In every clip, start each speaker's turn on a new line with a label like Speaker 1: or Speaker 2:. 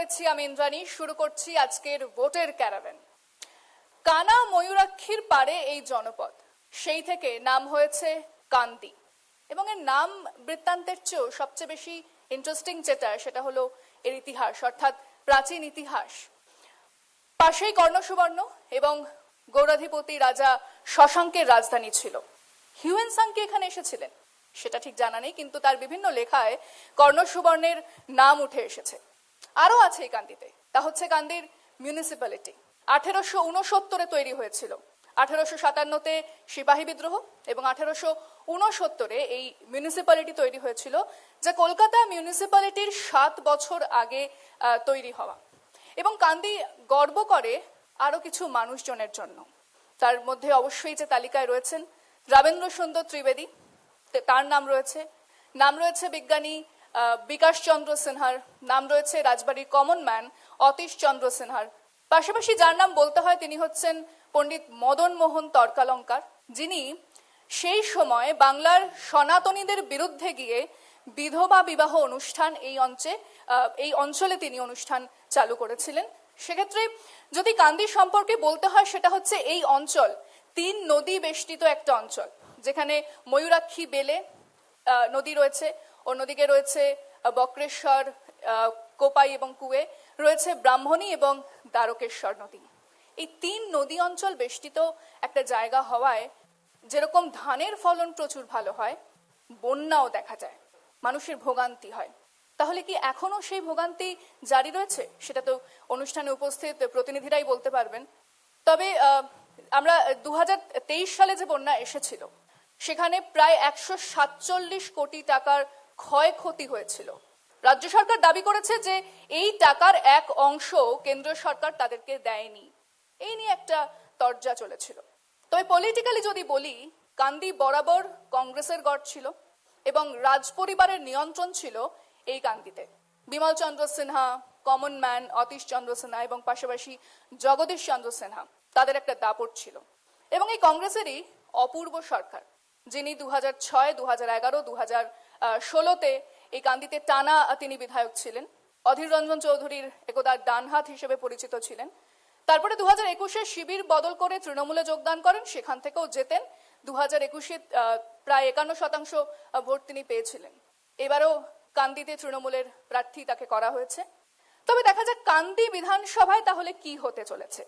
Speaker 1: রয়েছি আমি ইন্দ্রাণী। শুরু করছি আজকের ভোটের ক্যারাভ্যান। কানা ময়ূরাক্ষীর পারে এই জনপদ, সেই থেকে নাম হয়েছে কান্দি। এবং এর নাম বৃত্তান্তের চেয়েও সবচেয়ে বেশি ইন্টারেস্টিং যেটা, সেটা হলো এর ইতিহাস, অর্থাৎ প্রাচীন ইতিহাস। পাশেই কর্ণসুবর্ণ এবং গৌরাধিপতি রাজা শশাঙ্কের রাজধানী ছিল। হিউয়েন-সাং কি এখানে এসেছিলেন সেটা ঠিক জানা নেই, কিন্তু তার বিভিন্ন লেখায় কর্ণসুবর্ণের নাম উঠে এসেছে। আরো আছে এই কান্দিতে, তা হচ্ছে কান্দির মিউনিসিপ্যালিটি। 1869 তৈরি হয়েছিল। 1857-তে সিপাহী বিদ্রোহ এবং 1869-এ এই মিউনিসিপ্যালিটি তৈরি হয়েছিল, যা কলকাতা মিউনিসিপ্যালিটির 7 বছর আগে তৈরি হওয়া। এবং কান্দি গর্ব করে আরো কিছু মানুষজনের জন্য। তার মধ্যে অবশ্যই যে তালিকায় রয়েছেন রাবেন্দ্র সুন্দর ত্রিবেদী, তার নাম রয়েছে বিজ্ঞানী বিকাশ চন্দ্র সিনহার, নাম রয়েছে রাজবাড়ির কমন ম্যান অতীশ চন্দ্র সিনহার। পাশাপাশি যার নাম বলতে হয় তিনি হচ্ছেন পণ্ডিত মদন মোহন তর্কালঙ্কার, যিনি সেই সময় বাংলার সনাতনীদের বিরুদ্ধে গিয়ে বিধবা বিবাহ অনুষ্ঠান এই অঞ্চলে তিনি অনুষ্ঠান চালু করেছিলেন। সেক্ষেত্রে যদি কান্দি সম্পর্কে বলতে হয়, সেটা হচ্ছে এই অঞ্চল 3 নদী বেষ্টিত একটা অঞ্চল, যেখানে ময়ূরাক্ষী বেলে নদী রয়েছে, অন্যদিকে রয়েছে বক্রেশ্বর, কোপাই এবং কুয়ে, রয়েছে ব্রাহ্মণী এবং দ্বারকেশ্বর নদী। এই 3 নদী অঞ্চল বেষ্টিত একটা জায়গা হওয়ায় যেরকম ধানের ফলন প্রচুর ভালো হয়, বন্যাও দেখা যায়, মানুষের ভোগান্তি হয়। তাহলে কি এখনো সেই ভোগান্তি জারি রয়েছে? সেটা তো অনুষ্ঠানে উপস্থিত প্রতিনিধিরাই বলতে পারবেন। তবে আমরা 2023 সালে যে বন্যা এসেছিল, সেখানে প্রায় 147 কোটি টাকার ক্ষয়ক্ষতি হয়েছিল। রাজ্য সরকার দাবি করেছে যে এই টাকার এক অংশ কেন্দ্রীয় সরকার তাদেরকে দেয়নি। এই নিয়ে একটা তরজা চলেছিল। তবে পলিটিক্যালি যদি বলি, কান্দি বরাবর কংগ্রেসের গড় ছিল এবং রাজ পরিবারের নিয়ন্ত্রণ ছিল এই কান্দিতে। বিমল চন্দ্র সিনহা, কমন ম্যান অতীশ চন্দ্র সিনহা এবং পাশাপাশি জগদীশ চন্দ্র সিনহা, তাদের একটা দাপট ছিল। এবং এই কংগ্রেসেরই অপূর্ব সরকার, যিনি 2006, 2011, 2016-তে এই কান্দিতে টানা তিনি বিধায়ক ছিলেন। অধীর রঞ্জন চৌধুরীর একদা ডানহাত হিসেবে পরিচিত ছিলেন। তারপরে 2021-এ শিবির বদল করে তৃণমূলে যোগদান করেন, সেখান থেকেও জেতেন। 2021-এ প্রায় 51% ভোট তিনি পেয়েছিলেন। এবারও কান্দিতে তৃণমূলের প্রার্থী তাকে করা হয়েছে। তবে দেখা যাক কান্দি বিধানসভায় তাহলে কি হতে চলেছে।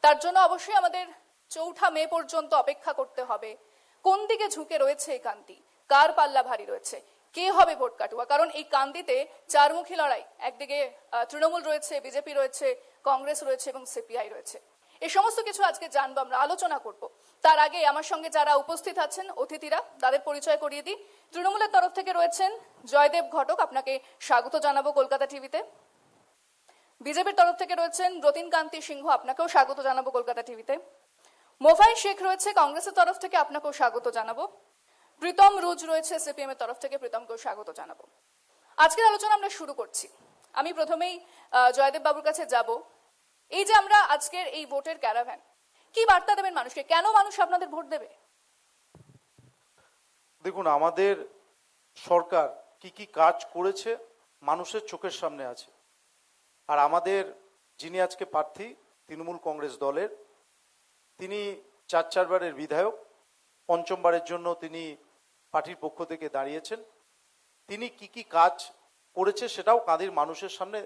Speaker 1: তার জন্য অবশ্যই আমাদের 4 মে পর্যন্ত অপেক্ষা করতে হবে। কোন দিকে ঝুঁকে রয়েছে এই কান্দি, কার পাল্লা ভারী রয়েছে, কে হবে ভোট কাটুয়া। কারণ এই কান্দিতে 4মুখী লড়াই, একদিকে তৃণমূল রয়েছে, বিজেপি রয়েছে, কংগ্রেস রয়েছে এবং সিপিআই রয়েছে। এই সমস্ত কিছু আজকে জানবো, আমরা আলোচনা করব। তার আগে আমার সঙ্গে যারা উপস্থিত আছেন অতিথিরা, তাদের পরিচয় করিয়ে দিই। তৃণমূলের তরফ থেকে রয়েছেন জয়দেব ঘটক, আপনাকে স্বাগত জানাবো কলকাতা টিভিতে। বিজেপির তরফ থেকে রয়েছেন রতিন কান্তি সিংহ, আপনাকেও স্বাগত জানাবো কলকাতা টিভিতে। মোফাই শেখ রয়েছে কংগ্রেসের তরফ থেকে, আপনাকেও স্বাগত জানাবো। প্রীতম রুজ রয়েছে সিপিএম এর তরফ থেকে, প্রীতমকেও স্বাগত জানাবো। আজকের আলোচনা আমরা শুরু করছি। আমি প্রথমেই জয়দেব বাবুর কাছে যাব। এই যে আমরা আজকের এই ভোটের ক্যারাভ্যান, কি বার্তা দেবেন মানুষকে? কেন মানুষ আপনাদের ভোট দেবে?
Speaker 2: দেখুন, আমাদের সরকার কি কি কাজ করেছে মানুষের চোখের সামনে আছে। আর আমাদের যিনি আজকে প্রার্থী তৃণমূল কংগ্রেস দলের, তিনি 4 বারের বিধায়ক, 5মবারের জন্য তিনি পার্টির পক্ষ থেকে দাঁড়িয়েছেন। তিনি কি কি কাজ করেছে সেটাও কাঁদির মানুষের সামনে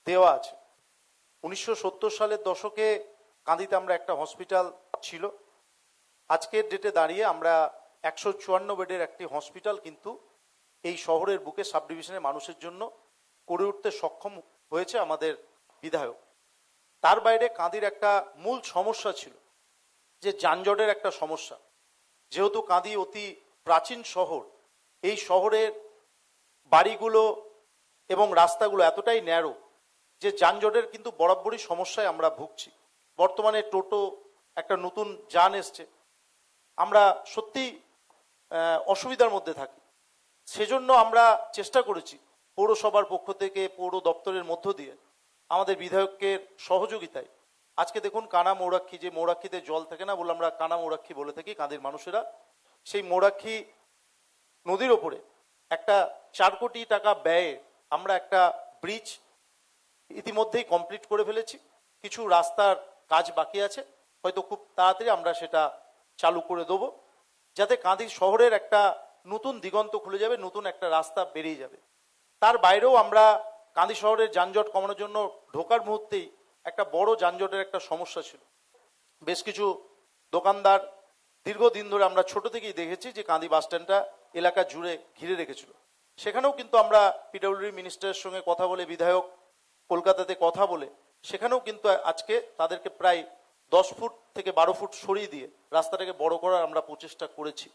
Speaker 2: দেওয়া আছে। 1970 সালের দশকে কাঁদিতে আমরা একটা হসপিটাল ছিল। আজকের ডেটে দাঁড়িয়ে আমরা 154 বেডের একটি হসপিটাল কিন্তু এই শহরের বুকে সাব ডিভিশনের মানুষের জন্য করে উঠতে সক্ষম হয়েছে আমাদের বিধায়ক। তার বাইরে কাঁদির একটা মূল সমস্যা ছিল যে যানজটের একটা সমস্যা। যেহেতু কাঁদি অতি প্রাচীন শহর, এই শহরের বাড়িগুলো এবং রাস্তাগুলো এতটাই ন্যারো যে যানজটের কিন্তু বরাবরই সমস্যায় আমরা ভুগছি। বর্তমানে টোটো একটা নতুন যান এসছে, আমরা সত্যি অসুবিধার মধ্যে থাকি। সেজন্য আমরা চেষ্টা করেছি পৌরসভার পক্ষ থেকে, পৌর দপ্তরের মধ্য দিয়ে আমাদের বিধায়কের সহযোগিতায়। আজকে দেখুন কানা মৌরাক্ষী, যে মৌরাক্ষীতে জল থাকে না বলে আমরা কানা মৌরাক্ষী বলে থাকি কাঁদির মানুষেরা, সেই মৌরাক্ষী নদীর ওপরে একটা 4 কোটি টাকা ব্যয়ে আমরা একটা ব্রিজ ইতিমধ্যেই কমপ্লিট করে ফেলেছি। কিছু রাস্তার কাজ বাকি আছে, হয়তো খুব তাড়াতাড়ি আমরা সেটা চালু করে দেবো, যাতে কাঁদি শহরের একটা নতুন দিগন্ত খুলে যাবে, নতুন একটা রাস্তা বেরিয়ে যাবে। তার বাইরেও আমরা কাঁদি শহরের যানজট কমানোর জন্য ঢোকার মুহূর্তেই একটা বড় যানজটের একটা সমস্যা ছিল। বেশ কিছু দোকানদার দীর্ঘদিন ধরে আমরা ছোট থেকেই দেখেছি যে কাঁদি বাস স্ট্যান্ডটা এলাকা জুড়ে ঘিরে রেখেছিল। সেখানেও কিন্তু আমরা পিডব্লিউডি মিনিস্টারের সঙ্গে কথা বলে, বিধায়ক কলকাতাতে কথা বলে, সেখানেও কিন্তু আজকে তাদেরকে প্রায় 10 ফুট থেকে 12 ফুট সরিয়ে দিয়ে রাস্তাটাকে বড় করার আমরা প্রচেষ্টা করেছি।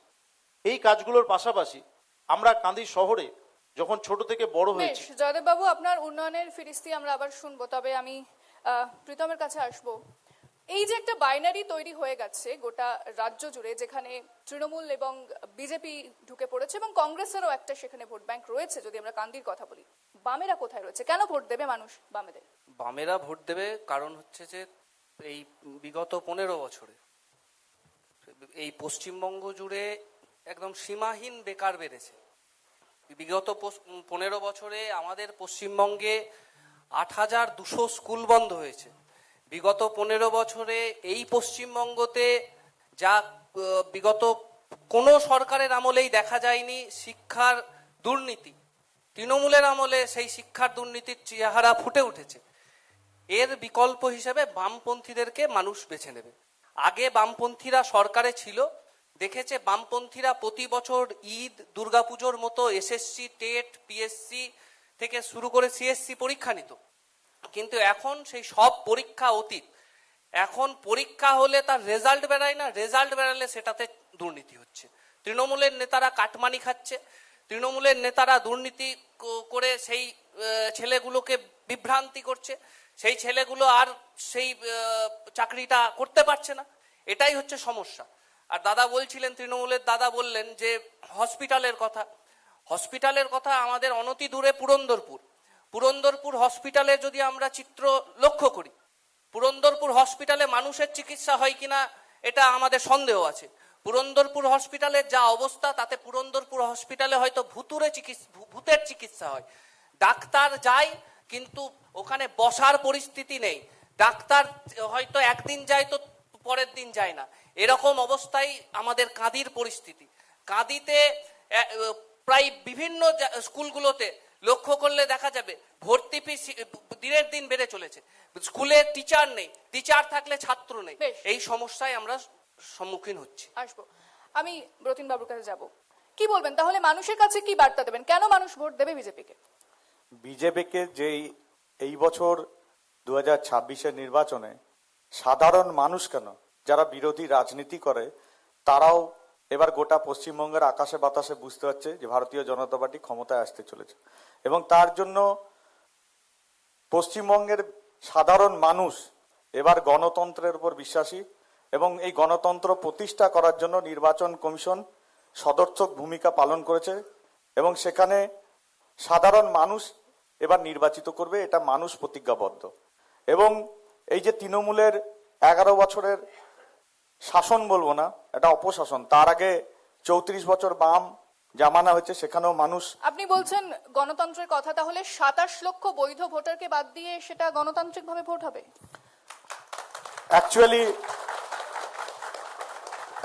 Speaker 2: এই কাজগুলোর পাশাপাশি আমরা কাঁদি শহরে যখন ছোট থেকে বড়
Speaker 1: বেশ,
Speaker 2: হয়েছি।
Speaker 1: জয়দেব বাবু, আপনার উন্নয়নের ফিরিস্তি আমরা আবার শুনবো, তবে আমি প্রীতমের কাছে আসবো। এই যে একটা বাইনারি তৈরি হয়ে গেছে গোটা রাজ্য জুড়ে, যেখানে তৃণমূল এবং বিজেপি ঢুকে পড়েছে এবং কংগ্রেসেরও একটা সেখানে ভোট ব্যাংক রয়েছে। যদি আমরা কান্দির কথা বলি, বামেরা কোথায় রয়েছে? কেন ভোট দেবে মানুষ বামেদের?
Speaker 3: বামেরা ভোট দেবে কারণ হচ্ছে যে এই বিগত 15 বছরে এই পশ্চিমবঙ্গ জুড়ে একদম সীমাহীন বেকার বেড়েছে। বিগত 15 বছরে আমাদের পশ্চিমবঙ্গে 8,200 স্কুল বন্ধ হয়েছে। বিগত 15 বছরে এই পশ্চিমবঙ্গতে যা বিগত কোনো সরকারের আমলেই দেখা যায়নি শিক্ষার দুর্নীতি, তৃণমূলের আমলে সেই শিক্ষার দুর্নীতির চেহারা ফুটে উঠেছে। এর বিকল্প হিসেবে বামপন্থীদেরকে মানুষ বেছে নেবে। আগে বামপন্থীরা সরকারে ছিল, দেখেছে বামপন্থীরা প্রতি বছর ঈদ, দুর্গাপুজোর মতো এসএসসি, টেট, পিএসসি থেকে শুরু করে সিএসসি পরীক্ষা নিত। কিন্তু এখন সেই সব পরীক্ষা অতীত। এখন পরীক্ষা হলে তার রেজাল্ট বেরায় না, রেজাল্ট বেরালে সেটাতে দুর্নীতি হচ্ছে। তৃণমূলের নেতারা কাটমানি খাচ্ছে, তৃণমূলের নেতারা দুর্নীতি করে সেই ছেলেগুলোকে বিভ্রান্তি করছে, সেই ছেলেগুলো আর সেই চাকরিটা করতে পারছে না। এটাই হচ্ছে সমস্যা। আর দাদা বলছিলেন, তৃণমূলের দাদা বললেন যে হসপিটালের কথা আমাদের অনতি দূরে পুরন্দরপুর হসপিটালে যদি আমরা চিত্র লক্ষ্য করি, পুরন্দরপুর হসপিটালে মানুষের চিকিৎসা হয় কিনা এটা আমাদের সন্দেহ আছে। পুরন্দরপুর হসপিটালের যা অবস্থা, তাতে পুরন্দরপুর হসপিটালে হয়তো ভূতের চিকিৎসা হয়। ডাক্তার যায় কিন্তু ওখানে বসার পরিস্থিতি নেই, ডাক্তার হয়তো একদিন যায় তো পরের দিন যায় না। এরকম অবস্থায় আমাদের কাঁদির পরিস্থিতি। কাঁদিতে প্রায় বিভিন্ন স্কুলগুলোতে লক্ষ্য করলে দেখা যাবে ভর্তি ফি দিনের দিন বেড়ে চলেছে। স্কুলে টিচার নেই, টিচার থাকলে ছাত্র নেই। এই সমস্যায় আমরা সম্মুখীন হচ্ছি।
Speaker 1: আসবো, আমি ব্রতিন বাবুর কাছে যাব। কি বলবেন তাহলে, মানুষের কাছে কি বার্তা দেবেন? কেন মানুষ ভোট দেবে বিজেপিকে?
Speaker 4: বিজেপিকে যেই এই বছর 2026-এর নির্বাচনে সাধারণ মানুষ কেন, যারা বিরোধী রাজনীতি করে তারাও এবার গোটা পশ্চিমবঙ্গের আকাশে বাতাসে বুঝতে পারছে যে ভারতীয় জনতা পার্টি ক্ষমতায় আসতে চলেছে। এবং তার জন্য পশ্চিমবঙ্গের সাধারণ মানুষ এবার গণতন্ত্রের উপর বিশ্বাসী এবং এই গণতন্ত্র প্রতিষ্ঠা করার জন্য নির্বাচন কমিশন সদর্থক ভূমিকা পালন করেছে এবং সেখানে সাধারণ মানুষ এবার নির্বাচিত করবে, এটা মানুষ প্রতিজ্ঞাবদ্ধ। এবং এই যে তৃণমূলের 11 বছরের শাসন বলবো না, এটা অপশাসন, তার আগে 34 বছর বাম জামানা হয়েছে, সেখানেও মানুষ।
Speaker 1: আপনি বলছেন গণতন্ত্রের কথা, তাহলে 27 লক্ষ বৈধ ভোটারকে বাদ দিয়ে সেটা গণতান্ত্রিক ভাবে ভোট হবে?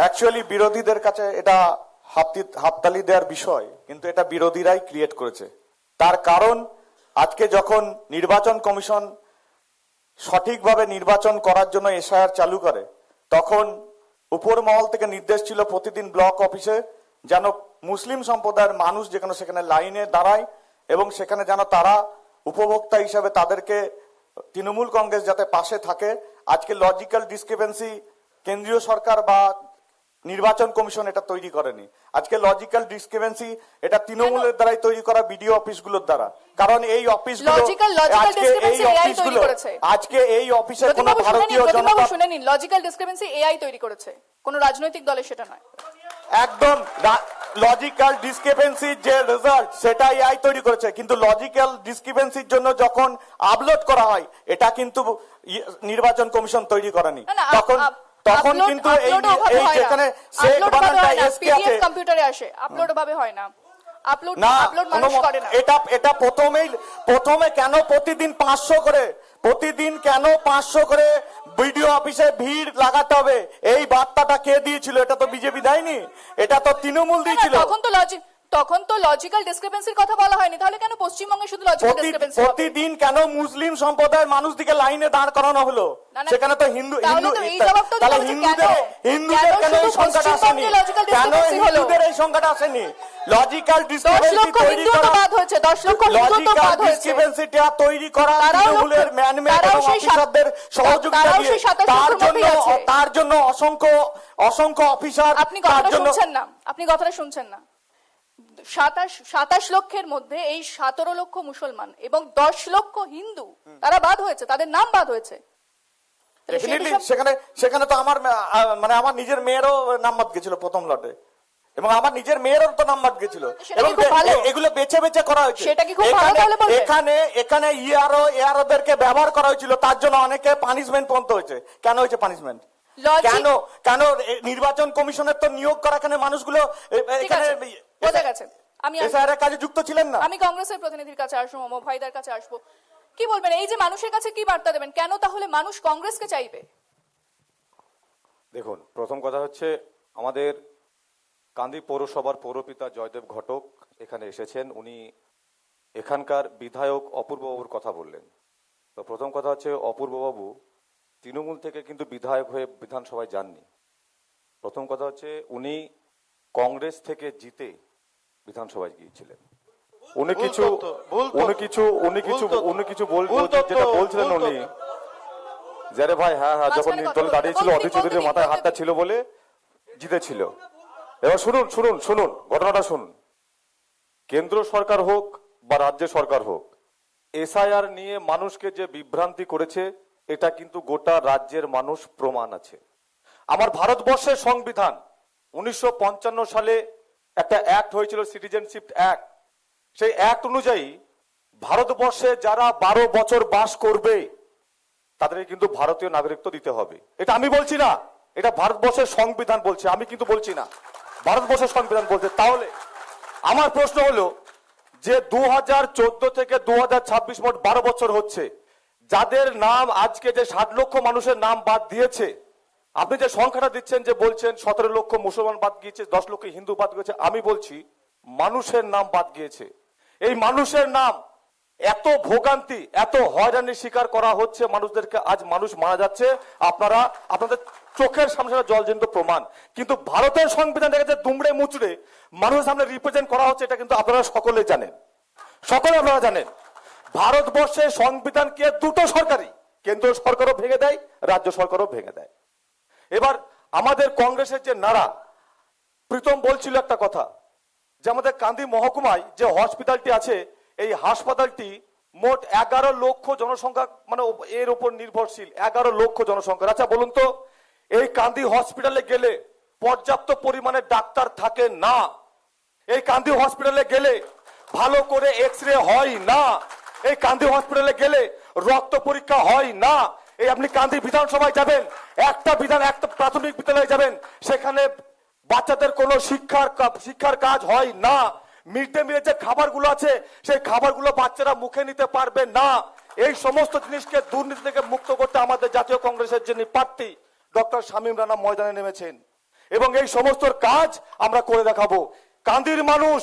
Speaker 4: অ্যাকচুয়ালি বিরোধীদের কাছে এটা হাততালি দেওয়ার বিষয়, কিন্তু এটা বিরোধীরাই ক্রিয়েট করেছে। তার কারণ আজকে যখন নির্বাচন কমিশন সঠিকভাবে নির্বাচন করার জন্য এসআইআর চালু করে, তখন উপর মহল থেকে নির্দেশ ছিল প্রতিদিন ব্লক অফিসে যেন মুসলিম সম্প্রদায়ের মানুষ যেখানে সেখানে লাইনে দাঁড়ায় এবং সেখানে যেন তারা উপভোক্তা হিসাবে তাদেরকে তৃণমূল কংগ্রেস যাতে পাশে থাকে। আজকে লজিক্যাল ডিসক্রিপেন্সি কেন্দ্রীয় সরকার বা নির্বাচন কমিশন এটা তৈরি করেনি। আজকে লজিক্যাল ডিসক্রিপেন্সি এটা তৃণমূলের দ্বারাই তৈরি করা ভিডিও অফিসগুলোর দ্বারা। কারণ এই অফিসগুলো আজকে এই অফিসে কোনো ভারতীয় জনতা
Speaker 1: শুনে নিন, লজিক্যাল ডিসক্রিপেন্সি এআই তৈরি করেছে, কোনো রাজনৈতিক দলে সেটা নয়।
Speaker 4: একদম লজিক্যাল ডিসক্রিপেন্সির যে রেজাল্ট সেটা এআই তৈরি করেছে, কিন্তু লজিক্যাল ডিসক্রিপেন্সির জন্য যখন আপলোড করা হয় এটা কিন্তু নির্বাচন কমিশন তৈরি করেনি। তখন কিন্তু এই যেখানে শেখ বানানটা এসকে আছে,
Speaker 1: কম্পিউটারে আসে, আপলোড ভাবে হয় না। আপলোড
Speaker 4: না
Speaker 1: আপলোড মানুষ করে না।
Speaker 4: এটা প্রথমে কেন প্রতিদিন 500 করে বিডিও অফিসে ভিড় লাগাতে হবে, এই বার্তাটা কে দিয়েছিল? এটা তো বিজেপি দেয়নি, এটা তো তৃণমূল দিয়েছিল।
Speaker 1: তখন তো লজিক্যাল ডিসক্রিপেন্সির কথা বলা হয়নি, তাহলে কেন পশ্চিমবঙ্গে শুধু লজিক্যাল ডিসক্রিপেন্সি?
Speaker 4: প্রতিদিন কেন মুসলিম সম্প্রদায়ের মানুষদিকে লাইনে দাঁড় করানো হলো?
Speaker 1: না, না,
Speaker 4: সেখানে তো হিন্দু
Speaker 1: তাহলে তো এই জবাবটা
Speaker 4: তাহলে
Speaker 1: দিতে হবে যে
Speaker 4: হিন্দুদের কেন এই
Speaker 1: শুধু
Speaker 4: সংখ্যাটা আসেনি?
Speaker 1: পশ্চিমবঙ্গে logical
Speaker 4: কেন
Speaker 1: discrepancy হলো?
Speaker 4: হিন্দুদের এই সংখ্যাটা আসেনি? লজিক্যাল
Speaker 1: 10
Speaker 4: ডিসক্রিপেন্সি
Speaker 1: লক্ষ
Speaker 4: তৈরি
Speaker 1: হিন্দু তো
Speaker 4: করা,
Speaker 1: বাদ হয়েছে, 10 লক্ষ হিন্দু তো
Speaker 4: লজিক্যাল
Speaker 1: বাদ হয়েছে।
Speaker 4: ডিসক্রিপেন্সিটা তৈরি করা
Speaker 1: তারাও
Speaker 4: তৃণমূলের
Speaker 1: লক্ষ্য-
Speaker 4: ম্যানমেড
Speaker 1: তারাও
Speaker 4: এবং
Speaker 1: সেই
Speaker 4: অফিসারদের সহযোগিতা
Speaker 1: তারাও
Speaker 4: দিয়ে
Speaker 1: সেই 27 লক্ষের মধ্যেই আছে।
Speaker 4: তার জন্য অসংখ্য অফিসার,
Speaker 1: আপনি
Speaker 4: তার
Speaker 1: কথাটা
Speaker 4: জন্য
Speaker 1: শুনছেন না, আপনি কথাটা শুনছেন না। 27 লক্ষের মধ্যে এই 17 লক্ষ মুসলমান এবং 10 লক্ষ হিন্দু তারা বাদ হয়েছে, তাদের নাম বাদ হয়েছে। তাহলে সেই
Speaker 4: Definitely,
Speaker 1: বিষয়-
Speaker 4: সেখানে তো আমার মানে আমার নিজের মেয়েরও নাম বাদ গেছিল প্রথম লটে, এবং আমার নিজের মেয়েরও তো নাম বাদ গেছিল,
Speaker 1: সেটা
Speaker 4: এবং
Speaker 1: কি খুব ভালো?
Speaker 4: এগুলো বেছে বেছে করা হয়েছে।
Speaker 1: সেটা কি খুব ভালো তাহলে বলবেন?
Speaker 4: এখানে ইয়ারোদেরকে ব্যবহার করা হয়েছিল, তার জন্য অনেকে পানিশমেন্ট পর্যন্ত হয়েছে। কেন হয়েছে পানিশমেন্ট? কেন নির্বাচন কমিশনের তো নিয়োগ করা এখানে মানুষগুলো
Speaker 1: ঠিক আছে, বোঝা গেছে। আমি
Speaker 4: এসআইআর কাজে যুক্ত ছিলেন না।
Speaker 1: আমি কংগ্রেসের প্রতিনিধির কাছে আসবো, মোমো ভাইদার কাছে আসবো। কি বলবেন এই যে মানুষের কাছে কি বার্তা দেবেন? কেন তাহলে মানুষ কংগ্রেসকে চাইবে?
Speaker 5: দেখুন, প্রথম কথা হচ্ছে আমাদের কান্দি পৌরসভার পৌরপিতা জয়দেব ঘটক এখানে এসেছেন। উনি এখানকার বিধায়ক অপূর্ববাবুর কথা বললেন। তো প্রথম কথা হচ্ছে অপূর্ববাবু তৃণমূল থেকে কিন্তু বিধায়ক হয়ে বিধানসভায় যাননি। প্রথম কথা হচ্ছে উনি কংগ্রেস থেকে জিতে বিধানসভায় গিয়েছিলেন। উনি কিছু যেটা বলছিলেন উনি, যারে ভাই হ্যাঁ যখন
Speaker 1: মাঝখানে কথা
Speaker 5: নির্দল
Speaker 1: বলতে
Speaker 5: দাঁড়িয়েছিল
Speaker 1: বলতে
Speaker 5: অধীর চৌধুরীর
Speaker 1: বলতে
Speaker 5: মাথায়
Speaker 1: বলতে
Speaker 5: হাতটা ছিল বলে জিতেছিল। এবার শুনুন ঘটনাটা শুনুন। কেন্দ্র সরকার হোক বা রাজ্য সরকার হোক, এসআইআর নিয়ে মানুষকে যে বিভ্রান্তি করেছে এটা কিন্তু গোটা রাজ্যের মানুষ প্রমাণ আছে। আমার ভারতবর্ষের সংবিধান 1955 সালে একটা অ্যাক্ট হয়েছিল, সিটিজেনশিপ অ্যাক্ট। সেই অ্যাক্ট অনুযায়ী ভারতবর্ষে যারা 12 বছর বাস করবে তাদেরকে কিন্তু ভারতীয় নাগরিকত্ব দিতে হবে। এটা আমি বলছি না, এটা ভারতবর্ষের সংবিধান বলছে, আমি কিন্তু বলছি না, ভারতবর্ষের সংবিধান বলছে। তাহলে আমার প্রশ্ন হলো যে 2014 থেকে 2026 মোট 12 বছর হচ্ছে, যাদের নাম আজকে যে 60 লক্ষ মানুষের নাম বাদ দিয়েছে, আপনি যে সংখ্যাটা দিচ্ছেন, যে বলছেন 17 লক্ষ মুসলমান বাদ গিয়েছে, 10 লক্ষ হিন্দু বাদ গিয়েছে, আমি বলছি মানুষের নাম বাদ গিয়েছে। এই মানুষের নাম এত ভোগান্তি, এত হয়রানির শিকার করা হচ্ছে মানুষদেরকে, আজ মানুষ মারা যাচ্ছে, আপনাদের চোখের সামনে জলজন্ত প্রমাণ। কিন্তু ভারতের সংবিধান দেখেছে দুমড়ে মুচড়ে মানুষের সামনে রিপ্রেজেন্ট করা হচ্ছে, এটা কিন্তু আপনারা সকলে জানেন। ভারতবর্ষের সংবিধানকে দুটো সরকারই, কেন্দ্র সরকারও ভেঙে দেয়, রাজ্য সরকারও ভেঙে দেয়। এবার আমাদের কংগ্রেসের যে নারা, প্রীতম বলছিল একটা কথা, যে আমাদের কান্দি মহকুমায় যে হসপিটালটি আছে, এই হাসপাতালটি মোট 11 লক্ষ জনসংখ্যা, মানে এর উপর নির্ভরশীল 11 লক্ষ জনসংখ্যা। আচ্ছা বলুন তো, এই কান্দি হসপিটালে গেলে পর্যাপ্ত পরিমাণে ডাক্তার থাকে না, এই কান্দি হসপিটালে গেলে ভালো করে এক্স-রে হয় না, এই কান্দি হসপিটালে গেলে রক্ত পরীক্ষা হয় না। এই আপনি কান্দি বিধানসভায় যাবেন, একটা প্রাথমিক বিদ্যালয়ে যাবেন, সেখানে বাচ্চাদের কোনো শিক্ষার কাজ হয় না। মিড ডে মিলের যে খাবারগুলো আছে, সেই খাবারগুলো বাচ্চারা মুখে নিতে পারবে না। এই সমস্ত জিনিসকে দুর্নীতি থেকে মুক্ত করতে আমাদের জাতীয় কংগ্রেসের যিনি প্রার্থী ডক্টর শামীম রানা ময়দানে নেমেছেন, এবং এই সমস্ত কাজ আমরা করে দেখাবো। কান্দির মানুষ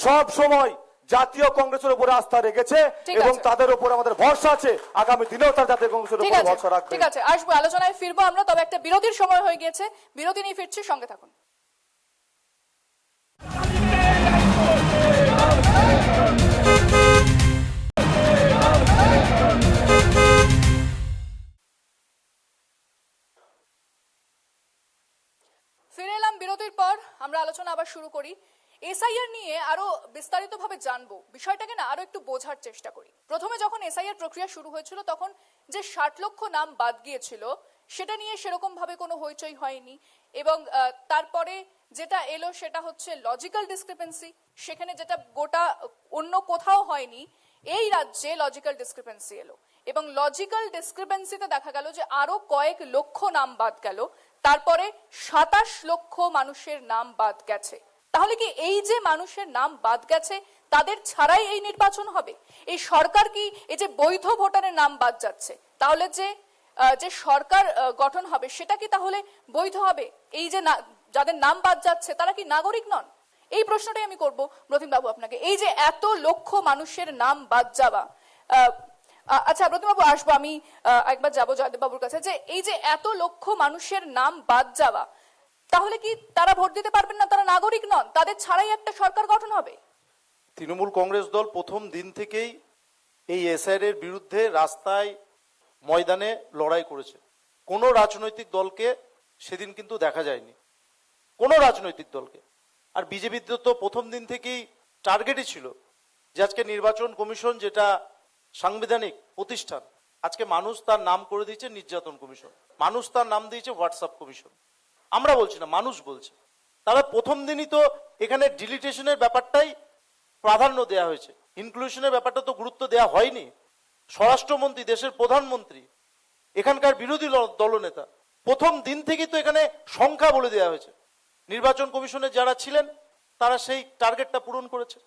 Speaker 5: সব সময় জাতীয় কংগ্রেসের উপরে আস্থা রেখেছে, এবং তাদের উপর আমাদের ভরসা আছে, আগামী দিনেও তার জাতীয় কংগ্রেসের উপর ভরসা রাখবে।
Speaker 1: ঠিক আছে, আসবো, আলোচনায় ফিরবো আমরা, তবে একটা বিরতির সময় হয়ে গিয়েছে, বিরতি নিয়ে ফিরছি, সঙ্গে থাকুন। ফিরে এলাম বিরতির পর, আমরা আলোচনা আবার শুরু করি। এসআইআর নিয়ে আরো বিস্তারিতভাবে জানবো, বিষয়টাকে না আরো একটু বোঝার চেষ্টা করি। প্রথমে যখন এসআইআর প্রক্রিয়া শুরু হয়েছিল, তখন যে 60 লক্ষ নাম বাদ গিয়েছিল সেটা নিয়ে সেরকম ভাবে কোনো হইচই হয়নি, এবং তারপরে যেটা এলো সেটা হচ্ছে লজিক্যাল ডিসক্রিপেন্সি, সেখানে যেটা গোটা অন্য কোথাও হয়নি, এই রাজ্যে লজিক্যাল ডিসক্রিপেন্সি এলো, এবং লজিক্যাল ডিসক্রিপেন্সিতে দেখা গেল যে আরো কয়েক লক্ষ নাম বাদ গেল, তারপরে 27 লক্ষ মানুষের নাম বাদ গেছে। তাহলে কি এই যে মানুষের নাম বাদ গেছে তাদের ছাড়াই এই নির্বাচন হবে? এই সরকার কি এই যে বৈধ ভোটারের নাম বাদ যাচ্ছে, তাহলে যে সরকার গঠন হবে সেটা কি তাহলে বৈধ হবে? এই যে যাদের নাম বাদ যাচ্ছে তারা কি নাগরিক নন? এই প্রশ্নটাই আমি করব প্রতিম বাবু আপনাকে। এই যে এত লক্ষ মানুষের নাম বাদ যাওয়া, আচ্ছা প্রতিম বাবু আসবো আমি, একবার যাবো জয়দেব বাবুর কাছে, যে এই যে এত লক্ষ মানুষের নাম বাদ যাওয়া, তাহলে কি তারা ভোট দিতে পারবেন না? তারা নাগরিক নন? তাদের ছাড়াই একটা সরকার গঠন হবে?
Speaker 2: তৃণমূল কংগ্রেস দল প্রথম দিন থেকেই এই এসআইআর এর বিরুদ্ধে রাস্তায় ময়দানে লড়াই করেছে। কোনো রাজনৈতিক দলকে সেদিন কিন্তু দেখা যায়নি, কোনো রাজনৈতিক দলকে। আর বিজেপির তো প্রথম দিন থেকেই টার্গেটই ছিল যে আজকে নির্বাচন কমিশন, যেটা সাংবিধানিক প্রতিষ্ঠান, আজকে মানুষ তার নাম করে দিয়েছে নির্যাতন কমিশন, মানুষ তার নাম দিয়েছে হোয়াটসঅ্যাপ কমিশন। আমরা বলছি না, মানুষ বলছে। তাহলে প্রথম দিনই তো এখানে ডিলিটেশনের ব্যাপারটাই প্রাধান্য দেওয়া হয়েছে, ইনক্লুশনের ব্যাপারটা তো গুরুত্ব দেওয়া হয়নি। স্বরাষ্ট্রমন্ত্রী, দেশের প্রধানমন্ত্রী, এখানকার বিরোধী দলনেতা, প্রথম দিন থেকেই তো এখানে সংখ্যা বলে দেওয়া হয়েছে। নির্বাচন কমিশনে যারা ছিলেন তারা সেই টার্গেটটা পূরণ করেছে,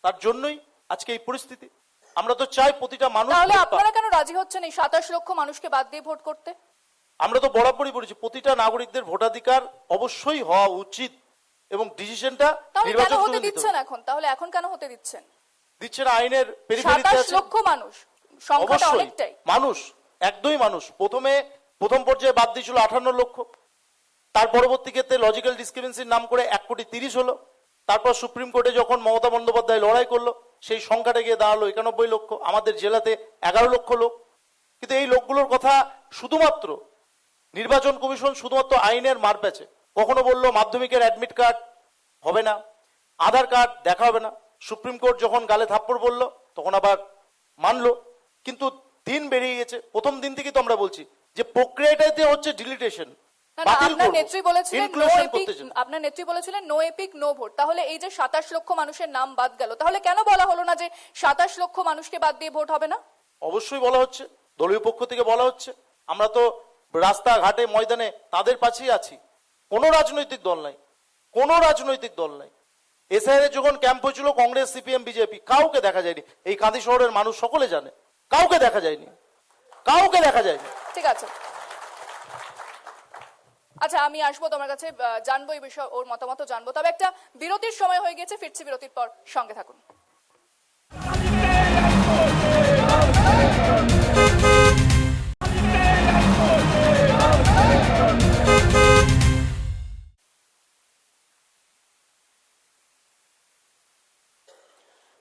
Speaker 2: তার জন্যই আজকে এই পরিস্থিতি। আমরা তো চাই প্রতিটা মানুষ।
Speaker 1: তাহলে আপনারা কেন রাজি হচ্ছেন এই 27 লক্ষ মানুষকে বাদ দিয়ে ভোট করতে?
Speaker 2: আমরা তো বরাবরই বলেছি প্রতিটা নাগরিকদের ভোটাধিকার অবশ্যই হওয়া উচিত, এবং ডিসিশনটা
Speaker 1: তাহলে কেন
Speaker 2: নির্বাচন
Speaker 1: হতে দিচ্ছেন এখন? তাহলে এখন কেন হতে দিচ্ছেন?
Speaker 2: দিচ্ছে না, আইনের পেরিফেরিতে
Speaker 1: 27
Speaker 2: আছে।
Speaker 1: লক্ষ মানুষ, সংখ্যাটা
Speaker 2: অবশ্যই
Speaker 1: অনেকটাই।
Speaker 2: মানুষ, একদমই মানুষ। প্রথম পর্যায়ে বাদ দিয়েছিল 58 লক্ষ, তার পরবর্তী ক্ষেত্রে লজিক্যাল ডিসক্রিমিনেন্সির নাম করে 1,30,00,000 হলো। তারপর সুপ্রিম কোর্টে যখন মমতা বন্দ্যোপাধ্যায় লড়াই করলো, সেই সংখ্যাটা গিয়ে দাঁড়ালো 91 লক্ষ। আমাদের জেলাতে 11 লক্ষ লোক। কিন্তু এই লোকগুলোর কথা শুধুমাত্র নির্বাচন কমিশন শুধুমাত্র আইনের মারপ্যাচে কখনো বললো মাধ্যমিকের অ্যাডমিট কার্ড হবে না, আধার কার্ড দেখা হবে না। সুপ্রিম কোর্ট যখন গালে থাপ্পড় বললো তখন আবার মানলো। কিন্তু দিন বেরিয়ে গেছে, প্রথম দিন থেকে তো আমরা বলছি যে প্রক্রিয়াটাতে হচ্ছে ডিলিটেশন।
Speaker 1: আপনার নেত্রী বলেছিলেন নো এপিক নো ভোট। তাহলে এই যে 27 লক্ষ মানুষের নাম বাদ গেল, তাহলে কেন বলা হলো না যে 27 লক্ষ মানুষকে বাদ দিয়ে ভোট হবে না?
Speaker 2: অবশ্যই বলা হচ্ছে, দলীয় পক্ষ থেকে বলা হচ্ছে। আমরা তো রাস্তাঘাটে ময়দানে তাদের পাশেই আছি। কোনো রাজনৈতিক দল নাই, কোনো রাজনৈতিক দল নাই। এসআইআর যখন ক্যাম্প হয়েছিল কংগ্রেস, সিপিএম, বিজেপি, কাউকে দেখা যায়নি। এই কাঁদি শহরের মানুষ সকলে জানে, কাউকে দেখা যায়নি, কাউকে দেখা যায়নি।
Speaker 1: ঠিক আছে, আচ্ছা আমি আসবো তোমার কাছে, জানবো এই বিষয়ে, ওর মতামত জানবো। তবে একটা বিরতির সময় হয়ে গেছে, ফিরছি বিরতির পর, সঙ্গে থাকুন।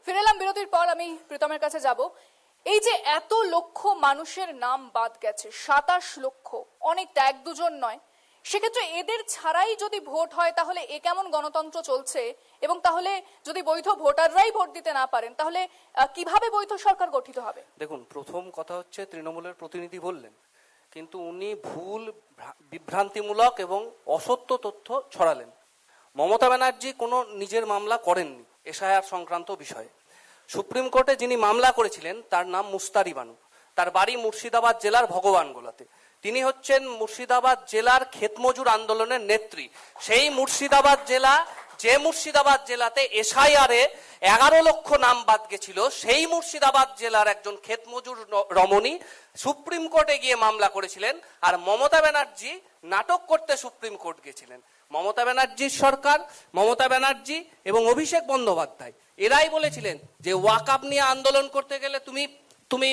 Speaker 1: ফিরে এলাম বিরতির পর। আমি প্রীতমের কাছে যাব। এই যে এত লক্ষ মানুষের নাম বাদ গেছে, 27 লক্ষ, অনেকটা, এক দুজন নয়। সেক্ষেত্রে এদের ছাড়াই যদি ভোট হয় তাহলে এ কেমন গণতন্ত্র চলছে? এবং তাহলে যদি বৈধ ভোটাররাই ভোট দিতে না পারেন তাহলে কিভাবে বৈধ সরকার গঠিত হবে?
Speaker 3: দেখুন, প্রথম কথা হচ্ছে তৃণমূলের প্রতিনিধি বললেন, কিন্তু উনি ভুল, বিভ্রান্তিমূলক এবং অসত্য তথ্য ছড়ালেন। মমতা ব্যানার্জি কোনো নিজের মামলা করেননি এসআইআর সংক্রান্ত বিষয়ে। সুপ্রিম কোর্টে যিনি মামলা করেছিলেন তার নাম মুস্তারি বানু, তার বাড়ি মুর্শিদাবাদ জেলার ভগবানগোলাতে। তিনি হচ্ছেন মুর্শিদাবাদ জেলার ক্ষেতমজুর আন্দোলনের নেত্রী। সেই মুর্শিদাবাদ জেলা, যে মুর্শিদাবাদ জেলাতে এসআইআরে 11 লক্ষ নাম বাদ গেছিল, সেই মুর্শিদাবাদ জেলার একজন ক্ষেতমজুর রমণী সুপ্রিম কোর্টে গিয়ে মামলা করেছিলেন। আর মমতা ব্যানার্জি নাটক করতে সুপ্রিম কোর্ট গেছিলেন। মমতা ব্যানার্জির সরকার, মমতা ব্যানার্জি এবং অভিষেক বন্দ্যোপাধ্যায় এরাই বলেছিলেন যে ওয়াকআপ নিয়ে আন্দোলন করতে গেলে তুমি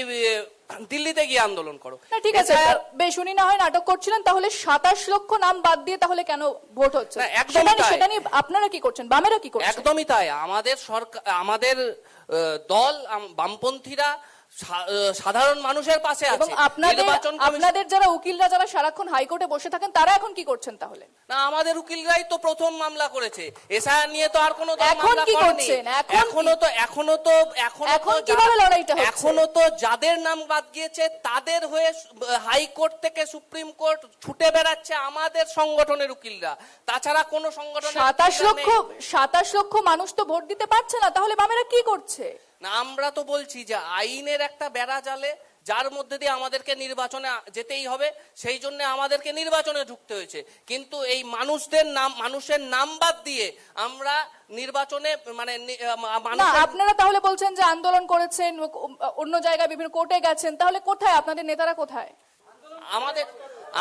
Speaker 3: দিল্লিতে গিয়ে আন্দোলন করো।
Speaker 1: ঠিক আছে, বেশ, উনি না হয় নাটক করছিলেন, তাহলে 27 লক্ষ নাম বাদ দিয়ে তাহলে কেন ভোট হচ্ছে? সেটা নিয়ে আপনারা কি করছেন, বামেরা কি করছেন?
Speaker 3: একদমই তাই। আমাদের সরকার, আমাদের দল, বামপন্থীরা সাধারণ মানুষের পাশে আছে।
Speaker 1: এবং আপনাদের যারা উকিলরা যারা সারাক্ষণ হাইকোর্টে বসে থাকেন তারা এখন কি করছেন তাহলে?
Speaker 3: না, আমাদের উকিলরাই তো প্রথম মামলা করেছে এসআইআর নিয়ে, তো আর কোনো দল
Speaker 1: এখন
Speaker 3: মামলা
Speaker 1: কি
Speaker 3: করেনি।
Speaker 1: করছেন?
Speaker 3: এখন
Speaker 1: কিভাবে লড়াইটা হচ্ছে?
Speaker 3: এখনো তো যাদের নাম বাদ গিয়েছে তাদের হয়ে হাইকোর্ট থেকে সুপ্রিম কোর্ট ছুটে বেড়াচ্ছে আমাদের সংগঠনের উকিলরা, তাছাড়া কোনো সংগঠনের।
Speaker 1: 27 লক্ষ মানুষ তো ভোট দিতে পারছে না, তাহলে বামেরা কি করছে?
Speaker 3: না, আমরা তো বলছি যে আইনের একটা বেড়া জালে যার মধ্যে দিয়ে আমাদেরকে নির্বাচনে যেতেই হবে, সেই জন্য আমাদেরকে নির্বাচনে ঢুকতে হয়েছে। কিন্তু এই মানুষের নাম বাদ দিয়ে আমরা নির্বাচনে মানে
Speaker 1: না, আপনারা তাহলে বলছেন যে আন্দোলন করেছেন, অন্য জায়গায় বিভিন্ন কোর্টে গেছেন, তাহলে কোথায় আপনাদের নেতারা কোথায়?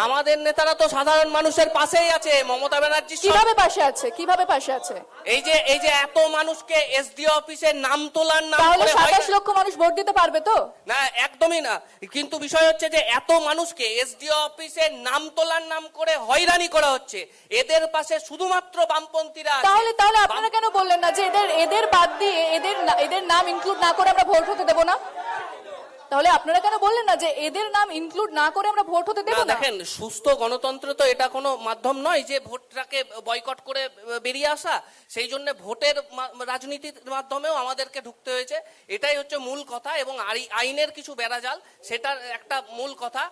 Speaker 3: আমাদের নেতারা তো সাধারণ মানুষের পাশেই আছে। মমতা ব্যানার্জি
Speaker 1: কিভাবে পাশে আছে? কিভাবে পাশে আছে?
Speaker 3: এই যে এত মানুষকে এসডিও অফিসে নাম তোলার নাম
Speaker 1: তাহলে
Speaker 3: করে
Speaker 1: 27 লক্ষ মানুষ ভোট দিতে পারবে তো?
Speaker 3: না, একদমই না। কিন্তু বিষয় হচ্ছে যে এত মানুষকে এসডিও অফিসে নাম তোলার নাম করে হয়রানি করা হচ্ছে। এদের পাশে শুধুমাত্র বামপন্থীরা আছে।
Speaker 1: তাহলে আপনারা কেন বললেন না যে এদের বাদ দিয়ে এদের নাম ইনক্লুড না করে আমরা ভোট হতে দেব না? তাহলে আপনারা কেন বললেন না যে এদের নাম ইনক্লুড না করে আমরা ভোট হতে দেব না?
Speaker 3: দেখেন, সুস্থ গণতন্ত্র তো এটা কোনো মাধ্যম নয় যে ভোটটাকে বয়কট করে বেরিয়ে আসা। সেই জন্য ভোটের রাজনীতির মাধ্যমেও আমাদেরকে ঢুকতে হয়েছে, এটাই হচ্ছে মূল কথা। এবং আইনের কিছু বেড়াজাল, সেটার একটা মূল কথা।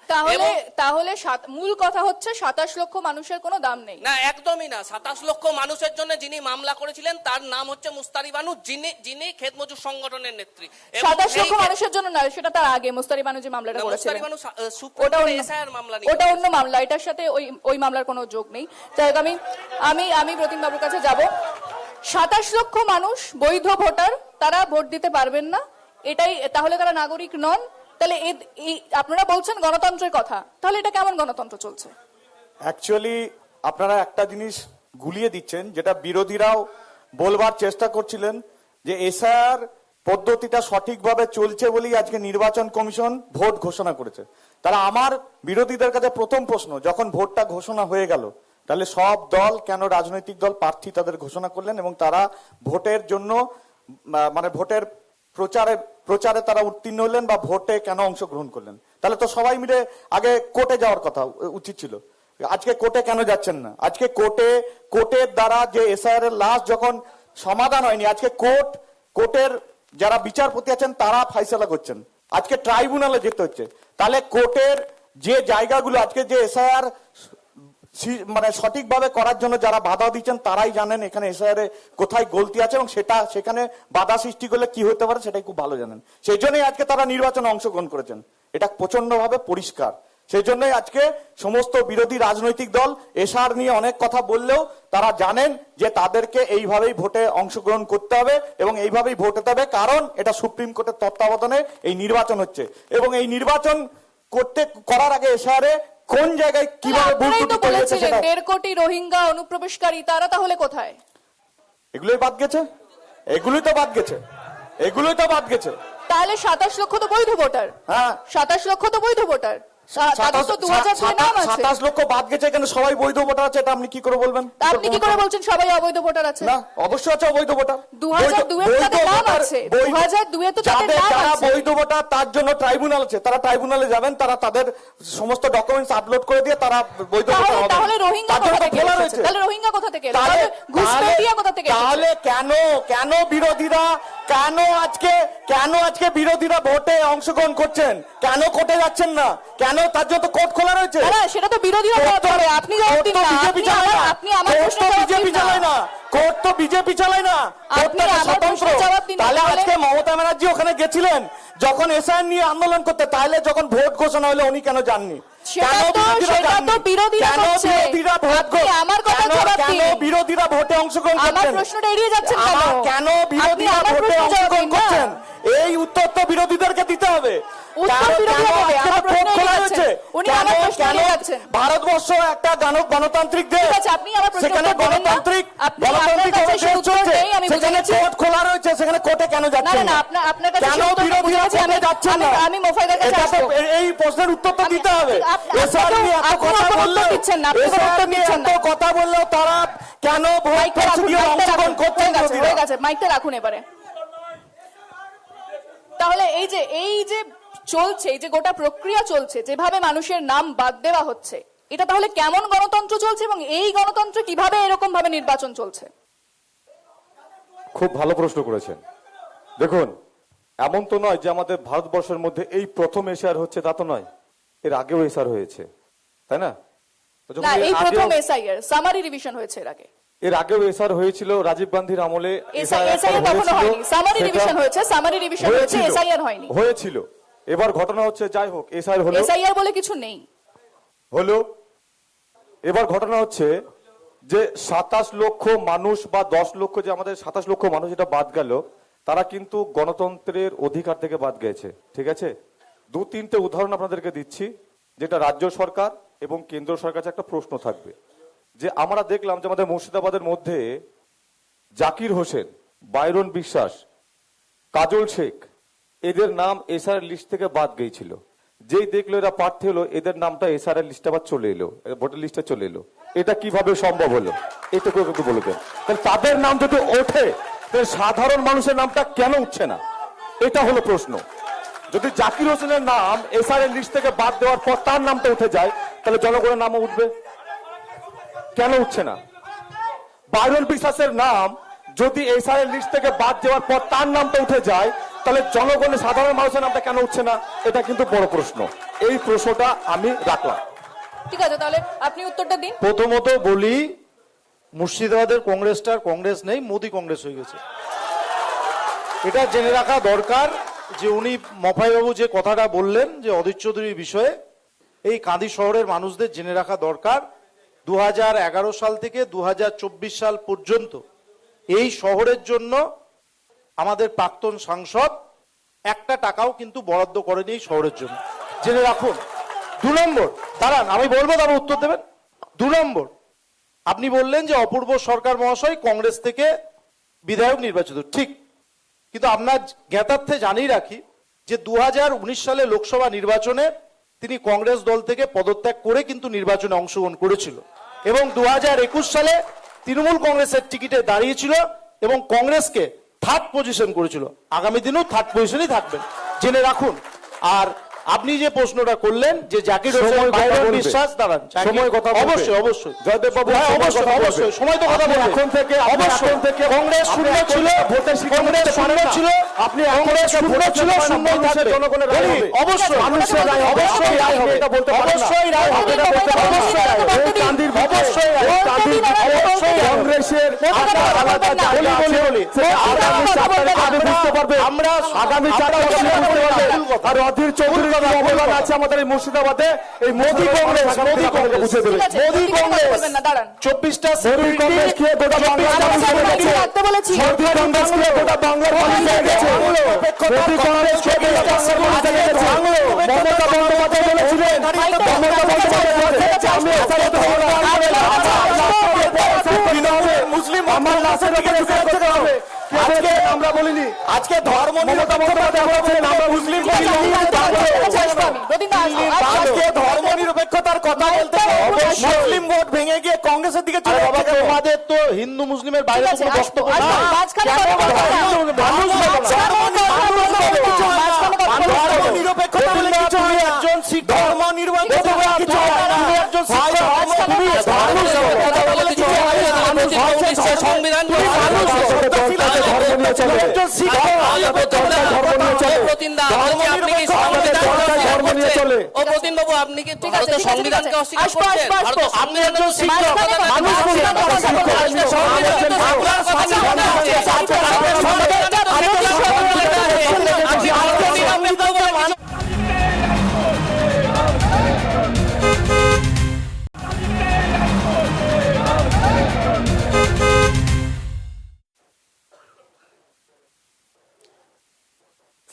Speaker 1: তাহলে মূল কথা হচ্ছে 27 লক্ষ মানুষের কোনো দাম নেই।
Speaker 3: না, একদমই না। 27 লক্ষ মানুষের জন্য যিনি মামলা করেছিলেন তার নাম হচ্ছে মুস্তারি বানু, যিনি ক্ষেত মজুর সংগঠনের নেত্রী।
Speaker 1: 27 লক্ষ মানুষের জন্য না, সেটা তার আগে মুস্তারি বানু যে মামলাটা করেছিলেন ওটা অন্য মামলা, এটার সাথে ওই মামলার কোনো যোগ নেই। যাই হোক, আমি প্রতিম বাবুর কাছে যাব। 27 লক্ষ মানুষ বৈধ ভোটার, তারা ভোট দিতে পারবেন না, এটাই তাহলে তারা নাগরিক নন? তাহলে আপনারা বলছেন গণতন্ত্রের কথা, তাহলে এটা কেমন গণতন্ত্র চলছে?
Speaker 4: অ্যাকচুয়ালি আপনারা একটা জিনিস গুলিয়ে দিচ্ছেন, যেটা বিরোধীরাও বলবার চেষ্টা করছিলেন, যে এসআইআর পদ্ধতিটা সঠিকভাবে চলছে বলেই আজকে নির্বাচন কমিশন ভোট ঘোষণা করেছে। তাহলে আমার বিরোধীদের কাছে প্রথম প্রশ্ন, যখন ভোটটা ঘোষণা হয়ে গেল, তাহলে সব দল কেন, রাজনৈতিক দল প্রার্থী তাদের ঘোষণা করলেন এবং তারা ভোটের জন্য মানে ভোটের প্রচারে তারা উত্তীর্ণ হলেন বা ভোটে কেন অংশগ্রহণ করলেন? তাহলে তো সবাই মিলে আগে কোর্টে যাওয়ার কথা উচিত ছিল। আজকে কোর্টে কেন যাচ্ছেন না? আজকে কোর্টের দ্বারা যে এসআইআর এর লাস্ট যখন সমাধান হয়নি, আজকে কোর্টের যারা বিচারপতি আছেন তারা ফাইসলা করছেন, আজকে ট্রাইব্যুনালে যেতে হচ্ছে। তাহলে কোর্টের যে জায়গাগুলো আজকে যে এসআইআর মানে সঠিকভাবে করার জন্য যারা বাধা দিচ্ছেন তারাই জানেন এখানে এসআইআর এ কোথায় গলতি আছে এবং সেখানে বাধা সৃষ্টি করলে কি হতে পারে সেটাই খুব ভালো জানেন। সেই জন্যই আজকে তারা নির্বাচনে অংশগ্রহণ করেছেন, এটা প্রচন্ডভাবে পরিষ্কার। সেই জন্যই আজকে সমস্ত বিরোধী রাজনৈতিক দল এসআর নিয়ে অনেক কথা বললেও তারা জানেন যে তাদেরকে এইভাবেই ভোটে অংশগ্রহণ করতে হবে এবং এইভাবেই ভোট হতে হবে, কারণ এটা সুপ্রিম কোর্টের তত্ত্বাবধানে এই নির্বাচন হচ্ছে। এবং এই নির্বাচন করার আগে এসআর এ কোন জায়গায় কিভাবে ভোট দিতে হয়েছে,
Speaker 1: 1.5 কোটি রোহিঙ্গা অনুপ্রবেশকারী, তারা তাহলে কোথায়?
Speaker 4: এগুলোই বাদ গেছে, এগুলোই তো বাদ গেছে।
Speaker 1: তাহলে 27 লক্ষ তো বৈধ ভোটার। হ্যাঁ, 27 লক্ষ তো বৈধ ভোটার।
Speaker 4: 27 লক্ষ বাদ গেছে, এখানে সবাই বৈধ ভোটার আছে, এটা আপনি কি করে বলবেন?
Speaker 1: আপনি কি করে বলছেন সবাই অবৈধ ভোটার আছে?
Speaker 4: না, অবশ্যই আছে অবৈধ ভোটার।
Speaker 1: 2002 এর তাদের নাম আছে, 2002 এ তো তাদের নাম আছে।
Speaker 4: যারা বৈধ ভোটার তার জন্য ট্রাইব্যুনাল আছে, তারা ট্রাইব্যুনালে যাবেন, তারা তাদের সমস্ত ডকুমেন্টস আপলোড করে দিয়ে তারা বৈধ ভোটার হবে।
Speaker 1: তাহলে রোহিঙ্গা কোথা থেকে এসেছে? তাহলে রোহিঙ্গা কোথা থেকে এলো? ঘুষপেটিয়া কোথা থেকে এসেছে?
Speaker 4: তাহলে কেন আজকে বিরোধীরা ভোটে অংশগ্রহণ করছেন? কেন কোর্টে যাচ্ছেন না? কেন? তার জন্য তো কোর্ট খোলা রয়েছে।
Speaker 1: না, সেটা তো বিরোধীরা করে, আপনি জবাব দিন না। আপনি আমার প্রশ্নের জবাব দিন না।
Speaker 4: কোর্ট তো বিজেপি চালায় না,
Speaker 1: আপনি আমার প্রশ্নের জবাব দিন।
Speaker 4: তাহলে আজকে মমতা ব্যানার্জি ওখানে গেছিলেন যখন এসআইআর নিয়ে আন্দোলন করতে, তাহলে যখন ভোট ঘোষণা হলো উনি কেন যাননি? বিরোধীরা ভোটে অংশগ্রহণ কেন? বিরোধীরা ভোটে অংশগ্রহণ করছেন, এই উত্তর তো বিরোধীদেরকে দিতে হবে। ভারতবর্ষ একটা গণতান্ত্রিক দেশ, সেখানে গণতান্ত্রিক সেখানে কোর্ট খোলা রয়েছে, সেখানে কোর্টে কেন যাচ্ছেন না? কেন বিরোধীরা কোর্টে যাচ্ছেন না? এই প্রশ্নের উত্তর তো দিতে হবে। এসআর নিয়ে এত কথা বললেও তারা কেন ভোট অংশগ্রহণ করছেন?
Speaker 1: মাইকটা রাখুন এবারে। তাহলে এই যে চলছে, এই যে গোটা প্রক্রিয়া চলছে, যেভাবে মানুষের নাম বাদ দেওয়া হচ্ছে, এটা তাহলে কেমন গণতন্ত্র চলছে এবং এই গণতন্ত্র কিভাবে এরকম ভাবে নির্বাচন চলছে?
Speaker 5: খুব ভালো প্রশ্ন করেছেন। দেখুন, এমন তো নয় যে আমাদের ভারতবর্ষের মধ্যে এই প্রথম এসআর হচ্ছে, তা তো নয়, এর আগেও এসআর হয়েছে, তাই না?
Speaker 1: না, এই প্রথম এসআইআর সামারি রিভিশন হয়েছে,
Speaker 5: এর আগেও এসআর হয়েছিল রাজীব গান্ধীর আমলে।
Speaker 1: এসআইআর তখনো হয়নি, সামারি রিভিশন হয়েছে, এসআইআর হয়নি।
Speaker 5: হয়েছিল, এবার ঘটনা হচ্ছে, যাই হোক, এসআইআর হলো
Speaker 1: এসআইআর বলে কিছু নেই।
Speaker 5: হলো এবার ঘটনা হচ্ছে যে 27 লক্ষ মানুষ বা 10 লক্ষ, যে আমাদের 27 লক্ষ মানুষ এটা বাদ গেল, তারা কিন্তু গণতন্ত্রের অধিকার থেকে বাদ গেছে। ঠিক আছে, 2-3টে উদাহরণ আপনাদেরকে দিচ্ছি, যেটা রাজ্য সরকার এবং কেন্দ্র সরকার কাছে একটা প্রশ্ন থাকবে। যে আমরা দেখলাম যে আমাদের মুর্শিদাবাদের মধ্যে জাকির হোসেন, বাইরন বিশ্বাস, কাজল শেখ, এদের নাম এসআর লিস্ট থেকে বাদ গিয়েছিল। যেই দেখলো এরা প্রার্থী হলো, এদের নামটা এসআর লিস্টে আবার চলে এলো, ভোটার লিস্টে চলে এলো। এটা কিভাবে সম্ভব হলো? এটুকু একটু বলে দেন। তাহলে তাদের নাম যদি ওঠে, তাহলে সাধারণ মানুষের নামটা কেন উঠছে না? এটা হলো প্রশ্ন। যদি জাকির হোসেনের নাম এসআর লিস্ট থেকে বাদ দেওয়ার পর তার নামটা উঠে যায়, তাহলে জনগণের নামও উঠবে, কেন উঠছে না? বাইরন বিশ্বাসের নাম যদি এসআর লিস্ট থেকে বাদ দেওয়ার পর তার নামটা উঠে যায়, তাহলে জনগণের সাধারণ মানুষের নামটা কেন উঠছে না? এটা কিন্তু বড় প্রশ্ন। এই প্রশ্নটা আমি রাখলাম।
Speaker 1: ঠিক আছে, তাহলে আপনি উত্তরটা দিন।
Speaker 2: প্রথমত বলি, মুর্শিদাবাদের কংগ্রেসটার কংগ্রেস নেই, মোদি কংগ্রেস হয়ে গেছে। এটা জেনে রাখা দরকার যে উনি মফাইবাবু যে কথাটা বললেন যে অধীর চৌধুরীর বিষয়ে, এই কাঁদি শহরের মানুষদের জেনে রাখা দরকার 2011 সাল থেকে 2024 সাল পর্যন্ত এই শহরের জন্য আমাদের প্রাক্তন সাংসদ একটা টাকাও কিন্তু বরাদ্দ করেনি এই শহরের জন্য, জেনে রাখুন। 2 নম্বর, দাঁড়ান আমি বলবো, তারপর উত্তর দেবেন। 2 নম্বর, আপনি বললেন যে অপূর্ব সরকার মহাশয় কংগ্রেস থেকে বিধায়ক নির্বাচিত, ঠিক, কিন্তু আপনার জ্ঞাতার্থে জানিয়ে রাখি যে 2019 সালে লোকসভা নির্বাচনে তিনি কংগ্রেস দল থেকে পদত্যাগ করে কিন্তু নির্বাচনে অংশগ্রহণ করেছিল এবং 2021 সালে তৃণমূল কংগ্রেসের টিকিটে দাঁড়িয়েছিল এবং কংগ্রেসকে 3rd পজিশন করেছিল। আগামী দিনেও 3rd পজিশনই থাকবেন, জেনে রাখুন। আর আপনি যে প্রশ্নটা করলেন যে জাকির হোসেন, বাইরন বিশ্বাস, দাঁড়ান,
Speaker 5: সময় কথা বলবে।
Speaker 2: অবশ্যই অবশ্যই
Speaker 5: জয়দেব বাবু,
Speaker 2: হ্যাঁ,
Speaker 5: সময়
Speaker 2: অবশ্যই
Speaker 5: কথা বলবে।
Speaker 2: অবশ্যই সময় তো কথা বলবে।
Speaker 5: এখন থেকে
Speaker 2: অবশ্যই কংগ্রেস শূন্য ছিল,
Speaker 5: ভোটের শিক্ষা
Speaker 2: কংগ্রেস
Speaker 5: দিতে পারেন
Speaker 2: শূন্য
Speaker 5: না।
Speaker 2: ছিল,
Speaker 5: আপনি
Speaker 2: কংগ্রেস শূন্য ছিল, শূন্য
Speaker 5: মানুষের
Speaker 2: থাকবে।
Speaker 5: জনগণের রায়
Speaker 2: বলি,
Speaker 5: হবে।
Speaker 2: অবশ্যই
Speaker 5: মানুষের রায় হবে।
Speaker 2: অবশ্যই রায় হবে,
Speaker 5: এটা বলতে পারেন না।
Speaker 2: অবশ্যই রায় হবে,
Speaker 5: এটা বলতে পারেন না।
Speaker 2: অবশ্যই রায় হবে।
Speaker 5: এই কান্দির বুকে,
Speaker 2: অবশ্যই রায়
Speaker 5: এই
Speaker 2: হবে।
Speaker 5: কান্দির বুকে
Speaker 2: অবশ্যই রায় হবে।
Speaker 5: কংগ্রেসের
Speaker 1: কথা
Speaker 5: আলাদা
Speaker 1: বলবেন না।
Speaker 5: জায়গা আছে।
Speaker 2: বলি।
Speaker 5: সেটা আগামী 4 তারিখ আপনি বুঝতে পারবেন।
Speaker 2: আমরা
Speaker 5: আগামী 4 তারিখ আপনি বুঝতে পারবেন। আর অধীর চৌধুরীর কি অবদান আছে আমাদের এই মুর্শিদাবাদে, এই মোদি কংগ্রেস, মোদি কংগ্রেস বুঝে দেবে।
Speaker 1: ঠিক আছে,
Speaker 2: মোদি
Speaker 1: আপনি কথা
Speaker 2: কংগ্রেস
Speaker 1: বলবেন না, দাঁড়ান।
Speaker 2: 24টা
Speaker 5: মোদি কংগ্রেস খেয়ে গোটা বাংলার মানুষ হয়ে গেছে।
Speaker 1: রাখতে বলেছি।
Speaker 5: মোদি কংগ্রেস খেয়ে গোটা বাংলার মানুষ হয়ে গেছে। মোদি কংগ্রেস খেয়ে গোটা বাংলার মানুষ হয়ে গেছে। মমতা বন্দ্যোপাধ্যায় বলেছিলেন, মমতা বন্দ্যোপাধ্যায় বলেছে, আমি এসআইআর মুসলিম আমার লাশের উপরে বিচার করতে হবে। আজকে আমরা বলিনি, আজকে ধর্ম মমতা বন্দ্যোপাধ্যায় বলেছেন আমরা মুসলিম আজকে ধর্ম নিরপেক্ষতার কথা বলতে মুসলিম ভোট ভেঙে গিয়ে কংগ্রেসের দিকে চলে
Speaker 2: বাবা,
Speaker 5: গেছে।
Speaker 2: তোমাদের তো হিন্দু মুসলিমের বাইরে
Speaker 1: ঠিক আছে,
Speaker 2: কোনো বক্তব্য নাই।
Speaker 5: ধর্ম নিরপেক্ষতা বলে কিছু হয় না।
Speaker 2: একজন শিক্ষক,
Speaker 5: ধর্ম নিরপেক্ষতা বলে কিছু হয় না।
Speaker 2: তুমি একজন
Speaker 5: ভাই,
Speaker 2: শিক্ষক,
Speaker 5: ধর্ম তুমি
Speaker 2: মানুষ
Speaker 5: ধর্ম
Speaker 3: কথা বলে কিছু হয় না। সংবিধান
Speaker 5: তুমি মানুষ ধর্ম নিয়ে চলে।
Speaker 2: একজন শিক্ষক,
Speaker 5: ধর্ম নিয়ে চলে।
Speaker 3: প্রতিন্দা আপনি কি সংবিধান
Speaker 5: ধর্ম নিয়ে চলে।
Speaker 3: ও প্রতিন বাবু, আপনি কি
Speaker 1: ঠিক আছে,
Speaker 3: ভারতের
Speaker 1: ঠিক আছে,
Speaker 3: সংবিধানকে
Speaker 1: ঠিক আছে।
Speaker 3: অস্বীকার
Speaker 1: আসবো,
Speaker 3: করছেন?
Speaker 1: আসবো,
Speaker 3: ভারতের
Speaker 1: আসবো।
Speaker 3: সংবিধান
Speaker 2: একজন শিক্ষক,
Speaker 1: মানুষ বলে কথা বলছে।
Speaker 3: আজকে সংবিধান তো আপনার কথা বলতে হচ্ছে। আপনার সংবিধানটা তো আপনি ভারতীয় নিরপেক্ষ বলে কিছু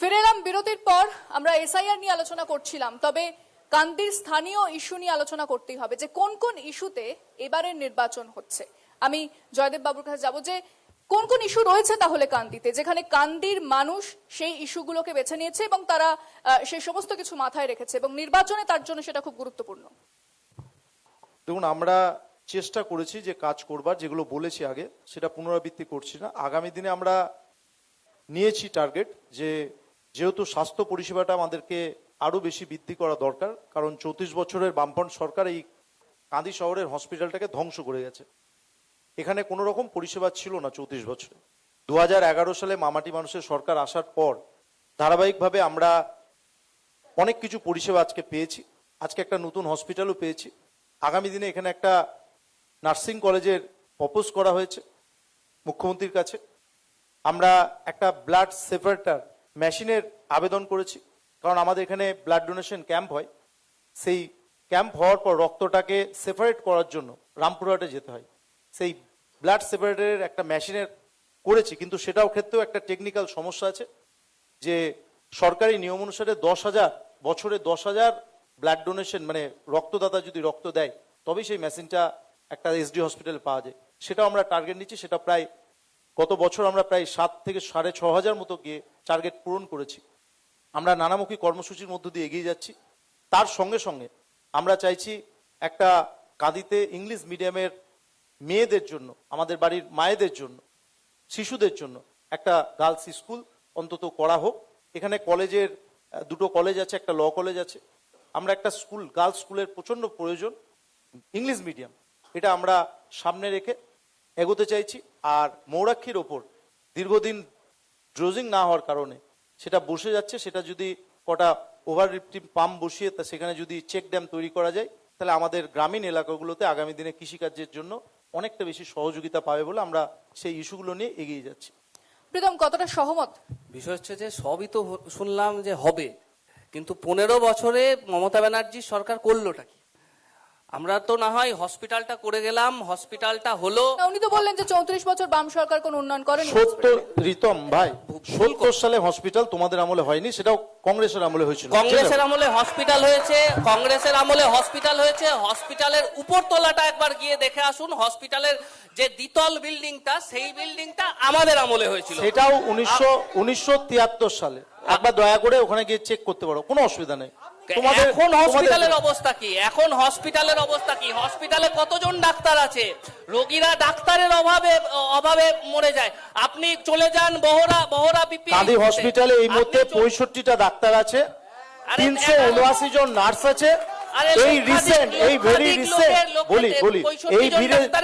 Speaker 1: ফিরে এলাম বিরতির পর। আমরা এসআইআর নিয়ে আলোচনা করছিলাম, তবে কান্দির স্থানীয় ইস্যু নিয়ে আলোচনা করতেই হবে যে কোন কোন ইস্যুতে এবারের নির্বাচন হচ্ছে। আমি জয়দেব বাবুর কাছে যাব যে কোন কোন ইস্যু রয়েছে তাহলে কান্দিতে, যেখানে কান্দির মানুষ সেই ইস্যুগুলোকে বেছে নিয়েছে এবং তারা সেই সমস্ত কিছু মাথায় রেখেছে এবং নির্বাচনে তার জন্য সেটা খুব গুরুত্বপূর্ণ।
Speaker 2: দেখুন, আমরা চেষ্টা করেছি যে কাজ করবার, যেগুলো বলেছি আগে সেটা পুনরাবৃত্তি করছি না। আগামী দিনে আমরা নিয়েছি টার্গেট যে যেহেতু স্বাস্থ্য পরিষেবাটা আমাদেরকে আরো বেশি বৃদ্ধি করা দরকার, কারণ 34 বছরের বামপন্থ সরকার এই কাঁদি শহরের হসপিটালটাকে ধ্বংস করে গেছে। এখানে কোনো রকম পরিষেবা ছিল না 34 বছরে। 2011 সালে মামাটি মানুষের সরকার আসার পর ধারাবাহিকভাবে আমরা অনেক কিছু পরিষেবা আজকে পেয়েছি। আজকে একটা নতুন হসপিটালও পেয়েছি। আগামী দিনে এখানে একটা নার্সিং কলেজের প্রপোজ করা হয়েছে মুখ্যমন্ত্রীর কাছে। আমরা একটা ব্লাড সেপারেটর মেশিনের আবেদন করেছি। কারণ আমাদের এখানে ব্লাড ডোনেশন ক্যাম্প হয়, সেই ক্যাম্প হওয়ার পর রক্তটাকে সেপারেট করার জন্য রামপুরহাটে যেতে হয়। সেই ব্লাড সেপারেটরের একটা মেশিনের করেছি, কিন্তু সেটাও ক্ষেত্রেও একটা টেকনিক্যাল সমস্যা আছে যে সরকারি নিয়ম অনুসারে 10,000 বছরে 10,000 ব্লাড ডোনেশন মানে রক্তদাতা যদি রক্ত দেয় তবেই সেই মেশিনটা একটা এসডি হসপিটালে পাওয়া যায়। সেটাও আমরা টার্গেট নিচ্ছি, সেটা প্রায় গত বছর আমরা প্রায় 7 থেকে 6,500 মতো গিয়ে টার্গেট পূরণ করেছি। আমরা নানামুখী কর্মসূচির মধ্য দিয়ে এগিয়ে যাচ্ছি। তার সঙ্গে সঙ্গে আমরা চাইছি একটা কাঁদিতে ইংলিশ মিডিয়ামের মেয়েদের জন্য, আমাদের বাড়ির মায়েদের জন্য, শিশুদের জন্য একটা গার্লস স্কুল অন্তত করা হোক। এখানে কলেজের 2টো কলেজ আছে, একটা ল কলেজ আছে। আমরা একটা স্কুল, গার্লস স্কুলের প্রচন্ড প্রয়োজন, ইংলিশ মিডিয়াম, এটা আমরা সামনে রেখে এগোতে চাইছি। আর মৌরাক্ষীর ওপর দীর্ঘদিন ড্রোজিং না হওয়ার কারণে সেটা বসে যাচ্ছে, সেটা যদি কটা ওভার রিফটিং পাম্প বসিয়ে তা সেখানে যদি চেক ড্যাম তৈরি করা যায় তাহলে আমাদের গ্রামীণ এলাকাগুলোতে আগামী দিনে কৃষিকার্যের জন্য অনেকটা বেশি সহযোগিতা পাবে বলে আমরা সেই ইস্যুগুলো নিয়ে এগিয়ে যাচ্ছি।
Speaker 1: প্রীতম, কতটা সহমত?
Speaker 3: বিষয় হচ্ছে যে সবই তো শুনলাম যে হবে, কিন্তু 15 বছরে মমতা ব্যানার্জির সরকার করলোটা কি? আমরা তো না হয় হসপিটালটা করে গেলাম, হসপিটালটা হলো।
Speaker 1: না, উনি তো বললেন যে 34 বছর বাম সরকার কোনো উন্নয়ন করেনি।
Speaker 2: 70 রিতম ভাই 70 সালে হসপিটাল তোমাদের আমলে হয়নি, সেটাও কংগ্রেসের আমলে হয়েছিল।
Speaker 3: কংগ্রেসের আমলে হসপিটাল হয়েছে, কংগ্রেসের আমলে হসপিটাল হয়েছে। হসপিটালের উপরতলাটা একবার গিয়ে দেখে আসুন। হসপিটালের যে দ্বিতল বিল্ডিংটা, সেই বিল্ডিংটা আমাদের আমলে হয়েছিল।
Speaker 2: সেটাও 1973 সালে। একবার দয়া করে ওখানে গিয়ে চেক করতে পারো, কোনো অসুবিধা নেই।
Speaker 3: এখন হসপিটালের অবস্থা কি? এখন হসপিটালের অবস্থা কি? হসপিটালে কতজন ডাক্তার আছে? রোগীরা ডাক্তারের অভাবে মরে যায়। আপনি চলে যান বহরা বিপি
Speaker 2: কাঁদি হসপিটালে এই মুহূর্তে 65টা ডাক্তার আছে, 379 জন নার্স আছে। এই রিসেন্ট, এই ভেরি রিসেন্ট বলি এই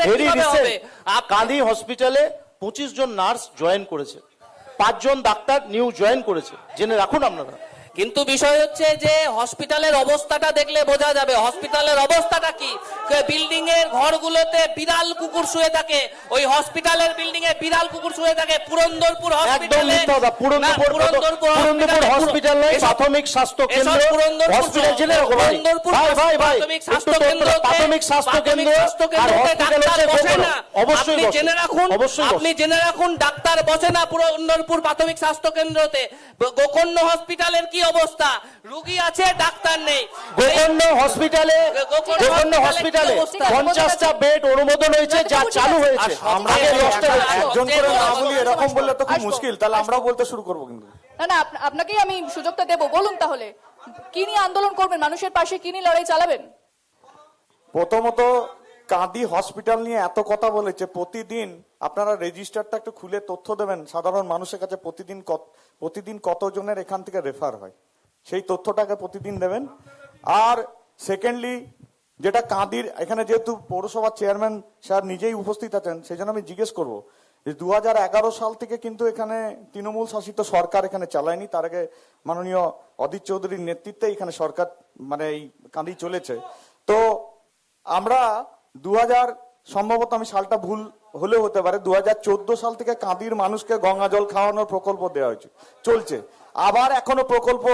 Speaker 2: ভেরি রিসেন্ট কাঁদি হসপিটালে 25 জন নার্স জয়েন করেছে, 5 জন ডাক্তার নিউ জয়েন করেছে, জেনে রাখুন আপনারা।
Speaker 3: কিন্তু বিষয় হচ্ছে যে হসপিটালের অবস্থাটা দেখলে বোঝা যাবে হসপিটালের অবস্থাটা কি। বিল্ডিং এর ঘরগুলোতে বিড়াল কুকুর শুয়ে থাকে, ওই হসপিটালের বিল্ডিং এ বিড়াল কুকুর শুয়ে থাকে। পুরন্দরপুর হসপিটালে,
Speaker 2: পুরন্দরপুর হসপিটাল নয়, প্রাথমিক স্বাস্থ্য কেন্দ্র, হসপিটাল জেনে রাখো ভাই ভাই ভাই
Speaker 3: প্রাথমিক স্বাস্থ্য কেন্দ্র,
Speaker 2: প্রাথমিক স্বাস্থ্য কেন্দ্র আর হসপিটাল হচ্ছে
Speaker 3: বসে না।
Speaker 2: অবশ্যই
Speaker 3: আপনি জেনে রাখুন,
Speaker 2: অবশ্যই
Speaker 3: আপনি জেনে রাখুন ডাক্তার বসে না পুরন্দরপুর প্রাথমিক স্বাস্থ্য কেন্দ্রতে। গোকর্ণ হসপিটালের কি অবস্থা? রোগী আছে, ডাক্তার নেই।
Speaker 2: গোকর্ণ হসপিটালে 50টা বেড অনুমোদন হয়েছে, যা চালু হয়েছে।
Speaker 4: আমরা একজন করে না বলি, এরকম বললে তো খুব মুশকিল, তাহলে আমরাও বলতে শুরু করবো। কিন্তু
Speaker 1: না, আপনাকেই আমি সুযোগটা দেব। বলুন তাহলে কি নিয়ে আন্দোলন করবেন, মানুষের পাশে কি নিয়ে লড়াই চালাবেন?
Speaker 4: প্রথমত কাঁদি হসপিটাল নিয়ে এত কথা বলেছে, প্রতিদিন আপনারা রেজিস্টারটা একটু খুলে তথ্য দেবেন সাধারণ মানুষের কাছে, প্রতিদিন কতজনের এখান থেকে রেফার হয় সেই তথ্যটাকে প্রতিদিন দেবেন। আর সেকেন্ডলি যেটা কাঁদির এখানে যেহেতু পৌরসভার চেয়ারম্যান সাহেব নিজেই উপস্থিত আছেন, সেই জন্য আমি জিজ্ঞেস করবো যে 2011 সাল থেকে কিন্তু এখানে তৃণমূল শাসিত সরকার এখানে চালায়নি, তার আগে মাননীয় অধীর চৌধুরীর নেতৃত্বে এখানে সরকার মানে এই কাঁদি চলেছে। তো আমরা 2000 সম্ভবত আমি সালটা ভুল হলেও হতে পারে, 2014 সাল থেকে কাঁদির মানুষকে গঙ্গা জল খাওয়ানোর প্রকল্প দেওয়া হয়েছে, চলছে। আবার এখনো প্রকল্প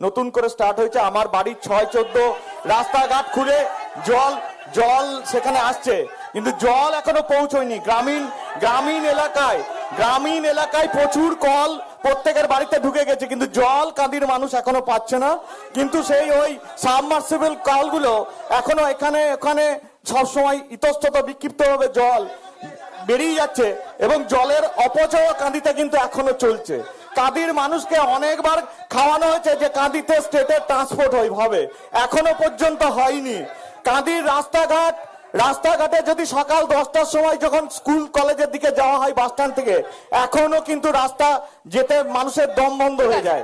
Speaker 4: নতুন করে স্টার্ট হয়েছে। আমার বাড়ির 6-14 রাস্তাঘাট খুলে জল সেখানে আসছে, কিন্তু জল এখনো পৌঁছয়নি। গ্রামীণ এলাকায় প্রচুর কল প্রত্যেকের বাড়িতে ঢুকে গেছে, কিন্তু জল কাঁদির মানুষ এখনো পাচ্ছে না। কিন্তু সেই ওই সাবমার্সিবল কলগুলো এখনো ওখানে সবসময় ইতস্তত বিক্ষিপ্ত ভাবে জল বেরিয়ে যাচ্ছে, এবং জলের অপচয় কাঁদিতে কিন্তু এখনো চলছে। কাঁদির মানুষকে অনেকবার খাওয়ানো হয়েছে যে কাঁদিতে স্টেটের ট্রান্সপোর্ট হবে, এখনো পর্যন্ত হয়নি। কাঁদির রাস্তাঘাটে যদি সকাল 10টার সময় যখন স্কুল কলেজের দিকে যাওয়া হয় বাস স্ট্যান্ড থেকে, এখনো কিন্তু রাস্তা যেতে মানুষের দম বন্ধ হয়ে যায়।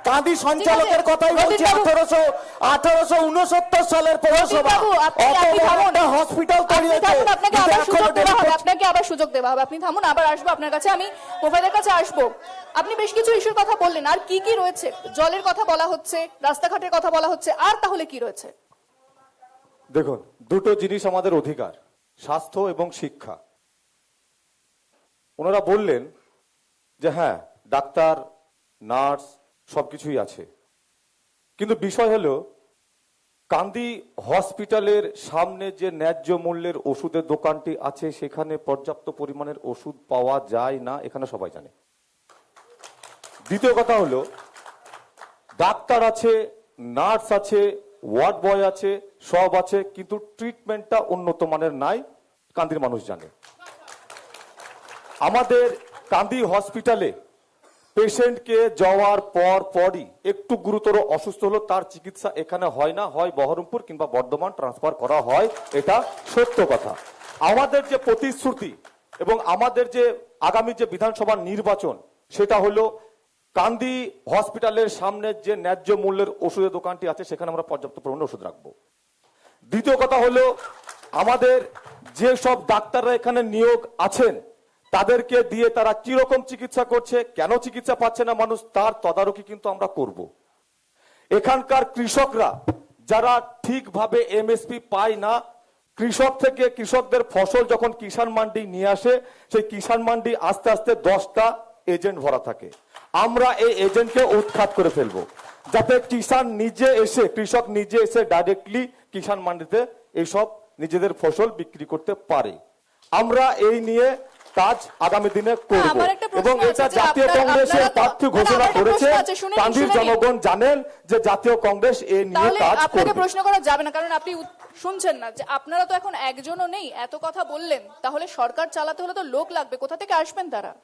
Speaker 4: কাঁদি সঞ্চালকের কথাই বলছি, 1869 সালের পৌরসভা হসপিটাল তৈরি হয়েছে।
Speaker 1: আপনাকে আবার সুযোগ দেওয়া হবে, আপনি থামুন, আবার আসবো আপনার কাছে, আমি মোবাইলের কাছে আসবো। আপনি বেশ কিছু ইস্যুর কথা বললেন, আর কি কি রয়েছে? জলের কথা বলা হচ্ছে, রাস্তাঘাটের কথা বলা হচ্ছে, আর তাহলে কি রয়েছে?
Speaker 5: দেখুন, দুটো জিনিস আমাদের অধিকার, স্বাস্থ্য এবং শিক্ষা। ওনারা বললেন যে হ্যাঁ ডাক্তার নার্স সবকিছুই আছে, কিন্তু বিষয় হলো কান্দি হসপিটালের সামনে যে ন্যায্য মূল্যের ওষুধের দোকানটি আছে সেখানে পর্যাপ্ত পরিমাণের ওষুধ পাওয়া যায় না, এখানে সবাই জানে। দ্বিতীয় কথা হলো ডাক্তার আছে, নার্স আছে, ওয়ার্ড বয় আছে, সব আছে, কিন্তু ট্রিটমেন্টটা উন্নত মানের নাই, কান্দির মানুষ জানে। আমাদের কান্দি হসপিটালে পেশেন্টকে যাওয়ার পরই একটু গুরুতর অসুস্থ হলো তার চিকিৎসা এখানে হয় না, হয় বহরমপুর কিংবা বর্ধমান ট্রান্সফার করা হয়, এটা সত্য কথা। আমাদের যে প্রতিশ্রুতি এবং আমাদের যে আগামী যে বিধানসভা নির্বাচন, সেটা হলো কান্দি হসপিটালের সামনে যে ন্যায্য মূল্যের ওষুধের দোকানটি আছে সেখানে আমরা পর্যাপ্ত পরিমাণে ওষুধ রাখবো। দ্বিতীয় কথা হলো আমাদের যে সব ডাক্তাররা এখানে নিয়োগ আছেন তাদেরকে দিয়ে তারা কিরকম চিকিৎসা করছে, কেন চিকিৎসা পাচ্ছে না মানুষ, তার তদারকি কিন্তু আমরা করব। এখানকার কৃষকরা যারা ঠিকভাবে এমএসপি পায় না, কৃষক থেকে কৃষকদের ফসল যখন কিষাণ মান্ডি নিয়ে আসে, সেই কিষাণ মান্ডি আস্তে আস্তে 10টা এজেন্ট ভরা থাকে। আমরা এই এজেন্টকে উৎখাত করে ফেলবো, যাতে কৃষক নিজে এসে ডাইরেক্টলি কিষাণ মান্ডিতে এইসব নিজেদের ফসল বিক্রি করতে পারে। আমরা এই নিয়ে কাজ আগামী দিনে করব
Speaker 1: আমার একটা প্রশ্ন
Speaker 5: এবং
Speaker 1: আছে
Speaker 5: এটা
Speaker 1: যে
Speaker 5: জাতীয়
Speaker 1: আপনারা
Speaker 5: কংগ্রেসের
Speaker 1: তো-
Speaker 5: প্রার্থী
Speaker 1: না, না,
Speaker 5: ঘোষণা
Speaker 1: আমার একটা
Speaker 5: করেছে।
Speaker 1: প্রশ্ন আছে, শুনে নিন,
Speaker 5: কান্দির
Speaker 1: শুনে নিন।
Speaker 5: জনগণ জানেন যে জাতীয় কংগ্রেস এ নিয়ে
Speaker 1: তাহলে
Speaker 5: কাজ
Speaker 1: আপনাকে
Speaker 5: করবে।
Speaker 1: প্রশ্ন করা যাবে না, কারণ আপনি শুনছেন না যে আপনারা তো এখন একজনও নেই, এত কথা বললেন, তাহলে সরকার চালাতে হলে তো লোক লাগবে, কোথা থেকে আসবেন তারা?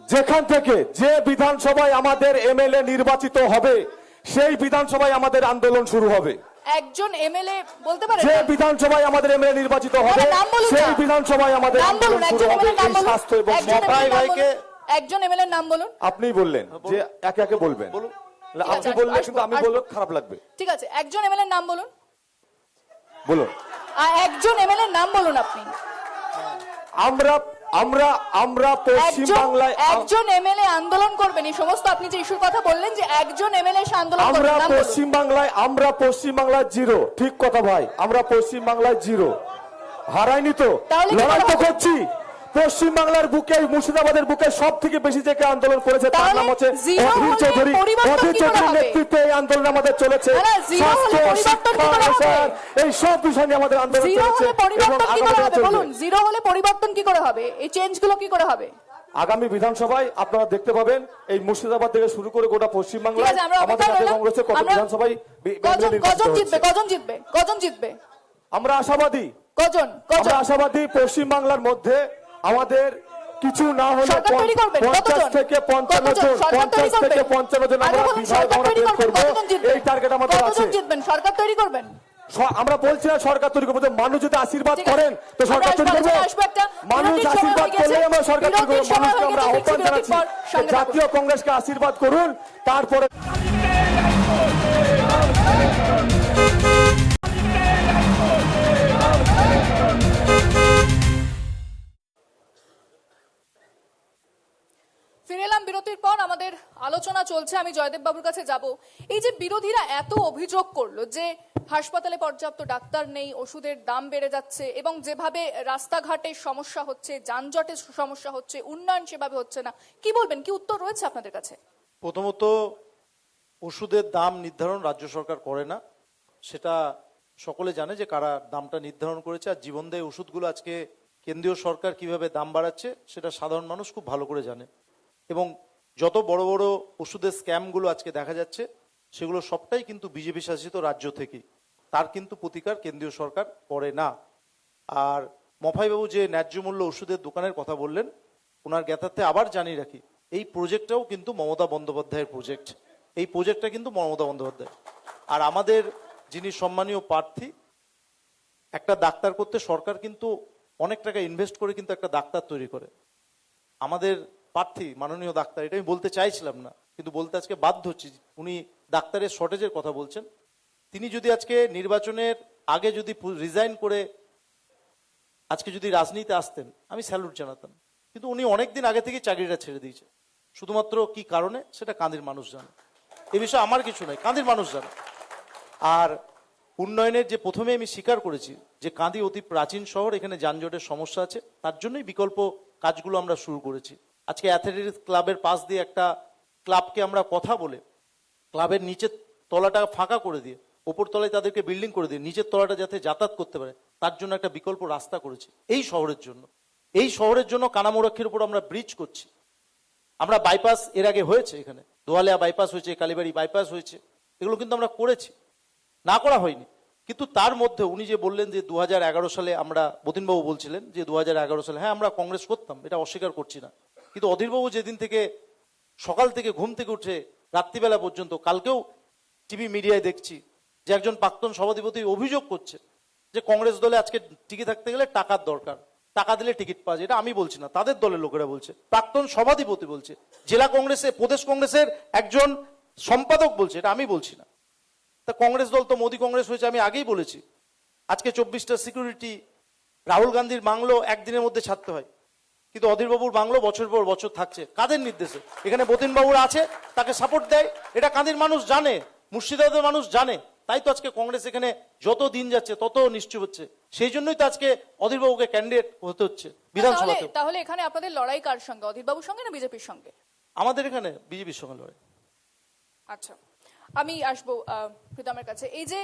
Speaker 5: যেখান থেকে যে বিধানসভায় আমাদের এমএলএ নির্বাচিত হবে সেই বিধানসভায় আমাদের আন্দোলন শুরু হবে।
Speaker 1: একজন এমএলএ বলতে পারেন
Speaker 5: যে
Speaker 1: না?
Speaker 5: বিধানসভায় আমাদের এমএলএ নির্বাচিত হবে
Speaker 1: নাম বলুন
Speaker 5: সেই
Speaker 1: না।
Speaker 5: বিধানসভায় আমাদের
Speaker 1: নাম বলুন,
Speaker 5: আন্দোলন শুরু
Speaker 1: একজন
Speaker 5: হবে।
Speaker 1: এমএলএ নাম
Speaker 5: এই
Speaker 1: বলুন,
Speaker 5: স্বাস্থ্য এবং
Speaker 1: একজন
Speaker 5: সরকার
Speaker 1: MLA নাম
Speaker 2: ভাইকে-
Speaker 1: বলুন। একজন এমএলএ নাম বলুন।
Speaker 5: আপনি বললেন যে একে একে বলবেন,
Speaker 2: বলুন।
Speaker 5: না,
Speaker 1: ঠিক আছে,
Speaker 5: আপনি বললে
Speaker 1: আসবো,
Speaker 5: কিন্তু আমি
Speaker 1: আসবো।
Speaker 5: বললে খারাপ লাগবে।
Speaker 1: ঠিক আছে, একজন এমএলএ নাম বলুন।
Speaker 5: বলুন।
Speaker 1: একজন এমএলএ নাম বলুন আপনি।
Speaker 5: আমরা আমরা আমরা পশ্চিম বাংলায়
Speaker 1: একজন এমএলএ আন্দোলন করবেন, এই সমস্ত আপনি যে ইস্যুর কথা বললেন যে একজন এমএলএ এসে আন্দোলন
Speaker 5: আমরা
Speaker 1: করবেন, নাম বলুন।
Speaker 5: আমরা পশ্চিম বাংলায় জিরো। ঠিক কথা ভাই, আমরা পশ্চিম বাংলায় জিরো, হারাইনি তো,
Speaker 1: তাহলে কি
Speaker 5: লড়াই তো
Speaker 1: হবে?
Speaker 5: করছি। পশ্চিম বাংলার বুকে, মুর্শিদাবাদের বুকে সব থেকে বেশি যে আন্দোলন করেছে তার
Speaker 1: তাহলে
Speaker 5: নাম হচ্ছে
Speaker 1: জিরো
Speaker 5: অধীর
Speaker 1: হলে
Speaker 5: চৌধুরী।
Speaker 1: পরিবর্তন
Speaker 5: অধীর
Speaker 1: কি করে
Speaker 5: চৌধুরীর
Speaker 1: হবে?
Speaker 5: নেতৃত্বে এই আন্দোলন আমাদের চলেছে।
Speaker 1: না, জিরো হলে
Speaker 5: স্বাস্থ্য,
Speaker 1: পরিবর্তন কি করে
Speaker 5: শিক্ষা,
Speaker 1: হবে?
Speaker 5: এই সব বিষয় নিয়ে আমাদের আন্দোলন
Speaker 1: জিরো
Speaker 5: চলেছে
Speaker 1: হলে
Speaker 5: এবং
Speaker 1: পরিবর্তন কি করে
Speaker 5: আগামী
Speaker 1: হবে
Speaker 5: দিনে
Speaker 1: বলুন?
Speaker 5: চলবে।
Speaker 1: জিরো হলে পরিবর্তন কি করে হবে? এই চেঞ্জগুলো কি করে হবে?
Speaker 5: আগামী বিধানসভায় আপনারা দেখতে পাবেন এই মুর্শিদাবাদ থেকে শুরু করে গোটা পশ্চিম
Speaker 1: ঠিক
Speaker 5: বাংলায়
Speaker 1: আছে, আমরা
Speaker 5: আমাদের
Speaker 1: অপেক্ষা
Speaker 5: জাতীয়
Speaker 1: করলাম।
Speaker 5: কংগ্রেসের কত
Speaker 1: আমরা-
Speaker 5: বিধানসভায়
Speaker 1: কজন
Speaker 5: নির্বাচিত
Speaker 1: জিতবে?
Speaker 5: হচ্ছে।
Speaker 1: কজন জিতবে?
Speaker 5: আমরা আশাবাদী,
Speaker 1: কজন?
Speaker 5: আমরা আশাবাদী পশ্চিম বাংলার মধ্যে আমাদের কিছু না হলে
Speaker 1: সরকার তৈরি করবেন?
Speaker 5: 50
Speaker 1: কতজন?
Speaker 5: থেকে 55
Speaker 1: কতজন?
Speaker 5: জন,
Speaker 1: সরকার তৈরি
Speaker 5: 50 থেকে
Speaker 1: করবেন?
Speaker 5: 55 জন
Speaker 1: আগে
Speaker 5: আমরা
Speaker 1: বলুন,
Speaker 5: বিধায়ক
Speaker 1: সরকার
Speaker 5: আমরা
Speaker 1: তৈরি
Speaker 5: বের
Speaker 1: করবেন,
Speaker 5: করব।
Speaker 1: কতজন জিতবে?
Speaker 5: এই টার্গেট আমাদের আছে।
Speaker 1: কতজন জিতবেন? সরকার তৈরি করবেন?
Speaker 5: আমরা বলছি না সরকার তৈরি করবো, মানুষ যদি আশীর্বাদ
Speaker 1: ঠিক আছে।
Speaker 5: করেন তো সরকার
Speaker 1: আমরা
Speaker 5: তৈরি করবো।
Speaker 1: আলোচনায় আসবো একটা।
Speaker 5: মানুষ
Speaker 1: বিরতির সময়
Speaker 5: আশীর্বাদ
Speaker 1: হয়ে গেছে।
Speaker 5: করলে আমরা সরকার তৈরি
Speaker 1: বিরতির
Speaker 5: করবো।
Speaker 1: সময়
Speaker 5: মানুষকে
Speaker 1: হয়ে
Speaker 5: আমরা
Speaker 1: গেছে।
Speaker 5: আহ্বান
Speaker 1: বিরতির
Speaker 5: জানাচ্ছি
Speaker 1: পর
Speaker 5: যে
Speaker 1: সঙ্গে থাকুন।
Speaker 5: জাতীয় কংগ্রেসকে আশীর্বাদ করুন, তারপরে
Speaker 1: ফিরে এলাম বিরতির পর, আমাদের আলোচনা চলছে। আমি জয়দেব বাবুর কাছে যাব। এই যে বিরোধীরা এত অভিযোগ করলো যে হাসপাতালে পর্যাপ্ত ডাক্তার নেই, ওষুধের দাম বেড়ে যাচ্ছে এবং যেভাবে রাস্তাঘাটে সমস্যা হচ্ছে, যানজটের সমস্যা হচ্ছে, উন্নয়ন সেভাবে হচ্ছে না, কি বলবেন? কি উত্তর রয়েছে আপনাদের কাছে?
Speaker 2: প্রথমত ওষুধের দাম নির্ধারণ রাজ্য সরকার করে না, সেটা সকলে জানে যে কারা দামটা নির্ধারণ করেছে। আর জীবনদায়ী ওষুধগুলো আজকে কেন্দ্রীয় সরকার কিভাবে দাম বাড়াচ্ছে সেটা সাধারণ মানুষ খুব ভালো করে জানে। এবং যত বড় বড় ওষুধের স্ক্যামগুলো আজকে দেখা যাচ্ছে সেগুলো সবটাই কিন্তু বিজেপি শাসিত রাজ্য থেকেই, তার কিন্তু প্রতিকার কেন্দ্রীয় সরকার করে না। আর মফাইবাবু যে ন্যায্য মূল্য ওষুধের দোকানের কথা বললেন, ওনার জ্ঞাতার্থে আবার জানিয়ে রাখি, এই প্রজেক্টটাও কিন্তু মমতা বন্দ্যোপাধ্যায়ের প্রজেক্ট। এই প্রজেক্টটা কিন্তু মমতা বন্দ্যোপাধ্যায়। আর আমাদের যিনি সম্মানীয় প্রার্থী, একটা ডাক্তার করতে সরকার কিন্তু অনেক টাকা ইনভেস্ট করে কিন্তু একটা ডাক্তার তৈরি করে। আমাদের প্রার্থী মাননীয় ডাক্তার, এটা আমি বলতে চাইছিলাম না কিন্তু বলতে আজকে বাধ্য হচ্ছি, উনি ডাক্তারের শর্টেজের কথা বলছেন। তিনি যদি আজকে নির্বাচনের আগে যদি রিজাইন করে আজকে যদি রাজনীতিতে আসতেন আমি স্যালুট জানাতাম, কিন্তু উনি অনেকদিন আগে থেকে চাকরিটা ছেড়ে দিয়েছে। শুধুমাত্র কি কারণে সেটা কাঁদির মানুষ জানে, এ বিষয়ে আমার কিছু নয়, কাঁদির মানুষ জানে। আর উন্নয়নের যে প্রথমে আমি স্বীকার করেছি যে কাঁদি অতি প্রাচীন শহর, এখানে যানজটের সমস্যা আছে, তার জন্যই বিকল্প কাজগুলো আমরা শুরু করেছি। আজকে অ্যাথলেটিক্স ক্লাবের পাশ দিয়ে একটা ক্লাবকে আমরা কথা বলে ক্লাবের নিচের তলাটা ফাঁকা করে দিয়ে ওপর তলায় তাদেরকে বিল্ডিং করে দিয়ে নিচের তলাটা যাতে যাতায়াত করতে পারে তার জন্য একটা বিকল্প রাস্তা করেছি এই শহরের জন্য। এই শহরের জন্য কানামোরাক্ষীর উপর আমরা ব্রিজ করছি। আমরা বাইপাস এর আগে হয়েছে, এখানে দোয়ালিয়া বাইপাস হয়েছে, কালীবাড়ি বাইপাস হয়েছে, এগুলো কিন্তু আমরা করেছি, না করা হয়নি। কিন্তু তার মধ্যে উনি যে বললেন যে 2011 সালে আমরা, বতিনবাবু বলছিলেন যে 2011 সালে, হ্যাঁ আমরা কংগ্রেস করতাম, এটা অস্বীকার করছি না। কিন্তু অধীরবাবু যেদিন থেকে সকাল থেকে ঘুম থেকে উঠে রাত্রিবেলা পর্যন্ত, কালকেও টিভি মিডিয়ায় দেখছি যে একজন প্রাক্তন সভাধিপতি অভিযোগ করছে যে কংগ্রেস দলে আজকে টিকে থাকতে গেলে টাকার দরকার, টাকা দিলে টিকিট পাওয়া যায়। এটা আমি বলছি না, তাদের দলের লোকেরা বলছে, প্রাক্তন সভাধিপতি বলছে, জেলা কংগ্রেসে প্রদেশ কংগ্রেসের একজন সম্পাদক বলছে, এটা আমি বলছি না। তা কংগ্রেস দল তো মোদী কংগ্রেস হয়েছে, আমি আগেই বলেছি। আজকে 24টা সিকিউরিটি, রাহুল গান্ধীর বাংলো একদিনের মধ্যে ছাড়তে হয়, কিন্তু অধীরবাবুর বাংলো বছর পর বছর থাকছে। কাদের নির্দেশে? এখানে বতিনবাবুরা আছে, তাকে সাপোর্ট দেয়, এটা কাঁদির মানুষ জানে, মুর্শিদাবাদের মানুষ জানে। তাই তো আজকে কংগ্রেস এখানে যত দিন যাচ্ছে তত নিশ্চয় হচ্ছে। সেই জন্যই তো আজকে অধীরবাবুকে ক্যান্ডিডেট হতে হচ্ছে বিধানসভাতে।
Speaker 1: তাহলে এখানে আপনাদের লড়াই কার সঙ্গে, অধীরবাবুর সঙ্গে না বিজেপির সঙ্গে?
Speaker 2: আমাদের এখানে বিজেপির সঙ্গে লড়াই।
Speaker 1: আচ্ছা, আমি আসবো প্রীতমের কাছে। এই যে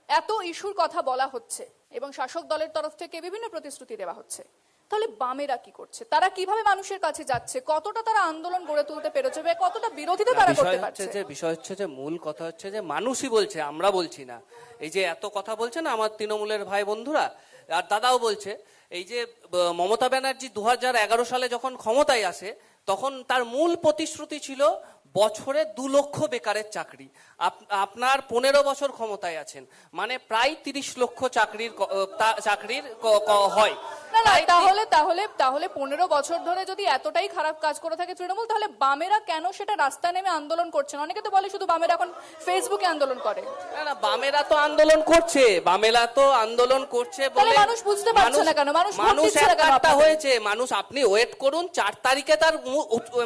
Speaker 1: এত ইস্যুর কথা বলা হচ্ছে এবং শাসক দলের তরফ থেকে বিভিন্ন প্রতিশ্রুতি দেওয়া হচ্ছে, তাহলে বামেরা কি করছে? তারা কিভাবে মানুষের কাছে যাচ্ছে? কতটা তারা আন্দোলন গড়ে তুলতে পেরেছে বা কতটা বিরোধিতা তারা করতে পারছে?
Speaker 3: বিষয় হচ্ছে যে মূল কথা হচ্ছে যে মানুষই বলছে, আমরা বলছি না। এই যে এত কথা বলছে না আমার তৃণমূলের ভাই বন্ধুরা, আর দাদাও বলছে, এই যে মমতা ব্যানার্জি 2011 সালে যখন ক্ষমতায় আসে তখন তার মূল প্রতিশ্রুতি ছিল বছরে 2 লক্ষ বেকারের চাকরি। আপনার 15 বছর ক্ষমতায় আছেন, মানে প্রায় 30 লক্ষ চাকরির হয়।
Speaker 1: তাহলে 15 বছর ধরে যদি এতটাই খারাপ কাজ করে থাকে তৃণমূল, তাহলে বামেরা কেন সেটা রাস্তায় নেমে আন্দোলন করছেন? অনেকে তো বলে শুধু বামেরা এখন ফেসবুকে আন্দোলন করে।
Speaker 3: না, বামেরা তো আন্দোলন করছে, বামেরা তো আন্দোলন করছে বলে
Speaker 1: মানুষ বুঝতে পারছে না কেন?
Speaker 3: মানুষ একটা হয়েছে। মানুষ, আপনি ওয়েট করুন, 4 তারিখে তার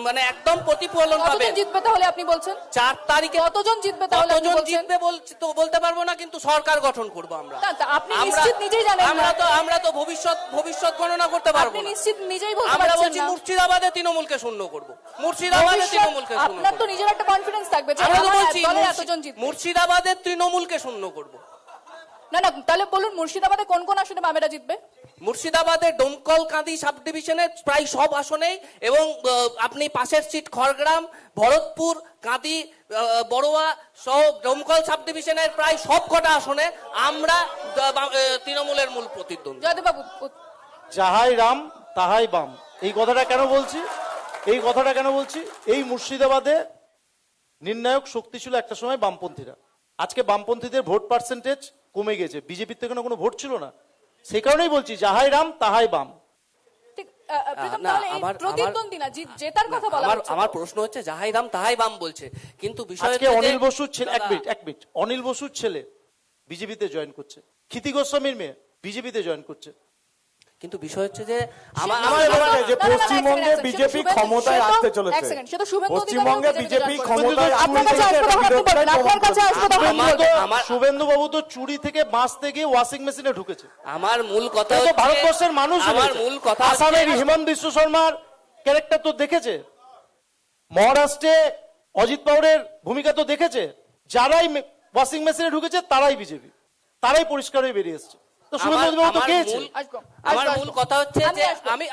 Speaker 3: মানে একদম প্রতিফলন পাবেন।
Speaker 1: জিতবে তাহলে আপনি বলছেন?
Speaker 3: 4 তারিখে
Speaker 1: কতজন জিতবে তাহলে আপনি বলছেন?
Speaker 3: জিতবে তো বলতে পারবো না, কিন্তু সরকার গঠন করব আমরা।
Speaker 1: আপনি নিশ্চিত নিজেই জানেন না।
Speaker 3: আমরা তো ভবিষ্যৎ গণনা করতে পারবো
Speaker 1: আপনি
Speaker 3: না।
Speaker 1: নিশ্চিত নিজেই বলতে
Speaker 3: আমরা
Speaker 1: পারছেন
Speaker 3: বলছি
Speaker 1: না।
Speaker 3: মুর্শিদাবাদে তৃণমূলকে শূন্য করব, মুর্শিদাবাদে তৃণমূলকে শূন্য করব।
Speaker 1: আপনার তো নিজের একটা কনফিডেন্স থাকবে যে
Speaker 3: আমরা তো
Speaker 1: আমার
Speaker 3: বলছি
Speaker 1: দলে এতজন জিতবে।
Speaker 3: মুর্শিদাবাদে তৃণমূলকে শূন্য করব।
Speaker 1: না, তাহলে বলুন মুর্শিদাবাদে কোন কোন আসনে বামেরা জিতবে?
Speaker 3: মুর্শিদাবাদে ডোমকল কাঁদি সাব ডিভিশনের প্রায় সব আসনেই, এবং আপনি পাশের সিট খড়গ্রাম, ভরতপুর, কাঁদি, বড়োয়া সহ ডোমকল সাব ডিভিশনের প্রায় সব কটা আসনে আমরা তৃণমূলের মূল প্রতিদ্বন্দ্বী।
Speaker 1: জয়দেববাবু,
Speaker 2: যাহাই রাম তাহাই বাম, এই কথাটা কেন বলছি? এই মুর্শিদাবাদে নির্ণায়ক শক্তি ছিল একটা সময় বামপন্থীরা। আজকে বামপন্থীদের ভোট পার্সেন্টেজ কমে গেছে, বিজেপির থেকে কোনো ভোট ছিল না। সেই কারণেই বলছি যাহাই রাম তাহাই বাম।
Speaker 1: ঠিক, প্রীতম, তাহলে এই প্রতিদ্বন্দ্বী না, জেতার কথা বলা হচ্ছে।
Speaker 3: আমার প্রশ্ন হচ্ছে যাহাই রাম তাহাই বাম বলছে, কিন্তু বিষয়
Speaker 2: আজকে অনিল বসুর ছেলে, এক মিনিট, অনিল বসুর ছেলে বিজেপিতে জয়েন করছে, ক্ষিতি গোস্বামীর মেয়ে বিজেপিতে জয়েন করছে।
Speaker 3: কিন্তু বিষয় হচ্ছে যে
Speaker 4: যে পশ্চিমবঙ্গে বিজেপি ক্ষমতায় আসতে চলেছে, পশ্চিমবঙ্গে বিজেপি ক্ষমতায়
Speaker 2: শুভেন্দু বাবু তো চুরি থেকে বাঁচতে গিয়ে ওয়াশিং মেশিনে ঢুকেছে।
Speaker 3: আমার মূল কথা
Speaker 2: তো ভারতবর্ষের মানুষ,
Speaker 3: আমার মূল কথা
Speaker 2: আসামের হিমন্ত বিশ্ব শর্মার ক্যারেক্টার তো দেখেছে, মহারাষ্ট্রে অজিত পাওয়ারের ভূমিকা তো দেখেছে। যারাই ওয়াশিং মেশিনে ঢুকেছে তারাই বিজেপি, তারাই পরিষ্কার হয়ে বেরিয়ে এসছে।
Speaker 3: আমার মূল কথা হচ্ছে যে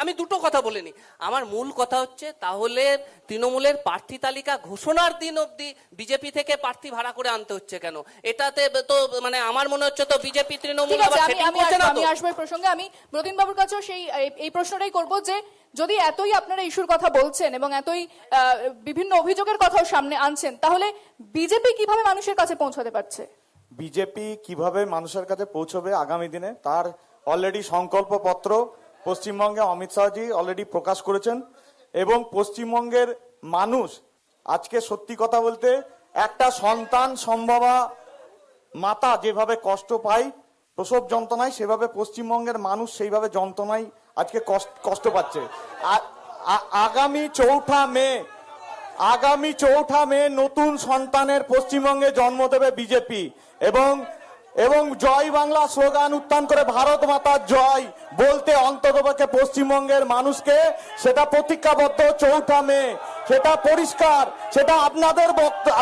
Speaker 3: আমি দুটো কথা বলিনি। আমার মূল কথা হচ্ছে তাহলে তৃণমূলের প্রার্থী তালিকা ঘোষণার দিন অবধি বিজেপি থেকে প্রার্থী ভাড়া করে আনতে হচ্ছে কেন? এটাতে তো মানে আমার মনে হচ্ছে তো বিজেপি তৃণমূল
Speaker 1: আমি আসবো এই প্রসঙ্গে। আমি ব্রতিন বাবুর কাছেও এই প্রশ্নটাই করবো যে যদি এতই আপনারা ইস্যুর কথা বলছেন এবং এতই বিভিন্ন অভিযোগের কথাও সামনে আনছেন, তাহলে বিজেপি কিভাবে মানুষের কাছে পৌঁছাতে পারছে?
Speaker 4: বিজেপি কিভাবে মানুষের কাছে পৌঁছবে আগামী দিনে তার অলরেডি সংকল্পপত্র পশ্চিমবঙ্গে অমিত শাহজি অলরেডি প্রকাশ করেছেন। এবং পশ্চিমবঙ্গের মানুষ আজকে সত্যি কথা বলতে একটা সন্তান সম্ভবা মাতা যেভাবে কষ্ট পায় প্রসব যন্ত্রণায়, সেভাবে পশ্চিমবঙ্গের মানুষ সেইভাবে যন্ত্রণায় আজকে কষ্ট পাচ্ছে। আগামী 4 মে নতুন সন্তানের পশ্চিমবঙ্গে জন্ম দেবে বিজেপি, এবং জয় বাংলা স্লোগান উত্থান করে ভারত মাতার জয় বলতে অন্ততপক্ষে পশ্চিমবঙ্গের মানুষকে সেটা প্রতিজ্ঞাবদ্ধ 4 মে। সেটা পরিষ্কার, সেটা আপনাদের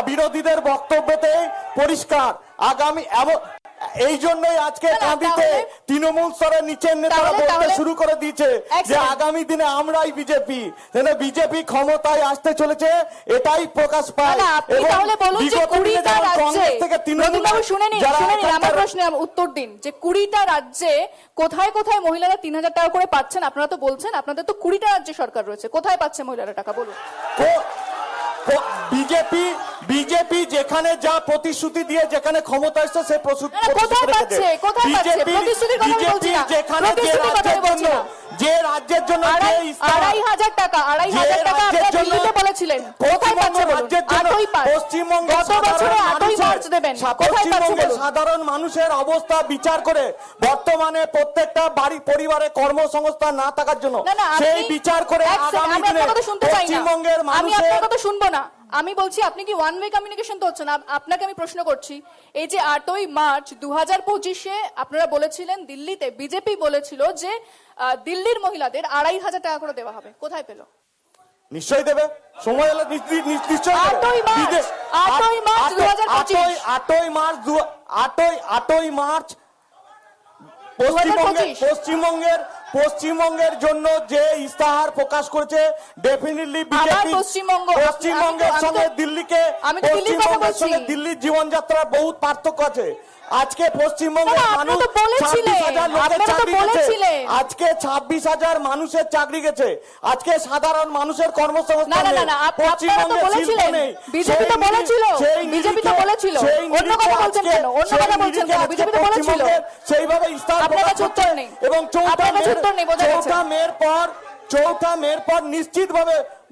Speaker 4: বিরোধীদের বক্তব্যতেই পরিষ্কার। আগামী এই জন্যই আজকে
Speaker 1: না,
Speaker 4: কাঁদিতে
Speaker 1: তাহলে-
Speaker 4: তৃণমূল স্তরের নিচের নেতারা বলতে
Speaker 1: তাহলে-
Speaker 4: শুরু করে দিয়েছে
Speaker 1: এক
Speaker 4: যে
Speaker 1: সেকেন্ড।
Speaker 4: আগামী দিনে আমরাই বিজেপি, বিজেপি ক্ষমতায় আসতে চলেছে, এটাই প্রকাশ পায়।
Speaker 1: না, আপনি
Speaker 4: এবং
Speaker 1: তাহলে বলুন যে
Speaker 4: বিগত দিনে
Speaker 1: 20টা
Speaker 4: যেমন
Speaker 1: রাজ্যে
Speaker 4: কংগ্রেস থেকে তৃণমূল
Speaker 1: প্রদীপবাবু শুনে নিন,
Speaker 4: যারা
Speaker 1: শুনে নিন, আমার
Speaker 4: এখানকার-
Speaker 1: প্রশ্নে উত্তর দিন যে 20টা রাজ্যে কোথায় কোথায় মহিলারা 3000 টাকা করে পাচ্ছেন? আপনারা তো বলছেন আপনাদের তো 20টা রাজ্যে সরকার রয়েছে, কোথায় পাচ্ছে মহিলারা টাকা বলুন?
Speaker 4: বিজেপি যেখানে যা প্রতিশ্রুতি দিয়ে যেখানে ক্ষমতা এসছে সে
Speaker 1: না, কোথায় পাচ্ছে? কোথায় পাচ্ছে? প্রতিশ্রুতির কথা আমি বলছি না।
Speaker 4: যেখানে যে
Speaker 1: প্রতিশ্রুতির কথা আমি
Speaker 4: রাজ্যের
Speaker 1: বলছি
Speaker 4: জন্য
Speaker 1: না।
Speaker 4: রাজ্যের জন্য যে ইস্তাহার-
Speaker 1: 2500 টাকা, 2500
Speaker 4: যে
Speaker 1: টাকা
Speaker 4: রাজ্যের
Speaker 1: আপনারা
Speaker 4: জন্য-
Speaker 1: দিল্লিতে বলেছিলেন, কোথায় পাচ্ছে বলুন?
Speaker 4: রাজ্যের জন্য
Speaker 1: 8ই পাঁচ।
Speaker 4: পশ্চিমবঙ্গের
Speaker 1: গত বছরে 8ই মার্চ দেবেন, কোথায় পাচ্ছে
Speaker 4: পশ্চিমবঙ্গের
Speaker 1: বলুন?
Speaker 4: সাধারণ মানুষের অবস্থা বিচার করে বর্তমানে প্রত্যেকটা বাড়ি পরিবারে কর্মসংস্থান না থাকার জন্য
Speaker 1: না, না, আপনি-
Speaker 4: সেই বিচার করে
Speaker 1: এক সেকেন্ড,
Speaker 4: আগামী
Speaker 1: আমি
Speaker 4: দিনে
Speaker 1: আপনার কথা শুনতে চাই না।
Speaker 4: পশ্চিমবঙ্গের
Speaker 1: আমি
Speaker 4: মানুষের
Speaker 1: আপনার কথা শুনবো না। আমি বলছি আপনি কি ওয়ান ওয়ে কমিউনিকেশন তো হচ্ছে না। আপনাকে আমি প্রশ্ন করছি, এই যে 8ই মার্চ 2025-এ আপনারা বলেছিলেন দিল্লিতে, বিজেপি বলেছিল যে দিল্লির মহিলাদের 2500 টাকা করে দেওয়া হবে, কোথায় পেল?
Speaker 4: নিশ্চয়ই দেবে, সময় হলে নিশ্চয়ই দেবে।
Speaker 1: 8ই মার্চ,
Speaker 4: বিদেশ
Speaker 1: 8ই মার্চ 2025
Speaker 4: 8ই মার্চ
Speaker 1: 2025
Speaker 4: পশ্চিমবঙ্গের জন্য যে ইস্তাহার প্রকাশ করেছে ডেফিনেটলি বিজেপি পশ্চিমবঙ্গের সঙ্গে দিল্লিকে
Speaker 1: আমি তো দিল্লির কথা
Speaker 4: পশ্চিমবঙ্গের
Speaker 1: বলছি।
Speaker 4: সঙ্গে দিল্লির জীবনযাত্রার বহুত পার্থক্য আছে। আজকে পশ্চিমবঙ্গের
Speaker 1: না, না,
Speaker 4: মানুষ
Speaker 1: আপনি তো বলেছিলেন,
Speaker 4: 26,000 লোকের
Speaker 1: আপনারা তো
Speaker 4: চাকরি গেছে।
Speaker 1: বলেছিলেন।
Speaker 4: আজকে 26,000 মানুষের চাকরি গেছে। আজকে সাধারণ মানুষের
Speaker 1: না,
Speaker 4: কর্মসংস্থান
Speaker 1: না, না,
Speaker 4: নেই।
Speaker 1: না, আপনারা তো
Speaker 4: পশ্চিমবঙ্গে শিল্প
Speaker 1: বলেছিলেন,
Speaker 4: নেই।
Speaker 1: বিজেপি তো
Speaker 4: সেই
Speaker 1: বলেছিল,
Speaker 4: সেই
Speaker 1: বিজেপি তো
Speaker 4: নিরিখে-
Speaker 1: বলেছিল।
Speaker 4: সেই
Speaker 1: অন্য কথা
Speaker 4: নিরিখে
Speaker 1: বলছেন
Speaker 4: আজকে-
Speaker 1: কেন? অন্য কথা
Speaker 4: সেই
Speaker 1: বলছেন
Speaker 4: নিরিখে
Speaker 1: কেন?
Speaker 4: আজকে
Speaker 1: বিজেপি তো বলেছিল।
Speaker 4: পশ্চিমবঙ্গের সেইভাবে ইস্তাহার
Speaker 1: আপনার
Speaker 4: প্রকাশ
Speaker 1: কাছে উত্তর
Speaker 4: করছে।
Speaker 1: নেই।
Speaker 4: এবং
Speaker 1: আপনার কাছে উত্তর নেই, বোঝা গেছে।
Speaker 4: চৌঠা মের পর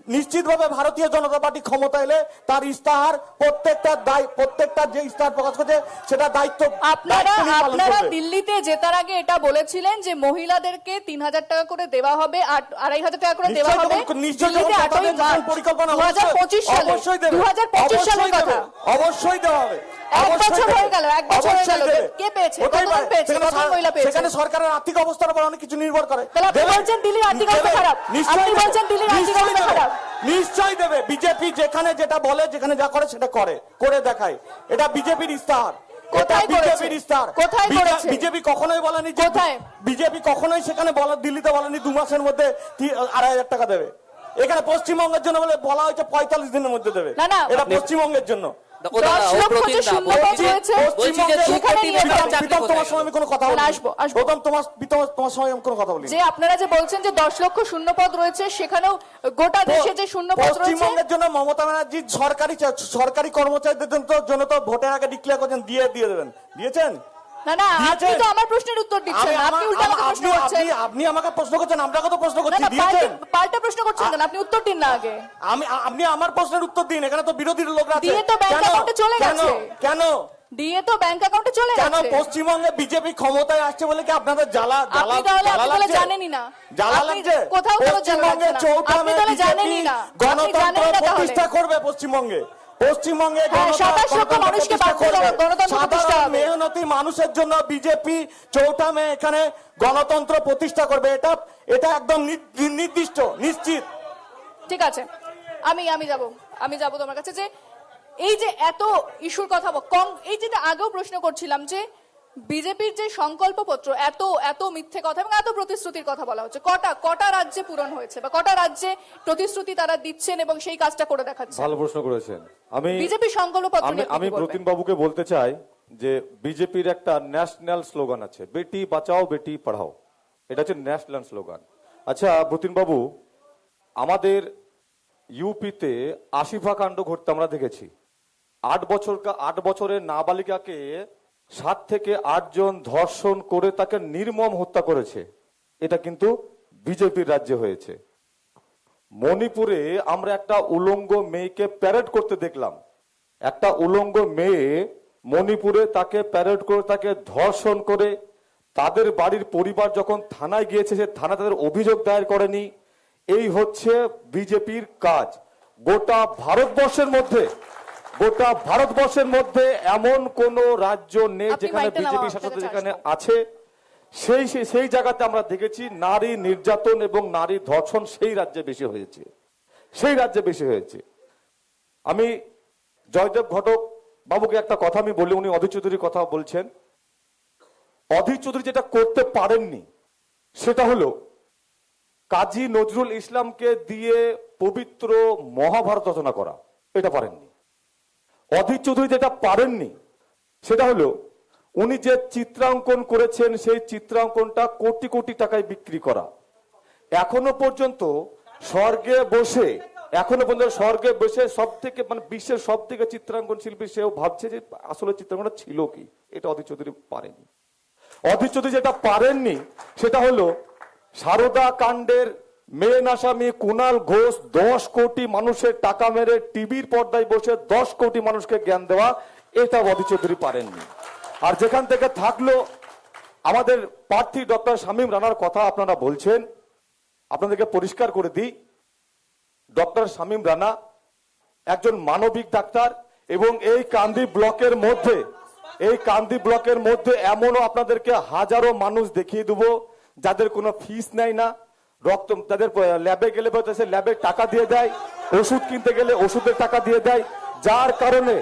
Speaker 4: নিশ্চিতভাবে ভারতীয় জনতা পার্টি ক্ষমতা এলে তার ইস্তাহার প্রত্যেকটা যে ইস্তাহার প্রকাশ করছে সেটা দায়িত্ব
Speaker 1: আপনারা
Speaker 4: নিয়ে পালন করবে।
Speaker 1: দিল্লিতে জেতার আগে এটা বলেছিলেন যে মহিলাদেরকে 3000 টাকা করে দেওয়া হবে, 2500 টাকা করে দেওয়া হবে।
Speaker 4: নিশ্চয়ই
Speaker 1: দিল্লিতে
Speaker 4: যখন
Speaker 1: 8ই
Speaker 4: তাদের যখন
Speaker 1: মার্চ
Speaker 4: পরিকল্পনা
Speaker 1: 2025 সালে,
Speaker 4: অবশ্যই দেবে।
Speaker 1: 2025 সালের কথা।
Speaker 4: অবশ্যই দেওয়া হবে।
Speaker 1: এক
Speaker 4: অবশ্যই
Speaker 1: বছর
Speaker 4: দেবে।
Speaker 1: হয়ে গেল, এক বছর হয়ে গেল।
Speaker 4: অবশ্যই দেবে।
Speaker 1: কে পেয়েছে?
Speaker 4: ওটাই
Speaker 1: কতজন
Speaker 4: বলে।
Speaker 1: পেয়েছে?
Speaker 4: সেখানে
Speaker 1: কতজন মহিলা পেয়েছে?
Speaker 4: সেখানে সরকারের আর্থিক অবস্থার উপর অনেক কিছু নির্ভর করে।
Speaker 1: তাহলে আপনি
Speaker 4: দেবে।
Speaker 1: বলছেন দিল্লির আর্থিক অবস্থা
Speaker 4: দেবে।
Speaker 1: খারাপ?
Speaker 4: নিশ্চয়ই
Speaker 1: আপনি
Speaker 4: দেবে।
Speaker 1: বলছেন দিল্লির আর্থিক
Speaker 4: নিশ্চয়ই
Speaker 1: অবস্থা
Speaker 4: দেবে।
Speaker 1: খারাপ?
Speaker 4: নিশ্চয়ই দেবে। বিজেপি যেখানে যেটা বলে, যেখানে যা করে সেটা করে দেখায়। এটা বিজেপির ইস্তাহার।
Speaker 1: কোথায়
Speaker 4: এটা বিজেপির
Speaker 1: করেছে?
Speaker 4: ইস্তাহার।
Speaker 1: কোথায় করেছে?
Speaker 4: বিজেপি কখনোই বলেনি যে
Speaker 1: কোথায়?
Speaker 4: বিজেপি কখনোই সেখানে দিল্লিতে বলেনি 2 মাসের মধ্যে 2,500 টাকা দেবে। এখানে পশ্চিমবঙ্গের জন্য বলা হয়েছে 45 দিনের মধ্যে দেবে।
Speaker 1: না, না।
Speaker 4: এটা পশ্চিমবঙ্গের জন্য।
Speaker 1: 10 লক্ষ যে শূন্যপদ রয়েছে, সেখানে নিয়ে
Speaker 4: প্রীতম, তোমার সঙ্গে আমি কোনো কথা বলিনি।
Speaker 1: আসবো।
Speaker 4: প্রীতম, তোমার সঙ্গে আমি কোনো কথা বলিনি।
Speaker 1: যে আপনারা যে বলছেন যে 10 লক্ষ শূন্যপদ রয়েছে, সেখানেও গোটা দেশে যে শূন্যপদ রয়েছে,
Speaker 4: পশ্চিমবঙ্গের জন্য মমতা ব্যানার্জি সরকারি কর্মচারীদের জন্য তো ভোটের আগে ডিক্লেয়ার করেছেন দিয়ে দেবেন। দিয়েছেন?
Speaker 1: না না, আপনি
Speaker 4: দিয়েছেন?
Speaker 1: তো আমার প্রশ্নের উত্তর দিচ্ছেন না, আপনি উল্টো আমাকে প্রশ্ন করছেন।
Speaker 4: আপনি আমাকে প্রশ্ন করছেন, আমরা কত প্রশ্ন
Speaker 1: না
Speaker 4: করছি।
Speaker 1: না,
Speaker 4: দিয়েছেন?
Speaker 1: পাল্টা প্রশ্ন করছেন কেন? আপনি উত্তর দিন না আগে।
Speaker 4: আপনি আমার প্রশ্নের উত্তর দিন। এখানে তো বিরোধী লোকরা আছে।
Speaker 1: দিয়ে তো ব্যাংক
Speaker 4: কেন?
Speaker 1: অ্যাকাউন্টে চলে
Speaker 4: কেন?
Speaker 1: গেছে।
Speaker 4: কেন?
Speaker 1: দিয়ে তো ব্যাংক অ্যাকাউন্টে চলে
Speaker 4: কেন
Speaker 1: গেছে।
Speaker 4: পশ্চিমবঙ্গে বিজেপি ক্ষমতায় আসছে বলে কি আপনাদের
Speaker 1: আপনি তাহলে জানেনই না।
Speaker 4: জ্বালা
Speaker 1: আপনি
Speaker 4: লাগছে?
Speaker 1: কোথাও কোনো জ্বালা লাগছে
Speaker 4: পশ্চিমবঙ্গে
Speaker 1: না।
Speaker 4: 14
Speaker 1: আপনি
Speaker 4: মে
Speaker 1: তাহলে জানেনই
Speaker 4: বিজেপি
Speaker 1: না। আপনি
Speaker 4: গণতন্ত্র
Speaker 1: জানেনই না তাহলে।
Speaker 4: প্রতিষ্ঠা করবে পশ্চিমবঙ্গে। পশ্চিমবঙ্গে
Speaker 1: হ্যাঁ, 27 লক্ষ মানুষকে গণতন্ত্র প্রতিষ্ঠা
Speaker 4: সাধারণ
Speaker 1: হবে।
Speaker 4: মেহনতি মানুষের জন্য বিজেপি 14 মে এখানে গণতন্ত্র প্রতিষ্ঠা করবে। এটা একদম নির্দিষ্ট, নিশ্চিত।
Speaker 1: ঠিক আছে, আমি যাব তোমার কাছে যে এই যে এত ইস্যুর কথা এই যেটা আগেও প্রশ্ন করছিলাম যে বিজেপির যে সংকল্পপত্র, এত মিথ্যে কথা এবং এত প্রতিশ্রুতির কথা বলা হচ্ছে, কটা রাজ্যে পূরণ হয়েছে বা কটা রাজ্যে প্রতিশ্রুতি তারা দিচ্ছেন এবং সেই কাজটা করে দেখাচ্ছে?
Speaker 5: ভালো প্রশ্ন করেছেন।
Speaker 1: বিজেপি সংকল্পপত্র নিয়ে
Speaker 5: আমি
Speaker 1: আপনি কি বলবেন?
Speaker 5: প্রতিম বাবুকে বলতে চাই যে বিজেপির একটা ন্যাশনাল স্লোগান আছে, বেটি বাঁচাও বেটি পড়াও। এটা হচ্ছে ন্যাশনাল স্লোগান। আচ্ছা প্রতিম বাবু, আমাদের ইউপিতে আশিফা কাণ্ড ঘটতে আমরা দেখেছি। 8 বছরের নাবালিকাকে 7 থেকে 8 জন ধর্ষণ করে তাকে নির্মম হত্যা করেছে। এটা কিন্তু বিজেপির রাজ্যে হয়েছে। মণিপুরে আমরা একটা উলঙ্গ মেয়েকে প্যারেড করতে দেখলাম। একটা উলঙ্গ মেয়ে মণিপুরে তাকে প্যারেড করে তাকে ধর্ষণ করে তাদের বাড়ির পরিবার যখন থানায় গিয়েছে, সে থানা তাদের অভিযোগ দায়ের করেনি। এই হচ্ছে বিজেপির কাজ। গোটা ভারতবর্ষের মধ্যে এমন কোন রাজ্য নেই
Speaker 1: আপনি
Speaker 5: যেখানে
Speaker 1: মাইকেল
Speaker 5: বিজেপি
Speaker 1: আমার
Speaker 5: শাসন
Speaker 1: কাছে
Speaker 5: যেখানে
Speaker 1: আসবো।
Speaker 5: আছে। সেই জায়গাতে আমরা দেখেছি নারী নির্যাতন এবং নারী ধর্ষণ সেই রাজ্যে বেশি হয়েছে। সেই রাজ্যে বেশি হয়েছে। আমি জয়দেব ঘটক বাবুকে একটা কথা আমি বলি, উনি অধীর চৌধুরীর কথা বলছেন। অধীর চৌধুরী যেটা করতে পারেননি সেটা হলো কাজী নজরুল ইসলামকে দিয়ে পবিত্র মহাভারত রচনা করা, এটা পারেননি। অধীর চৌধুরী যেটা পারেননি সেটা হলো উনি যে চিত্রাঙ্কন করেছেন সেই চিত্রাঙ্কনটা কোটি কোটি টাকায় বিক্রি করা। এখনো পর্যন্ত স্বর্গে বসে সব থেকে মানে বিশ্বের সব থেকে চিত্রাঙ্কন শিল্পী সেও ভাবছে যে আসলে চিত্রাঙ্কনটা ছিল কি, এটা অধীর চৌধুরী পারেনি। অধীর চৌধুরী যেটা পারেননি সেটা হলো সারদা কাণ্ডের মেন আসামি কুণাল ঘোষ 10 কোটি মানুষের টাকা মেরে টিভির পর্দায় বসে 10 কোটি মানুষকে জ্ঞান দেওয়া, এটা অধীর চৌধুরী পারেননি। আর যেখান থেকে থাকলো আমাদের প্রার্থী ডক্টর শামীম রানার কথা আপনারা বলছেন, আপনাদেরকে পরিষ্কার করে দিই, ডক্টর শামীম রানা একজন মানবিক ডাক্তার এবং এই কান্দি ব্লকের মধ্যে এমনও আপনাদেরকে হাজারো মানুষ দেখিয়ে দেবো যাদের কোনো ফিস নেয় না, রক্ত তাদের ল্যাবে গেলে ল্যাবে টাকা দিয়ে দেয়, ওষুধ কিনতে গেলে ওষুধের টাকা দিয়ে দেয়, যার কারণে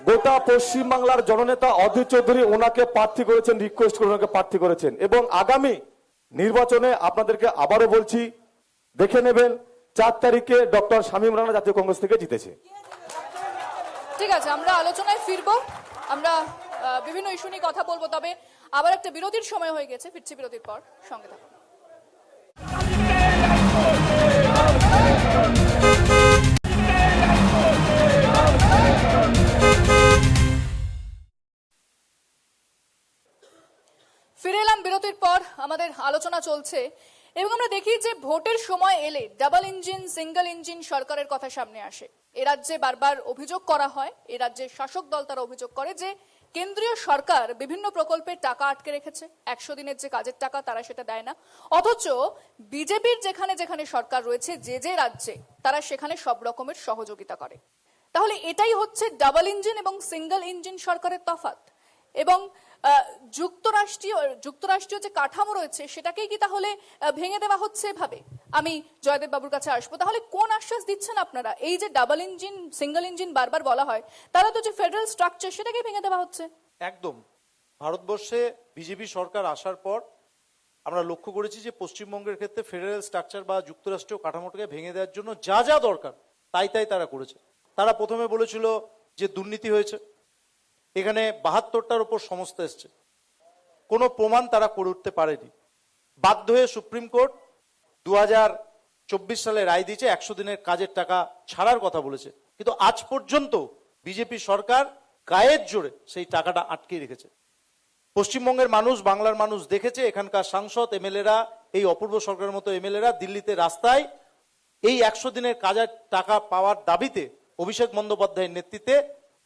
Speaker 5: গোটা পশ্চিমবাংলার জননেতা অধীর চৌধুরী ওনাকে প্রার্থী করেছেন, রিকোয়েস্ট করে ওনাকে প্রার্থী করেছেন। এবং আগামী নির্বাচনে আপনাদেরকে আবারও বলছি, দেখে নেবেন 4 তারিখে ডক্টর শামীম রানা জাতীয় কংগ্রেস থেকে জিতেছে।
Speaker 1: ঠিক আছে, আমরা আলোচনায় ফিরবো, আমরা বিভিন্ন ইস্যু নিয়ে কথা বলবো, তবে আবার একটা বিরতির সময় হয়ে গেছে, ফিরছি বিরতির পর, সঙ্গে থাকুন। ফিরে এলাম বিরতির পর, আমাদের আলোচনা চলছে এবং আমরা দেখি যে ভোটের সময় এলে ডাবল ইঞ্জিন সিঙ্গেল ইঞ্জিন সরকারের কথা সামনে আসে। এ রাজ্যে বারবার অভিযোগ করা হয়, এ রাজ্যের শাসক দল তারা অভিযোগ করে যে কেন্দ্রীয় সরকার বিভিন্ন প্রকল্পের টাকা আটকে রেখেছে, 100 দিনের যে কাজের টাকা তারা সেটা দেয় না, অথচ বিজেপির যেখানে যেখানে সরকার রয়েছে যে রাজ্যে তারা সেখানে সব রকমের সহযোগিতা করে। তাহলে এটাই হচ্ছে ডাবল ইঞ্জিন এবং সিঙ্গেল ইঞ্জিন সরকারের তফাৎ। এবং যুক্তরাষ্ট্রীয় যে কাঠামো রয়েছে সেটাকেই কি তাহলে ভেঙে দেওয়া হচ্ছে এভাবে? আমি জয়দেব বাবুর কাছে আসবো। তাহলে কোন আশ্বাস দিচ্ছেন আপনারা? এই যে ডাবল ইঞ্জিন সিঙ্গেল ইঞ্জিন বারবার বলা হয়, তারা তো যে ফেডারেল স্ট্রাকচার সেটাকে ভেঙে দেওয়া হচ্ছে।
Speaker 2: একদম। ভারতবর্ষে বিজেপি সরকার আসার পর আমরা লক্ষ্য করেছি যে পশ্চিমবঙ্গের ক্ষেত্রে ফেডারেল স্ট্রাকচার বা যুক্তরাষ্ট্রীয় কাঠামোটাকে ভেঙে দেওয়ার জন্য যা যা দরকার তাই তারা করেছে। তারা প্রথমে বলেছিল যে দুর্নীতি হয়েছে, এখানে 72টার উপর সংস্থা এসছে, কোনো প্রমাণ তারা করে উঠতে পারেনি। বাধ্য হয়ে সুপ্রিম কোর্ট 2024 সালে রায় দিয়েছে, 100 দিনের কাজের টাকা ছাড়ার কথা বলেছে, কিন্তু আজ পর্যন্ত বিজেপি সরকার গায়ের জোরে সেই টাকাটা আটকে রেখেছে। পশ্চিমবঙ্গের মানুষ, বাংলার মানুষ দেখেছে, এখানকার সাংসদ এমএলএরা, এই অপূর্ব সরকারের মতো এমএলএরা দিল্লিতে রাস্তায় এই 100 দিনের কাজের টাকা পাওয়ার দাবিতে অভিষেক বন্দ্যোপাধ্যায়ের নেতৃত্বে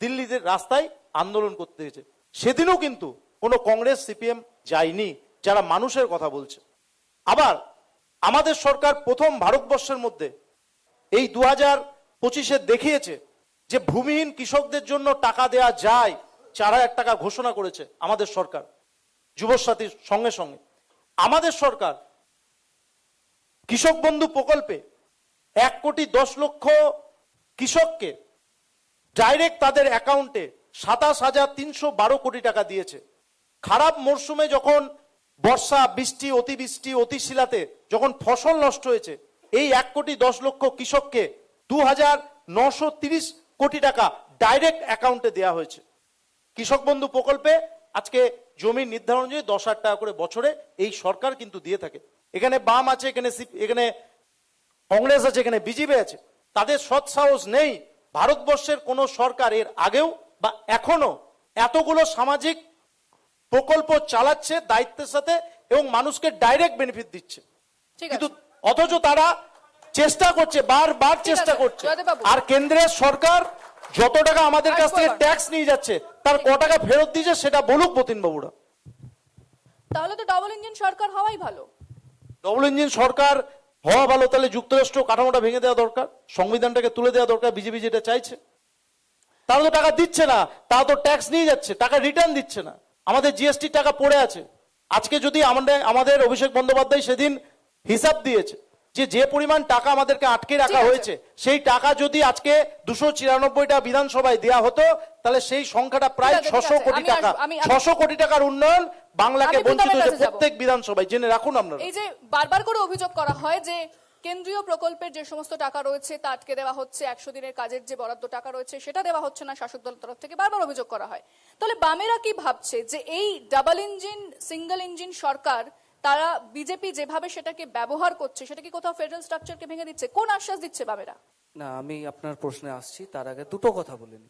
Speaker 2: দিল্লিতে রাস্তায় আন্দোলন করতে হয়েছে। সেদিনও কিন্তু কোনো কংগ্রেস সিপিএম যায়নি, যারা মানুষের কথা বলছে। আবার আমাদের সরকার প্রথম ভারতবর্ষের মধ্যে এই 2025-এ দেখিয়েছে যে ভূমিহীন কৃষকদের জন্য টাকা দেয়া যায়, 4000 টাকা ঘোষণা করেছে আমাদের সরকার যুবসাথীর সঙ্গে সঙ্গে। আমাদের সরকার কৃষক বন্ধু প্রকল্পে 1,10,00,000 কৃষককে ডাইরেক্ট তাদের অ্যাকাউন্টে 27,312 কোটি টাকা দিয়েছে। খারাপ মরশুমে যখন বর্ষা, বৃষ্টি, অতিবৃষ্টি, অতিশিলাতে যখন ফসল নষ্ট হয়েছে, এই 1,10,00,000 কৃষককে 2,930 কোটি টাকা ডাইরেক্ট অ্যাকাউন্টে দেওয়া হয়েছে। কৃষক বন্ধু প্রকল্পে আজকে জমি নির্ধারণ অনুযায়ী 10,000 টাকা করে বছরে এই সরকার কিন্তু দিয়ে থাকে। এখানে বাম আছে, এখানে কংগ্রেস আছে, এখানে বিজেপি আছে, তাদের সৎসাহস নেই ভারতবর্ষের কোন সরকার এর আগেও বা এখনো এতগুলো সামাজিক প্রকল্প চালাচ্ছে দায়িত্বের সাথে এবং মানুষকে ডাইরেক্ট বেনিফিট দিচ্ছে, কিন্তু অথচ তারা চেষ্টা করছে, বারবার চেষ্টা করছে। আর কেন্দ্রের সরকার যত টাকা আমাদের কাছ থেকে ট্যাক্স নিয়ে যাচ্ছে তার ক টাকা ফেরত দিয়েছে সেটা বলুক বতিন বাবুরা।
Speaker 1: তাহলে তো ডাবল ইঞ্জিন সরকার হওয়াই ভালো।
Speaker 2: ডবল ইঞ্জিন সরকার হওয়া ভালো, তাহলে যুক্তরাষ্ট্র কাঠামোটা ভেঙে দেওয়া দরকার, সংবিধানটাকে তুলে দেওয়া দরকার। বিজেপি যেটা চাইছে, তারা তো টাকা দিচ্ছে না, তারা তো ট্যাক্স নিয়ে যাচ্ছে, টাকা রিটার্ন দিচ্ছে না। আমাদের জিএসটি টাকা পড়ে আছে। আজকে যদি আমাদের অভিষেক বন্দ্যোপাধ্যায় সেদিন হিসাব দিয়েছে যে পরিমাণ টাকা আমাদেরকে আটকে রাখা
Speaker 1: আছে।
Speaker 2: হয়েছে, সেই টাকা যদি আজকে 294টা বিধানসভায় দেয়া হতো, তাহলে সেই সংখ্যাটা প্রায়
Speaker 1: ঠিক আছে,
Speaker 2: 600 কোটি
Speaker 1: আমি
Speaker 2: টাকা,
Speaker 1: আসবো, আমি-
Speaker 2: 600 কোটি টাকার উন্নয়ন বাংলাকে
Speaker 1: আমি প্রীতমের
Speaker 2: বঞ্চিত হয়েছে
Speaker 1: কাছে যাবো।
Speaker 2: প্রত্যেক বিধানসভায়, জেনে রাখুন আপনারা।
Speaker 1: এই যে বারবার করে অভিযোগ করা হয় যে কেন্দ্রীয় প্রকল্পের যে সমস্ত টাকা রয়েছে তা আটকে দেওয়া হচ্ছে, 100 দিনের কাজের যে বরাদ্দ টাকা রয়েছে সেটা দেওয়া হচ্ছে না শাসক দলের তরফ থেকে, বারবার অভিযোগ করা হয়। তাহলে বামেরা কি ভাবছে যে এই ডাবল ইঞ্জিন সিঙ্গেল ইঞ্জিন সরকার, তারা বিজেপি যেভাবে সেটাকে ব্যবহার করছে, সেটা কি কোথাও ফেডারেল স্ট্রাকচারকে ভেঙে দিচ্ছে? কোন আশ্বাস দিচ্ছে বামেরা?
Speaker 3: না, আমি আপনার প্রশ্নে আসছি, তার আগে দুটো কথা বলিনি।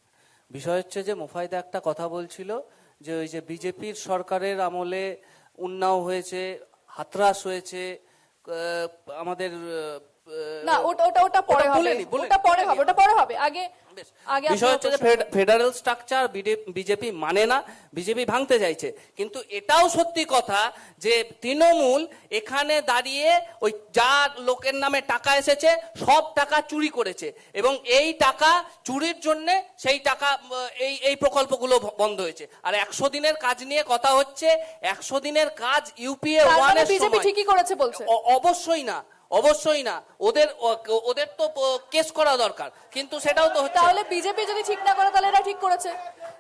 Speaker 3: বিষয় হচ্ছে যে মোফাইদা একটা কথা বলছিল যে ওই যে বিজেপির সরকারের আমলে উন্নাও হয়েছে, হাতরাস হয়েছে, আমাদের
Speaker 1: না, ওটা পরে
Speaker 3: ওটা
Speaker 1: হবে,
Speaker 3: বলেনি, বলেনি।
Speaker 1: ওটা পরে হবে। আগে আগে
Speaker 3: বিষয়
Speaker 1: আপনার
Speaker 3: হচ্ছে যে
Speaker 1: প্রশ্ন-
Speaker 3: ফেডারেল স্ট্রাকচার বিজেপি মানে না, বিজেপি ভাঙতে চাইছে। কিন্তু এটাও সত্যি কথা যে তৃণমূল এখানে দাঁড়িয়ে ওই যা লোকের নামে টাকা এসেছে সব টাকা চুরি করেছে, এবং এই টাকা চুরির জন্য সেই টাকা এই প্রকল্পগুলো বন্ধ হয়েছে। আর 100 দিনের কাজ নিয়ে কথা হচ্ছে, 100 দিনের কাজ ইউপিএ
Speaker 1: তার মানে
Speaker 3: 1 এর
Speaker 1: বিজেপি
Speaker 3: সময়
Speaker 1: ঠিকই করেছে বলছে।
Speaker 3: অবশ্যই না, অবশ্যই না, ওদের তো কেস করা দরকার, কিন্তু সেটাও তো হচ্ছে না।
Speaker 1: তাহলে বিজেপি যদি ঠিক না করে তাহলে এরা ঠিক করেছে?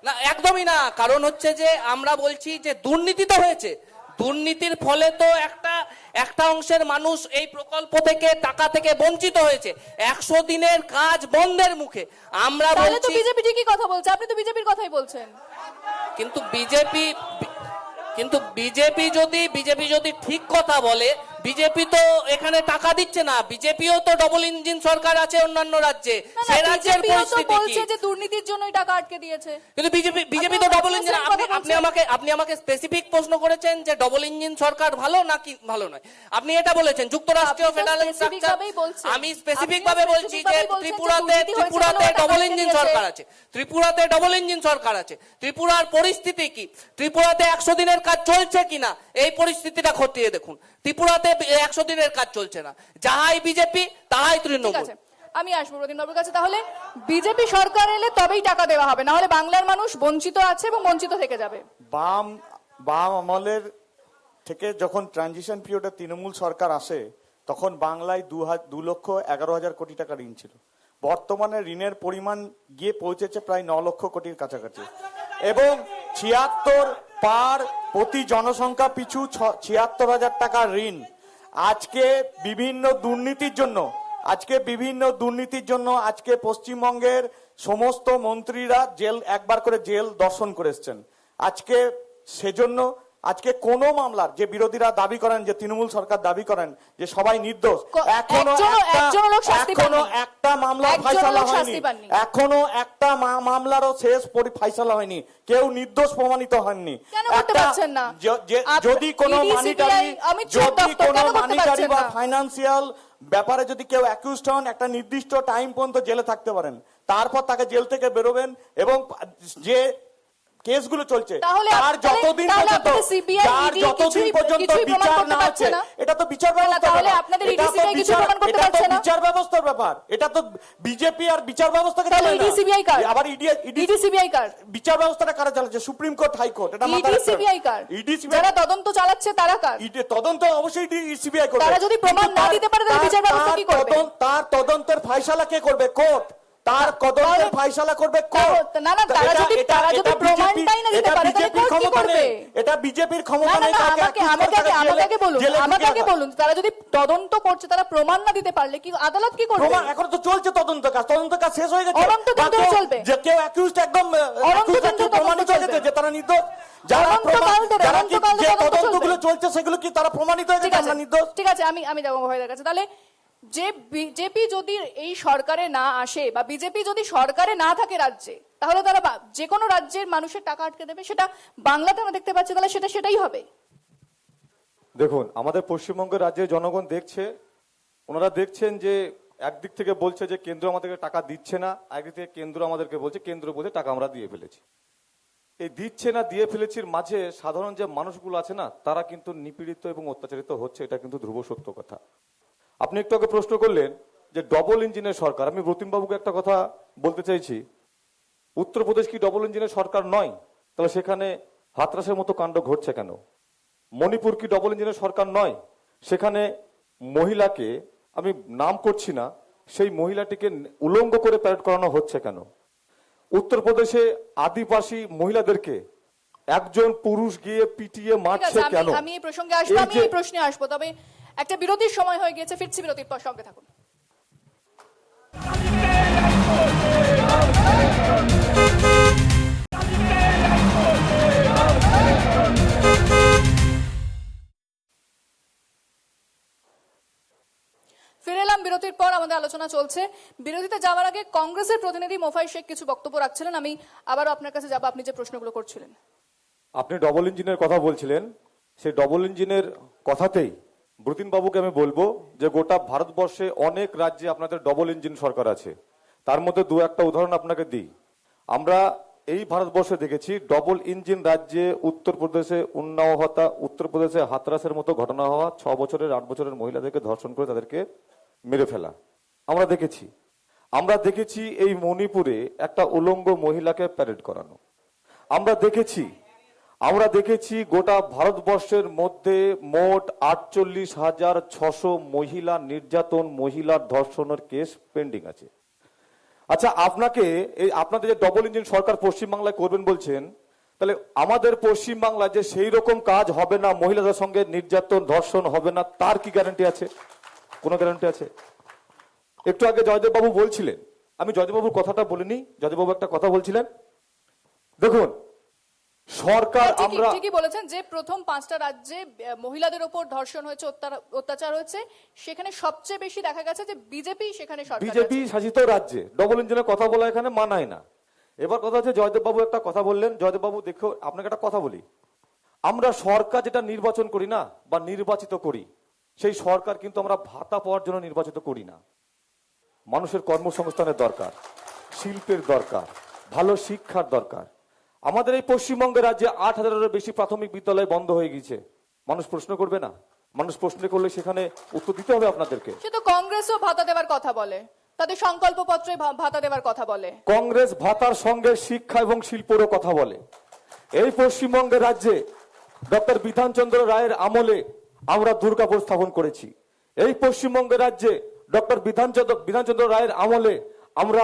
Speaker 3: না, একদমই না। কারণ হচ্ছে যে আমরা বলছি যে দুর্নীতি তো হয়েছে, দুর্নীতির ফলে তো একটা অংশের মানুষ এই প্রকল্প থেকে টাকা থেকে বঞ্চিত হয়েছে, 100 দিনের কাজ বন্ধের মুখে। আমরা
Speaker 1: তাহলে তো
Speaker 3: বলছি
Speaker 1: বিজেপি ঠিকই কথা বলছে, আপনি তো বিজেপির কথাই বলছেন।
Speaker 3: কিন্তু বিজেপি যদি ঠিক কথা বলে, বিজেপি তো এখানে টাকা দিচ্ছে না, বিজেপিও তো ডবল ইঞ্জিন সরকার আছে অন্যান্য রাজ্যে,
Speaker 1: না,
Speaker 3: সে রাজ্যের
Speaker 1: বিজেপিও তো
Speaker 3: পরিস্থিতি
Speaker 1: বলছে
Speaker 3: কি?
Speaker 1: যে দুর্নীতির জন্যই টাকা আটকে দিয়েছে।
Speaker 3: কিন্তু বিজেপি তো
Speaker 1: আপনি
Speaker 3: ডবল ইঞ্জিন।
Speaker 1: কথা বলছেন।
Speaker 3: আপনি আমাকে স্পেসিফিক প্রশ্ন করেছেন যে ডবল ইঞ্জিন সরকার ভালো নাকি ভালো নয়। আপনি এটা বলেছেন যুক্তরাষ্ট্রীয়
Speaker 1: আপনি তো
Speaker 3: ফেডারেল
Speaker 1: specific
Speaker 3: স্ট্রাকচার।
Speaker 1: ভাবেই বলছেন।
Speaker 3: আমি স্পেসিফিক
Speaker 1: আপনিও
Speaker 3: ভাবে বলছি
Speaker 1: specific
Speaker 3: যে
Speaker 1: ভাবেই বলছেন যে
Speaker 3: ত্রিপুরাতে
Speaker 1: দুর্নীতি হয়েছে বলে ওরা টাকা
Speaker 3: ডবল
Speaker 1: আটকে
Speaker 3: ইঞ্জিন
Speaker 1: দিয়েছে।
Speaker 3: সরকার আছে, ত্রিপুরাতে ডবল ইঞ্জিন সরকার আছে। ত্রিপুরার পরিস্থিতি কি? ত্রিপুরাতে 100 দিনের কাজ চলছে কিনা এই পরিস্থিতিটা খতিয়ে দেখুন। ত্রিপুরাতে 100 দিনের কাজ চলছে না, যাহাই বিজেপি তাহাই
Speaker 1: ঠিক
Speaker 3: তৃণমূল।
Speaker 1: আছে, আমি আসবো প্রদীপ বাবুর কাছে। তাহলে বিজেপি সরকার এলে তবেই টাকা দেওয়া হবে, না হলে বাংলার মানুষ বঞ্চিত আছে এবং বঞ্চিত থেকে যাবে।
Speaker 4: বাম আমলের থেকে যখন ট্রানজিশন পিরিয়ডে তৃণমূল সরকার আসে, তখন বাংলায় 2,11,000 কোটি টাকা ঋণ ছিল। বর্তমানে ঋণের পরিমাণ গিয়ে পৌঁছেছে প্রায় 9 লক্ষ কোটির কাছাকাছি, এবং 76 পার প্রতি জনসংখ্যা পিছু 76,000 টাকার ঋণ। আজকে বিভিন্ন দুর্নীতির জন্য আজকে পশ্চিমবঙ্গের সমস্ত মন্ত্রীরা একবার করে জেল দর্শন করে এসছেন। আজকে সেজন্য আজকে কোন মামলার যে বিরোধীরা দাবি করেন, যে তৃণমূল সরকার দাবি করেন যে সবাই নির্দোষ,
Speaker 1: একজনও লোক শাস্তি
Speaker 4: এখনো
Speaker 1: পাননি।
Speaker 4: একটা মামলার
Speaker 1: একজনও
Speaker 4: ফাইসালা
Speaker 1: লোক
Speaker 4: হয়নি,
Speaker 1: শাস্তি পাননি।
Speaker 4: এখনো একটা মামলারও শেষ ফাইসালা হয়নি, কেউ নির্দোষ প্রমাণিত হননি।
Speaker 1: কেন করতে পারছেন না?
Speaker 4: যদি কোনো
Speaker 1: ED,
Speaker 4: monetary
Speaker 1: CBI, Amit Shah দপ্তর কেন করতে পারছেন
Speaker 4: বা
Speaker 1: না?
Speaker 4: ফাইন্যান্সিয়াল ব্যাপারে যদি কেউ অ্যাকিউজড হন, একটা নির্দিষ্ট টাইম পর্যন্ত জেলে থাকতে পারেন, তারপর তাকে জেল থেকে বেরোবেন, এবং যে কেসগুলো চলছে
Speaker 1: তাহলে
Speaker 4: তার যতদিন
Speaker 1: তাহলে
Speaker 4: পর্যন্ত
Speaker 1: আপনাদের CBI, ED কিছুই প্রমাণ
Speaker 4: বিচার
Speaker 1: করতে
Speaker 4: না
Speaker 1: পারছে
Speaker 4: হচ্ছে,
Speaker 1: না?
Speaker 4: এটা তো বিচার ব্যবস্থার
Speaker 1: তাহলে
Speaker 4: ব্যাপার।
Speaker 1: আপনাদের
Speaker 4: এটা
Speaker 1: ED,
Speaker 4: তো
Speaker 1: CBI কিছু
Speaker 4: বিচার-
Speaker 1: প্রমাণ করতে
Speaker 4: এটা তো
Speaker 1: পারছে না?
Speaker 4: বিচার ব্যবস্থার ব্যাপার। এটা তো বিজেপি আর বিচার ব্যবস্থাকে
Speaker 1: তাহলে
Speaker 4: চালায় না।
Speaker 1: ED, CBI কার?
Speaker 4: আবার
Speaker 1: ED, CBI কার?
Speaker 4: বিচার ব্যবস্থাটা কারা চালাচ্ছে? Supreme court, high court. এটা মাথায়
Speaker 1: ED,
Speaker 4: রাখতে হবে।
Speaker 1: CBI কার?
Speaker 4: ED, CBI
Speaker 1: যারা তদন্ত চালাচ্ছে তারা কার?
Speaker 4: তদন্ত অবশ্যই সিবিআই করবে।
Speaker 1: তারা যদি প্রমাণ
Speaker 4: কিন্তু
Speaker 1: না দিতে পারে তাহলে বিচার ব্যবস্থা কি করবে?
Speaker 4: তার তদন্তের ফাইসালা কে করবে? কোর্ট। তার তদন্তের ফাইসালা করবে কোর্ট।
Speaker 1: না, তারা যদি প্রমাণটাই না দিতে পারে তাহলে কোর্ট কি করবে?
Speaker 4: এটা বিজেপির
Speaker 1: না,
Speaker 4: ক্ষমতা নেই।
Speaker 1: আমাকে বলুন, তারা যদি তদন্ত করছে, তারা প্রমাণ না দিতে পারলে কি আদালত কি করবে?
Speaker 4: এখন তো চলছে তদন্ত কাজ শেষ হয়ে গেছে।
Speaker 1: অনন্ত তদন্ত চলবে।
Speaker 4: যে কেউ অ্যাকিউজড একদম
Speaker 1: তদন্ত
Speaker 4: প্রমাণিত হয়ে গেছে
Speaker 1: চলবে।
Speaker 4: যে তারা নির্দোষ। যারা
Speaker 1: অনন্তকাল ধরে
Speaker 4: যে
Speaker 1: তদন্ত
Speaker 4: তদন্তগুলো
Speaker 1: চলবে।
Speaker 4: চলছে সেগুলো কি তারা প্রমাণিত হয়ে
Speaker 1: ঠিক
Speaker 4: গেছে
Speaker 1: আছে,
Speaker 4: আমরা নির্দোষ?
Speaker 1: ঠিক আছে, আমি যাবো ভাইদের কাছে। তাহলে যে বিজেপি যদি এই সরকারে না আসে বা বিজেপি যদি সরকারে না থাকে রাজ্যে, তাহলে তারা যে কোনো রাজ্যের মানুষের টাকা আটকে দেবে, সেটা বাংলাতে আমরা দেখতে পাচ্ছি, তাহলে সেটাই হবে।
Speaker 5: দেখুন, আমাদের পশ্চিমবঙ্গের রাজ্যের জনগণ দেখছে, ওনারা দেখছেন যে একদিক থেকে বলছে যে কেন্দ্র আমাদেরকে টাকা দিচ্ছে না, একদিক থেকে কেন্দ্র আমাদেরকে বলছে, কেন্দ্র বলছে টাকা আমরা দিয়ে ফেলেছি। এই দিচ্ছে না দিয়ে ফেলেছির মাঝে সাধারণ যে মানুষগুলো আছে না, তারা কিন্তু নিপীড়িত এবং অত্যাচারিত হচ্ছে, এটা কিন্তু ধ্রুব সত্য কথা। আপনি একটু আগে প্রশ্ন করলেন যে ডবল ইঞ্জিনের সরকার। আমি প্রতিমবাবুকে একটা কথা বলতে চাইছি, উত্তরপ্রদেশ কি ডবল ইঞ্জিনের সরকার নয়? তাহলে সেখানে হাতরাসের মতো কাণ্ড ঘটছে কেন? মণিপুর কি ডবল ইঞ্জিনের সরকার নয়? সেখানে মহিলাকে আমি নাম করছি না, সেই মহিলাটিকে উলঙ্গ করে প্যারেড করানো হচ্ছে কেন? উত্তরপ্রদেশে আদিবাসী মহিলাদেরকে একজন পুরুষ গিয়ে পিটিয়ে
Speaker 1: ঠিক
Speaker 5: মারছে
Speaker 1: আছে,
Speaker 5: কেন?
Speaker 1: আমি এই প্রসঙ্গে আসবো, আমি এই প্রশ্নে আসবো, তবে একটা বিরতির সময় হয়ে গিয়েছে, ফিরছি বিরতির পর, সঙ্গে থাকুন। ফিরে এলাম বিরতির পর, আমাদের আলোচনা চলছে। বিরতিতে যাওয়ার আগে কংগ্রেসের প্রতিনিধি মোফাই শেখ কিছু বক্তব্য রাখছিলেন, আমি আবারও আপনার কাছে যাবো, আপনি যে প্রশ্নগুলো করছিলেন।
Speaker 5: আপনি ডবল ইঞ্জিনের কথা বলছিলেন, সেই ডবল ইঞ্জিনের কথাতেই ব্রতিন বাবুকে আমি বলবো যে গোটা ভারতবর্ষে অনেক রাজ্যে আপনাদের ডবল ইঞ্জিন সরকার আছে। তার মধ্যে দু একটা উদাহরণ আপনাকে দিই। আমরা এই ভারতবর্ষে দেখেছি ডবল ইঞ্জিন রাজ্যে উত্তরপ্রদেশে উন্নাও হতা, উত্তরপ্রদেশে হাতরাসের মতো ঘটনা হওয়া, 6 বছরের 8 বছরের মহিলাদেরকে ধর্ষণ করে তাদেরকে মেরে ফেলা আমরা দেখেছি। আমরা দেখেছি এই মণিপুরে একটা উলঙ্গ মহিলাকে প্যারেড করানো। আমরা দেখেছি গোটা ভারতবর্ষের মধ্যে মোট 48,600 মহিলা নির্যাতন, মহিলার ধর্ষণের কেস পেন্ডিং আছে। আচ্ছা, আপনাদের যে ডবল ইঞ্জিন সরকার পশ্চিমবাংলায় করবেন বলছেন, তাহলে আমাদের পশ্চিমবাংলায় যে সেই রকম কাজ হবে না, মহিলাদের সঙ্গে নির্যাতন ধর্ষণ হবে না, তার কি গ্যারান্টি আছে? কোনো গ্যারান্টি আছে? একটু আগে জয়দেব বাবু বলছিলেন, আমি জয়দেব বাবুর কথাটা বলিনি, জয়দেব বাবু একটা কথা বলছিলেন। দেখুন, সরকার আমরা
Speaker 1: ঠিকই বলেছেন যে প্রথম 5টা রাজ্যে মহিলাদের উপর ধর্ষণ হয়েছে, অত্যাচার হয়েছে, সেখানে সবচেয়ে বেশি দেখা গেছে যে বিজেপি সেখানে সরকার
Speaker 5: বিজেপি
Speaker 1: আছে।
Speaker 5: শাসিত রাজ্যে ডবল ইঞ্জিনের কথা বলা এখানে মানায় না। এবার কথা হচ্ছে, জয়দেব বাবু একটা কথা বললেন। জয়দেব বাবু, দেখো আপনাকে একটা কথা বলি, আমরা সরকার যেটা নির্বাচন করি না বা নির্বাচিত করি, সেই সরকার কিন্তু আমরা ভাতা পাওয়ার জন্য নির্বাচিত করি না। মানুষের কর্মসংস্থানের দরকার, শিল্পের দরকার, ভালো শিক্ষার দরকার। আমাদের এই পশ্চিমবঙ্গের রাজ্যে 8,000-এরও বেশি প্রাথমিক বিদ্যালয় বন্ধ হয়ে গেছে। মানুষ প্রশ্ন করবে না? মানুষ প্রশ্ন করলে সেখানে উত্তর দিতে হবে আপনাদেরকে।
Speaker 1: সে তো কংগ্রেসও ভাতা দেওয়ার কথা বলে, তাদের সংকল্পপত্রে ভাতা দেওয়ার কথা বলে।
Speaker 5: কংগ্রেস ভাতার সঙ্গে শিক্ষা এবং শিল্পেরও কথা বলে। এই পশ্চিমবঙ্গের রাজ্যে ডক্টর বিধানচন্দ্র রায়ের আমলে আমরা দুর্গাপুর স্থাপন করেছি। এই পশ্চিমবঙ্গের রাজ্যে ডক্টর বিধানচন্দ্র রায়ের আমলে আমরা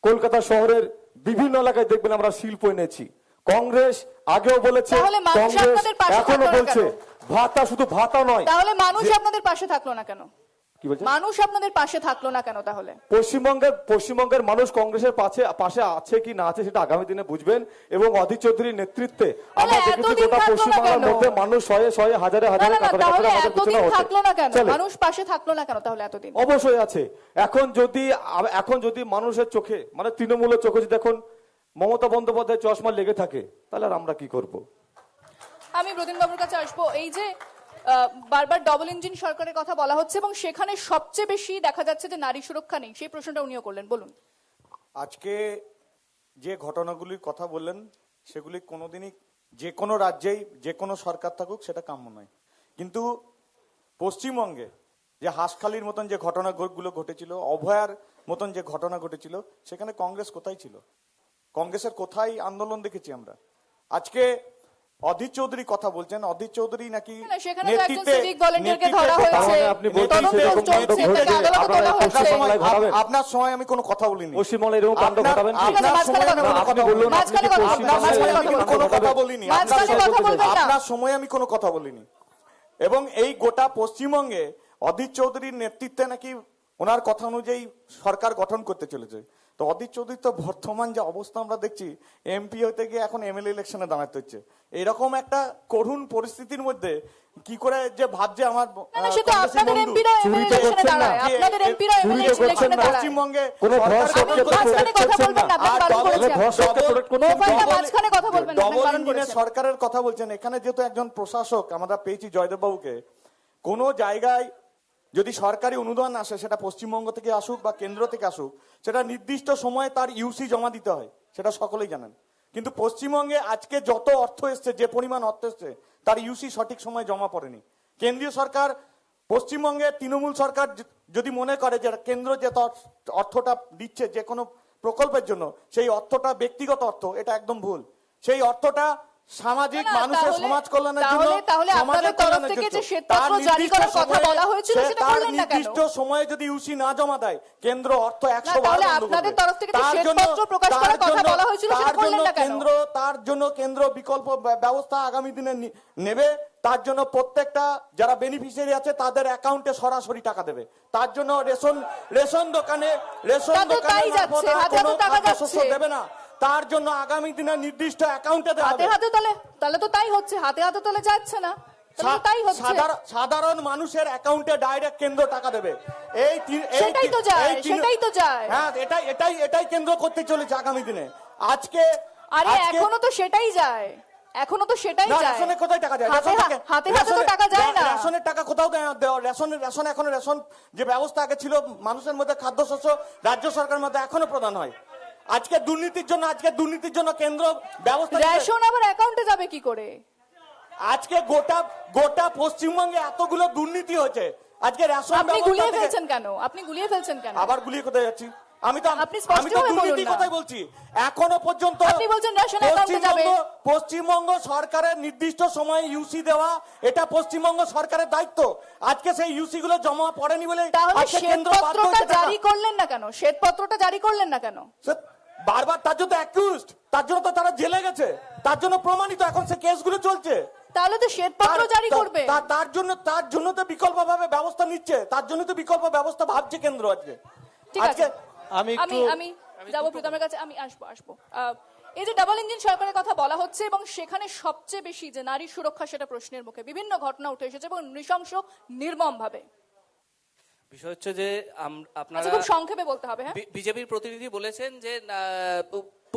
Speaker 5: কলকাতা শহরের বিভিন্ন এলাকায় দেখবেন আমরা শিল্প এনেছি। কংগ্রেস আগেও বলেছে,
Speaker 1: তাহলে মানুষ
Speaker 5: কংগ্রেস
Speaker 1: আপনাদের পাশে
Speaker 5: এখনো
Speaker 1: থাকলো না
Speaker 5: বলছে,
Speaker 1: কেন?
Speaker 5: ভাতা শুধু ভাতা নয়।
Speaker 1: তাহলে মানুষ আপনাদের পাশে থাকলো না কেন?
Speaker 5: কি বলছেন?
Speaker 1: মানুষ আপনাদের পাশে থাকলো না কেন তাহলে?
Speaker 5: পশ্চিমবঙ্গের মানুষ কংগ্রেসের পাশে আছে কি না আছে সেটা আগামী দিনে বুঝবেন। এবং অধীর চৌধুরীর নেতৃত্বে আমরা দেখেছি গোটা পশ্চিমবাংলার মধ্যে মানুষ শয়ে হাজারে হাজারে কাতারে
Speaker 1: তাহলে
Speaker 5: কাতারে আমাদের পিছনে
Speaker 1: এতদিন
Speaker 5: হচ্ছে।
Speaker 1: থাকলো না কেন?
Speaker 5: চলে।
Speaker 1: মানুষ পাশে থাকলো না কেন তাহলে এতদিন?
Speaker 5: অবশ্যই আছে। এখন যদি মানুষের চোখে, মানে তৃণমূলের চোখে যদি এখন মমতা বন্দ্যোপাধ্যায় চশমা লেগে থাকে, তাহলে আর আমরা কি করব?
Speaker 1: আমি ব্রতিন বাবুর কাছে আসবো। এই যে বারবার ডবল ইঞ্জিন সরকারের কথা বলা হচ্ছে এবং সেখানে সবচেয়ে বেশি দেখা যাচ্ছে যে নারী সুরক্ষা নেই, সেই প্রশ্নটা উনিও করলেন, বলুন।
Speaker 4: আজকে যে ঘটনাগুলির কথা বললেন সেগুলি কোনোদিনই যে কোনো রাজ্যেই যে কোনো সরকার থাকুক সেটা কাম্য নয়। কিন্তু পশ্চিমবঙ্গে যে হাঁসখালির মতন যে ঘটনাগুলো ঘটেছিল, অভয়ার মতন যে ঘটনা ঘটেছিল, সেখানে কংগ্রেস কোথায় ছিল? কংগ্রেসের কোথায় আন্দোলন দেখেছি আমরা? আজকে অধীর চৌধুরী কথা বলছেন, অধীর চৌধুরী নাকি
Speaker 1: না, সেখানে তো একজন civic volunteer-কে ধরা হয়েছে,
Speaker 5: আপনি বলছেন
Speaker 1: তদন্ত
Speaker 5: সেরকম কাণ্ড
Speaker 1: চলছে,
Speaker 5: ঘটছে,
Speaker 1: তাকে আদালতে
Speaker 5: আপনারা
Speaker 1: তোলা হচ্ছে।
Speaker 5: পশ্চিমবাংলায় ঘটাবেন?
Speaker 4: আপনার সময় আমি কোনো কথা বলিনি।
Speaker 5: পশ্চিমবাংলায় এরকম কাণ্ড ঘটাবেন কি?
Speaker 4: আপনার সময় আমি কোনো
Speaker 5: আপনি
Speaker 4: কথা
Speaker 5: বলুন,
Speaker 4: বলিনি।
Speaker 5: আপনি কি পশ্চিমবাংলায়
Speaker 4: আমি
Speaker 5: এরকম
Speaker 4: কোনো
Speaker 5: কাণ্ড
Speaker 4: কথা
Speaker 5: ঘটাবেন?
Speaker 4: বলিনি।
Speaker 1: মাঝখানে কথা বলবেন না।
Speaker 4: আপনার সময় আমি কোনো কথা বলিনি। এবং এই গোটা পশ্চিমবঙ্গে অধীর চৌধুরীর নেতৃত্বে নাকি ওনার কথা অনুযায়ী সরকার গঠন করতে চলেছে। তো অধীর চৌধুরী তো বর্তমান যে অবস্থা আমরা দেখছি, এমপি হতে গিয়ে এখন এমএলএ ইলেকশনে দাঁড়াতে হচ্ছে। এরকম একটা করুণ পরিস্থিতির মধ্যে কি করে যে ভাবছে আমার
Speaker 1: না, সে তো
Speaker 4: কংগ্রেসের
Speaker 1: আপনাদের
Speaker 4: বন্ধু,
Speaker 1: এমপিরা
Speaker 5: চুরি
Speaker 1: এমএলএ
Speaker 5: তো
Speaker 1: ইলেকশনে
Speaker 5: করছেন না।
Speaker 1: দাঁড়ায়, আপনাদের এমপিরা এমএলএ
Speaker 5: চুরি তো করছেন
Speaker 1: ইলেকশনে
Speaker 5: না।
Speaker 1: দাঁড়ায়।
Speaker 4: পশ্চিমবঙ্গে
Speaker 5: কোনো
Speaker 4: সরকার
Speaker 5: ধর্ষককে
Speaker 1: আপনি মাঝখানে কথা বলবেন না, আপনি বারণ করেছেন।
Speaker 5: ধর্ষককে protect করছেন না।
Speaker 1: মোফাইদা মাঝখানে কথা বলবেন না, আপনি
Speaker 4: ডবল
Speaker 1: বারণ
Speaker 4: ইঞ্জিনের
Speaker 1: করেছেন।
Speaker 4: সরকারের কথা বলছেন। এখানে যেহেতু একজন প্রশাসক আমরা পেয়েছি জয়দেব বাবুকে, কোন জায়গায় যদি সরকারি অনুদান আসে, সেটা পশ্চিমবঙ্গ থেকে আসুক বা কেন্দ্র থেকে আসুক, সেটা নির্দিষ্ট সময়ে তার ইউসি জমা দিতে হয়, সেটা সকলেই জানেন। কিন্তু পশ্চিমবঙ্গে আজকে যত অর্থ এসছে, যে পরিমাণ অর্থ এসছে, তার ইউসি সঠিক সময় জমা পড়েনি। কেন্দ্রীয় সরকার, পশ্চিমবঙ্গে তৃণমূল সরকার যদি মনে করে যে কেন্দ্র যে অর্থটা দিচ্ছে যে কোনো প্রকল্পের জন্য, সেই অর্থটা ব্যক্তিগত অর্থ, এটা একদম ভুল। সেই অর্থটা সামাজিক
Speaker 1: না, না,
Speaker 4: মানুষের
Speaker 1: তাহলে-
Speaker 4: সমাজ কল্যাণের জন্য
Speaker 1: তাহলে
Speaker 4: সমাজের
Speaker 1: আপনাদের তরফ
Speaker 4: কল্যাণের
Speaker 1: থেকে
Speaker 4: জন্য।
Speaker 1: যে শ্বেতপত্র
Speaker 4: তার
Speaker 1: জারি
Speaker 4: নির্দিষ্ট
Speaker 1: করার কথা
Speaker 4: সময়ে-
Speaker 1: বলা হয়েছিল,
Speaker 4: সে
Speaker 1: সেটা
Speaker 4: তার
Speaker 1: করলেন না কেন?
Speaker 4: নির্দিষ্ট সময়ে যদি ইউসি না জমা দেয় কেন্দ্র অর্থ 100 বার
Speaker 1: তাহলে
Speaker 4: বন্ধ
Speaker 1: আপনাদের
Speaker 4: করবে।
Speaker 1: তরফ থেকে যে
Speaker 4: তার
Speaker 1: শ্বেতপত্র
Speaker 4: জন্য-
Speaker 1: প্রকাশ করার
Speaker 4: তার
Speaker 1: কথা
Speaker 4: জন্য-
Speaker 1: বলা হয়েছিল, সেটা
Speaker 4: তার
Speaker 1: করলেন
Speaker 4: জন্য
Speaker 1: না কেন?
Speaker 4: তার জন্য কেন্দ্র বিকল্প ব্যবস্থা আগামী দিনে নেবে। তার জন্য প্রত্যেকটা যারা বেনিফিশিয়ারি আছে তাদের অ্যাকাউন্টে সরাসরি টাকা দেবে। তার জন্য রেশন দোকানে
Speaker 1: তা তো তাই যাচ্ছে, হাতে হাতে টাকা যাচ্ছে।
Speaker 4: দেবে না। তার জন্য আগামী দিনে নির্দিষ্ট অ্যাকাউন্টে দেওয়া
Speaker 1: হাতে
Speaker 4: হবে।
Speaker 1: হাতে তাহলে তো তাই হচ্ছে, হাতে হাতে তাহলে যাচ্ছে না, তাহলে তো তাই হচ্ছে।
Speaker 4: সাধারণ মানুষের অ্যাকাউন্টে ডাইরেক্ট কেন্দ্র টাকা দেবে।
Speaker 1: সেটাই তো যায়, সেটাই তো যায়।
Speaker 4: হ্যাঁ, এটাই কেন্দ্র করতে চলেছে আগামী দিনে। আজকে
Speaker 1: আরে এখনো তো সেটাই যায়, এখনো তো সেটাই
Speaker 4: না,
Speaker 1: যায়।
Speaker 4: রেশনে কোথায় টাকা যায়?
Speaker 1: হাতে হাতে তো টাকা যায় না।
Speaker 4: রেশনের টাকা কোথাও দেওয়া রেশন এখন রেশন যে ব্যবস্থা আগে ছিল মানুষের মধ্যে খাদ্যশস্য রাজ্য সরকারের মধ্যে এখনো প্রদান হয়। আজকে দুর্নীতির জন্য কেন্দ্র ব্যবস্থা নিচ্ছে।
Speaker 1: রেশন আবার অ্যাকাউন্টে যাবে কি করে?
Speaker 4: আজকে গোটা পশ্চিমবঙ্গে এতগুলো দুর্নীতি হয়েছে। আজকে রেশন
Speaker 1: আপনি
Speaker 4: ব্যবস্থা
Speaker 1: গুলিয়ে
Speaker 4: থেকে-
Speaker 1: ফেলছেন কেন? আপনি গুলিয়ে ফেলছেন কেন?
Speaker 4: আবার গুলিয়ে কোথায় যাচ্ছি? আমি তো
Speaker 1: আপনি স্পষ্টভাবে বলুন
Speaker 4: দুর্নীতির
Speaker 1: না।
Speaker 4: কথাই বলছি। এখনো পর্যন্ত
Speaker 1: আপনি বলছেন রেশন অ্যাকাউন্টে যাবে।
Speaker 4: পশ্চিমবঙ্গ সরকারের নির্দিষ্ট সময়ে ইউসি দেওয়া এটা পশ্চিমবঙ্গ সরকারের দায়িত্ব। আজকে সেই ইউসি গুলো জমা পড়েনি বলে
Speaker 1: তাহলে
Speaker 4: আজকে কেন্দ্র বাধ্য
Speaker 1: শ্বেতপত্রটা
Speaker 4: হয়েছে টাকা-
Speaker 1: জারি করলেন না কেন? শ্বেতপত্রটা জারি করলেন না কেন?
Speaker 4: বারবার তার জন্য অ্যাকিউজড, তার জন্য তো তারা জেলে গেছে, তার জন্য প্রমাণিত এখন সে কেসগুলো চলছে।
Speaker 1: তাহলে তো শ্বেতপত্র জারি করবে।
Speaker 4: তার জন্য তো বিকল্প ভাবে ব্যবস্থা নিচ্ছে, তার জন্য তো বিকল্প ব্যবস্থা ভাবছে কেন্দ্র আজকে।
Speaker 1: ঠিক আছে,
Speaker 2: আমি
Speaker 1: আমি
Speaker 2: একটু-
Speaker 1: আমি যাবো প্রীতমের কাছে, আমি আসবো। এই যে ডাবল ইঞ্জিন সরকারের কথা বলা হচ্ছে এবং সেখানে সবচেয়ে বেশি যে নারী সুরক্ষা, সেটা প্রশ্নের মুখে, বিভিন্ন ঘটনা উঠে এসেছে এবং নৃশংস নির্মম ভাবে।
Speaker 3: বিষয় হচ্ছে যে আপনারা
Speaker 1: আচ্ছা, খুব সংক্ষেপে বলতে হবে। হ্যাঁ,
Speaker 3: বিজেপির প্রতিনিধি বলেছেন যে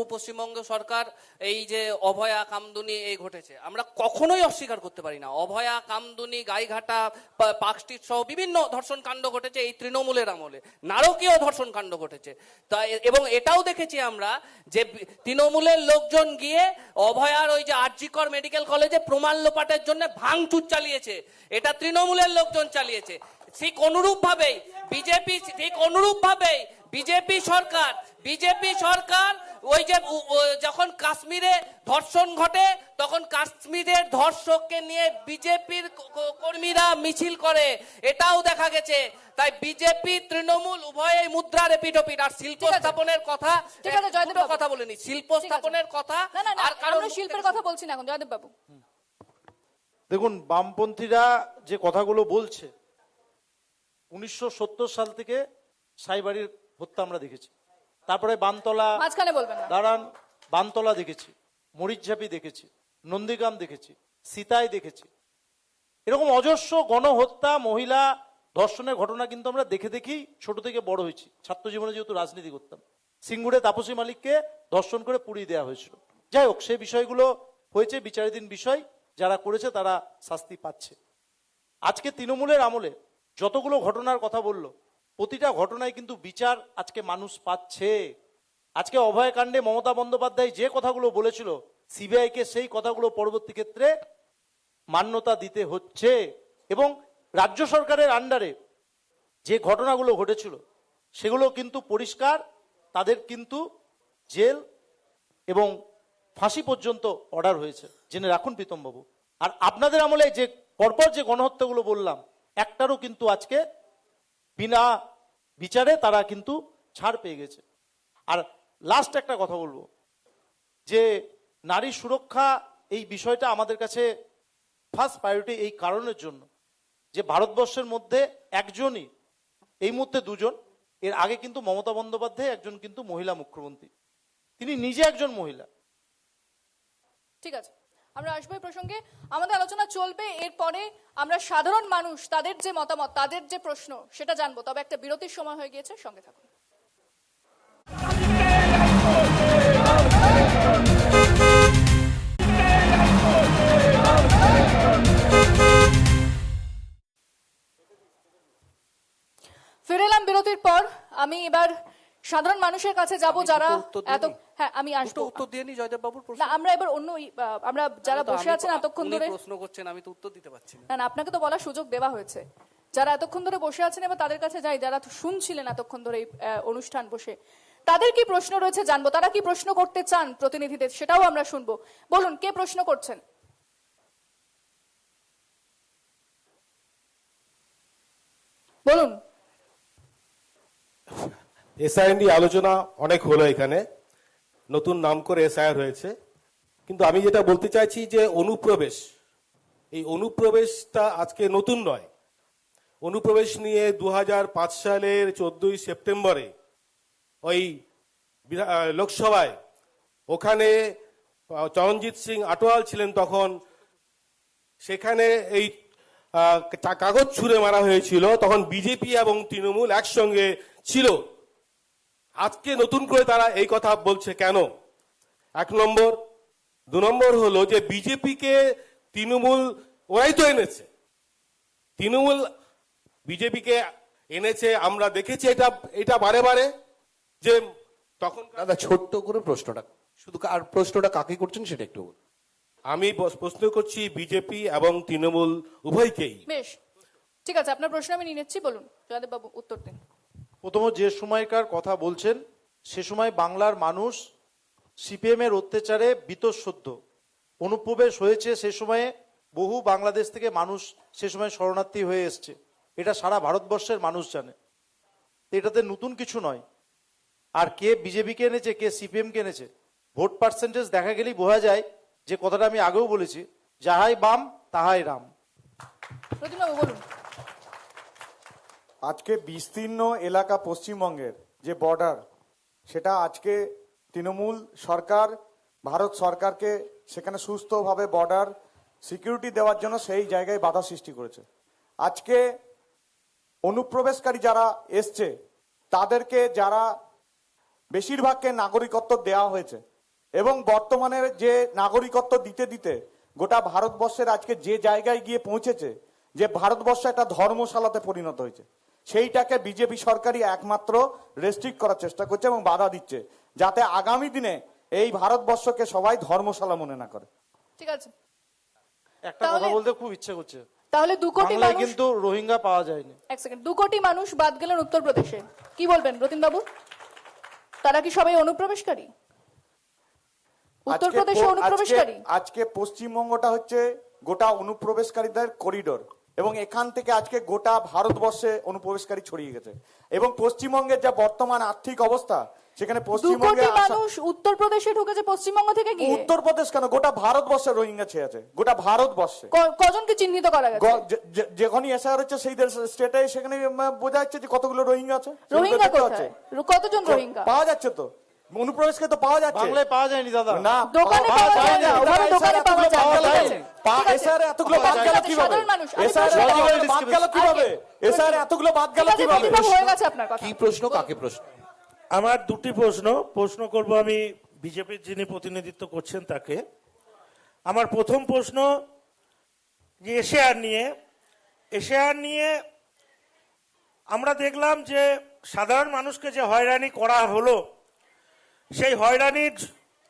Speaker 3: পশ্চিমবঙ্গ সরকার এই যে অভয়া কামদুনি এই ঘটেছে, আমরা কখনোই অস্বীকার করতে পারি না। অভয়া কামদুনি, গাইঘাটা, পার্ক স্ট্রিট সহ বিভিন্ন ধর্ষণ কাণ্ড ঘটেছে এই তৃণমূলের আমলে, নারকীয় ধর্ষণ কাণ্ড ঘটেছে। এবং এটাও দেখেছি আমরা যে তৃণমূলের লোকজন গিয়ে অভয়ার ওই যে আরজিকর মেডিকেল কলেজে প্রমাণ লোপাটের জন্য ভাঙচুর চালিয়েছে, এটা তৃণমূলের লোকজন চালিয়েছে। ঠিক অনুরূপভাবেই বিজেপি সরকার ওই যে যখন কাশ্মীরে ধর্ষণ ঘটে তখন কাশ্মীরের ধর্ষককে নিয়ে বিজেপির কর্মীরা মিছিল করে, এটাও দেখা গেছে। তাই বিজেপি তৃণমূল উভয়ই মুদ্রার এপিঠ-ওপিঠ। আর শিল্প স্থাপনের কথা,
Speaker 1: ঠিক আছে, জয়দেব বাবু।
Speaker 3: কথা বলেনি, শিল্প স্থাপনের কথা।
Speaker 1: না না না,
Speaker 3: আর কারণ
Speaker 1: আমরা শিল্পের কথা বলছি না এখন, জয়দেব বাবু।
Speaker 2: দেখুন, বামপন্থীরা যে কথাগুলো বলছে, 1970 সাল থেকে সাইবাড়ির হত্যা আমরা দেখেছি, তারপরে বানতলা,
Speaker 1: মাঝখানে বলবেন না।
Speaker 2: দাঁড়ান, বানতলা দেখেছি, মরিচঝাপি দেখেছি, নন্দীগ্রাম দেখেছি, সীতায় দেখেছি। এরকম অজস্র গণহত্যা, মহিলা ধর্ষণের ঘটনা কিন্তু আমরা দেখে দেখেই ছোট থেকে বড় হয়েছি। ছাত্র জীবনে যেহেতু রাজনীতি করতাম, সিঙ্গুরে তাপসী মালিককে ধর্ষণ করে পুড়িয়ে দেওয়া হয়েছিল। যাই হোক, সেই বিষয়গুলো হয়েছে, বিচারাধীন বিষয়, যারা করেছে তারা শাস্তি পাচ্ছে। আজকে তৃণমূলের আমলে যতগুলো ঘটনার কথা বললো, প্রতিটা ঘটনায় কিন্তু বিচার আজকে মানুষ পাচ্ছে। আজকে অভয়কাণ্ডে মমতা বন্দ্যোপাধ্যায় যে কথাগুলো বলেছিল, সিবিআইকে সেই কথাগুলো পরবর্তী ক্ষেত্রে মান্যতা দিতে হচ্ছে। এবং রাজ্য সরকারের আন্ডারে যে ঘটনাগুলো ঘটেছিল সেগুলো কিন্তু পরিষ্কার, তাদের কিন্তু জেল এবং ফাঁসি পর্যন্ত অর্ডার হয়েছে, জেনে রাখুন প্রীতমবাবু। আর আপনাদের আমলে যে পরপর যে গণহত্যাগুলো বললাম, একটারও কিন্তু আজকে বিনা বিচারে তারা কিন্তু ছাড় পেয়ে গেছে। আর লাস্ট একটা কথা বলবো, যে নারী সুরক্ষা এই বিষয়টা আমাদের কাছে ফার্স্ট প্রায়োরিটি এই কারণের জন্য যে ভারতবর্ষের মধ্যে একজনই, এই মুহূর্তে দুজন, এর আগে কিন্তু মমতা বন্দ্যোপাধ্যায় একজন কিন্তু মহিলা মুখ্যমন্ত্রী, তিনি নিজে একজন মহিলা।
Speaker 1: ঠিক আছে, আমরা আসবো এই প্রসঙ্গে, আমাদের আলোচনা চলবে। এরপরে আমরা সাধারণ মানুষ, তাদের যে মতামত, তাদের যে প্রশ্ন, সেটা জানবো। তবে একটা বিরতির সময় হয়ে গিয়েছে, সঙ্গে থাকুন। ফিরে এলাম বিরতির পর। আমি এবার সাধারণ মানুষের কাছে যাব, যারা এত, হ্যাঁ আমি আসবো।
Speaker 3: উত্তর দিয়ে নি জয়দেব বাবুর প্রশ্ন।
Speaker 1: না, আমরা এবার অন্য আমরা যারা বসে আছেন এতক্ষণ ধরে,
Speaker 3: প্রশ্ন করছেন, আমি তো উত্তর দিতে পারছি না।
Speaker 1: না না, আপনাকে তো বলার সুযোগ দেওয়া হয়েছে। যারা এতক্ষণ ধরে বসে আছেন এবার তাদের কাছে যাই, যারা শুনছিলেন এতক্ষণ ধরে এই অনুষ্ঠান বসে, তাদের কি প্রশ্ন রয়েছে জানবো, তারা কি প্রশ্ন করতে চান প্রতিনিধিদের সেটাও আমরা শুনবো। বলুন, কে প্রশ্ন করছেন? বলুন।
Speaker 6: এসআইআর নিয়ে আলোচনা অনেক হলো এখানে, নতুন নাম করে এসআইআর হয়েছে, কিন্তু আমি যেটা বলতে চাইছি যে অনুপ্রবেশ, এই অনুপ্রবেশটা আজকে নতুন নয়। অনুপ্রবেশ নিয়ে 2005 সালের 14ই সেপ্টেম্বরে ওই লোকসভায় ওখানে চরণজিৎ সিং আটোয়াল ছিলেন তখন, সেখানে এই কাগজ ছুঁড়ে মারা হয়েছিল, তখন বিজেপি এবং তৃণমূল একসঙ্গে ছিল। আজকে নতুন করে তারা এই কথা বলছে কেন? 1 নম্বর। 2 নম্বর হলো যে বিজেপিকে তৃণমূল ওরাই তো এনেছে, তৃণমূল বিজেপিকে এনেছে, আমরা দেখেছি এটা বারে বারে যে তখন
Speaker 7: দাদা ছোট্ট করে প্রশ্নটা, শুধু আর প্রশ্নটা কাকে করছেন সেটা একটু বলুন।
Speaker 6: আমি প্রশ্ন করছি বিজেপি এবং তৃণমূল উভয়কেই।
Speaker 1: বেশ, ঠিক আছে, আপনার প্রশ্ন আমি নিয়ে নিচ্ছি। বলুন জয়দেব বাবু, উত্তর দিন।
Speaker 2: প্রথম, যে সময়কার কথা বলছেন সে সময় বাংলার মানুষ সিপিএম এর অত্যাচারে বীতশ্রদ্ধ। অনুপ্রবেশ হয়েছে সে সময়ে, বহু বাংলাদেশ থেকে মানুষ সে সময় শরণার্থী হয়ে এসছে, এটা সারা ভারতবর্ষের মানুষ জানে। এটাতে নতুন কিছু নয়। আর কে বিজেপিকে এনেছে, কে সিপিএম কে এনেছে, ভোট পার্সেন্টেজ দেখা গেলেই বোঝা যায় যে কথাটা আমি আগেও বলেছি, যাহাই বাম তাহাই রাম।
Speaker 1: প্রতিমবাবু বলুন।
Speaker 4: আজকে বিস্তীর্ণ এলাকা পশ্চিমবঙ্গের যে বর্ডার, সেটা আজকে তৃণমূল সরকার ভারত সরকারকে সেখানে সুস্থভাবে বর্ডার সিকিউরিটি দেওয়ার জন্য সেই জায়গায় বাধা সৃষ্টি করেছে। আজকে অনুপ্রবেশকারী যারা এসছে তাদেরকে যারা বেশিরভাগকে নাগরিকত্ব দেওয়া হয়েছে, এবং বর্তমানে যে নাগরিকত্ব দিতে দিতে গোটা ভারতবর্ষের আজকে যে জায়গায় গিয়ে পৌঁছেছে, যে ভারতবর্ষ একটা ধর্মশালাতে পরিণত হয়েছে, সেইটাকে বিজেপি সরকারই একমাত্র রেস্ট্রিক্ট করার চেষ্টা করছে এবং বাধা দিচ্ছে, যাতে আগামী দিনে এই ভারতবর্ষকে সবাই ধর্মশালা মনে না করে।
Speaker 1: ঠিক আছে,
Speaker 2: একটা কথা বলতে খুব ইচ্ছে করছে,
Speaker 1: তাহলে 2 কোটি
Speaker 2: বাংলায়
Speaker 1: মানুষ,
Speaker 2: কিন্তু রোহিঙ্গা পাওয়া যায়নি।
Speaker 1: এক সেকেন্ড, 2 কোটি মানুষ বাদ গেলেন উত্তরপ্রদেশে, কি বলবেন রতিন বাবু? তারা কি সবাই অনুপ্রবেশকারী? উত্তরপ্রদেশে অনুপ্রবেশকারী?
Speaker 4: আজকে পশ্চিমবঙ্গটা হচ্ছে গোটা অনুপ্রবেশকারীদের করিডোর, এবং এখান থেকে আজকে গোটা ভারতবর্ষে অনুপ্রবেশকারী ছড়িয়ে গেছে। এবং পশ্চিমবঙ্গের যা বর্তমান আর্থিক অবস্থা, সেখানে
Speaker 1: 2
Speaker 4: পশ্চিমবঙ্গে
Speaker 1: কোটি মানুষ উত্তরপ্রদেশে ঢুকেছে পশ্চিমবঙ্গ থেকে গিয়ে?
Speaker 4: উত্তরপ্রদেশ কেন, গোটা ভারতবর্ষে রোহিঙ্গা ছেয়ে আছে, গোটা ভারতবর্ষে।
Speaker 1: কজনকে চিহ্নিত করা গেছে?
Speaker 4: যখনই এসআর হচ্ছে সেই স্টেটে, সেখানে বোঝা যাচ্ছে যে কতগুলো রোহিঙ্গা আছে।
Speaker 1: রোহিঙ্গা কোথায়? কতজন রোহিঙ্গা
Speaker 4: পাওয়া যাচ্ছে তো, অনুপ্রবেশকে তো পাওয়া যাচ্ছে।
Speaker 2: বাংলায় পাওয়া যায়নি দাদা।
Speaker 4: না,
Speaker 1: দোকানে পাওয়া যায় না, ওখানে দোকানে পাওয়া যায় না। ঠিক আছে,
Speaker 4: এসআর এতগুলো বাদ গেল কিভাবে?
Speaker 1: সাধারণ মানুষ, আমি
Speaker 4: এসআর
Speaker 1: প্রশ্ন
Speaker 4: বাদ গেল কিভাবে? এসআর এতগুলো বাদ গেল
Speaker 1: ঠিক আছে,
Speaker 4: কিভাবে?
Speaker 1: প্রতিমবাবু, হয়ে গেছে আপনার কথা।
Speaker 7: কি প্রশ্ন, কাকে প্রশ্ন?
Speaker 8: আমার 2টি প্রশ্ন করব আমি বিজেপির যিনি প্রতিনিধিত্ব করছেন তাকে। আমার প্রথম প্রশ্ন যে এশিয়ার নিয়ে আমরা দেখলাম যে সাধারণ মানুষকে যে হয়রানি করা হলো, সেই হয়রানির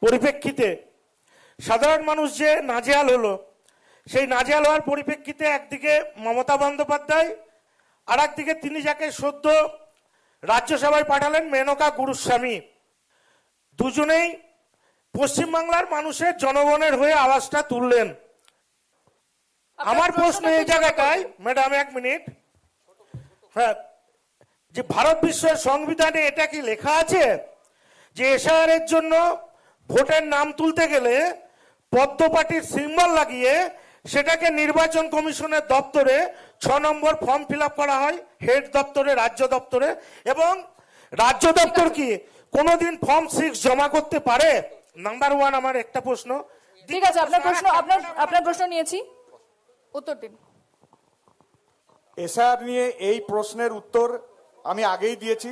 Speaker 8: পরিপ্রেক্ষিতে সাধারণ মানুষ যে নাজেহাল হলো, সেই নাজেহাল হওয়ার পরিপ্রেক্ষিতে একদিকে মমতা বন্দ্যোপাধ্যায়, আর একদিকে তিনি যাকে সদ্য রাজ্যসভায় পাঠালেন মেনকা গুরুস্বামী, দুজনেই পশ্চিমবাংলার মানুষের জনগণের হয়ে আওয়াজটা তুললেন। আমার প্রশ্ন এই জায়গাটায়, ম্যাডাম 1 মিনিট, হ্যাঁ, যে ভারত বিশ্বের সংবিধানে এটা কি লেখা আছে যে এসআইআর এর জন্য ভোটের নাম তুলতে গেলে পদ্ম পার্টির সিম্বল লাগিয়ে সেটাকে নির্বাচন কমিশনের দপ্তরে 6 নম্বর ফর্ম ফিল করা হয়, হেড দপ্তরে, রাজ্য দপ্তরে, এবং রাজ্য দপ্তর কি কোনোদিন ফর্ম 6 জমা করতে পারে? নাম্বার 1 আমার একটা প্রশ্ন।
Speaker 1: ঠিক আছে, আপনার প্রশ্ন নিয়েছি, উত্তর দিন।
Speaker 4: এসআর নিয়ে এই প্রশ্নের উত্তর আমি আগেই দিয়েছি,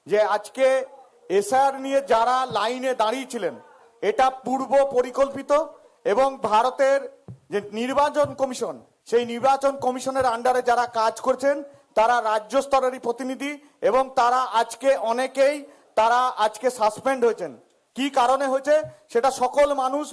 Speaker 4: যে আজকে এসআর নিয়ে যারা লাইনে দাঁড়িয়েছিলেন, এটা পূর্ব পরিকল্পিত, এবং ভারতের যে নির্বাচন কমিশন, সেই নির্বাচন কমিশনের আন্ডারে যারা কাজ করছেন তারা রাজ্য স্তরেরই প্রতিনিধি, এবং তারা আজকে অনেকেই তারা আজকে সাসপেন্ড হয়েছেন। কি কারণে হয়েছে সেটা সকল মানুষ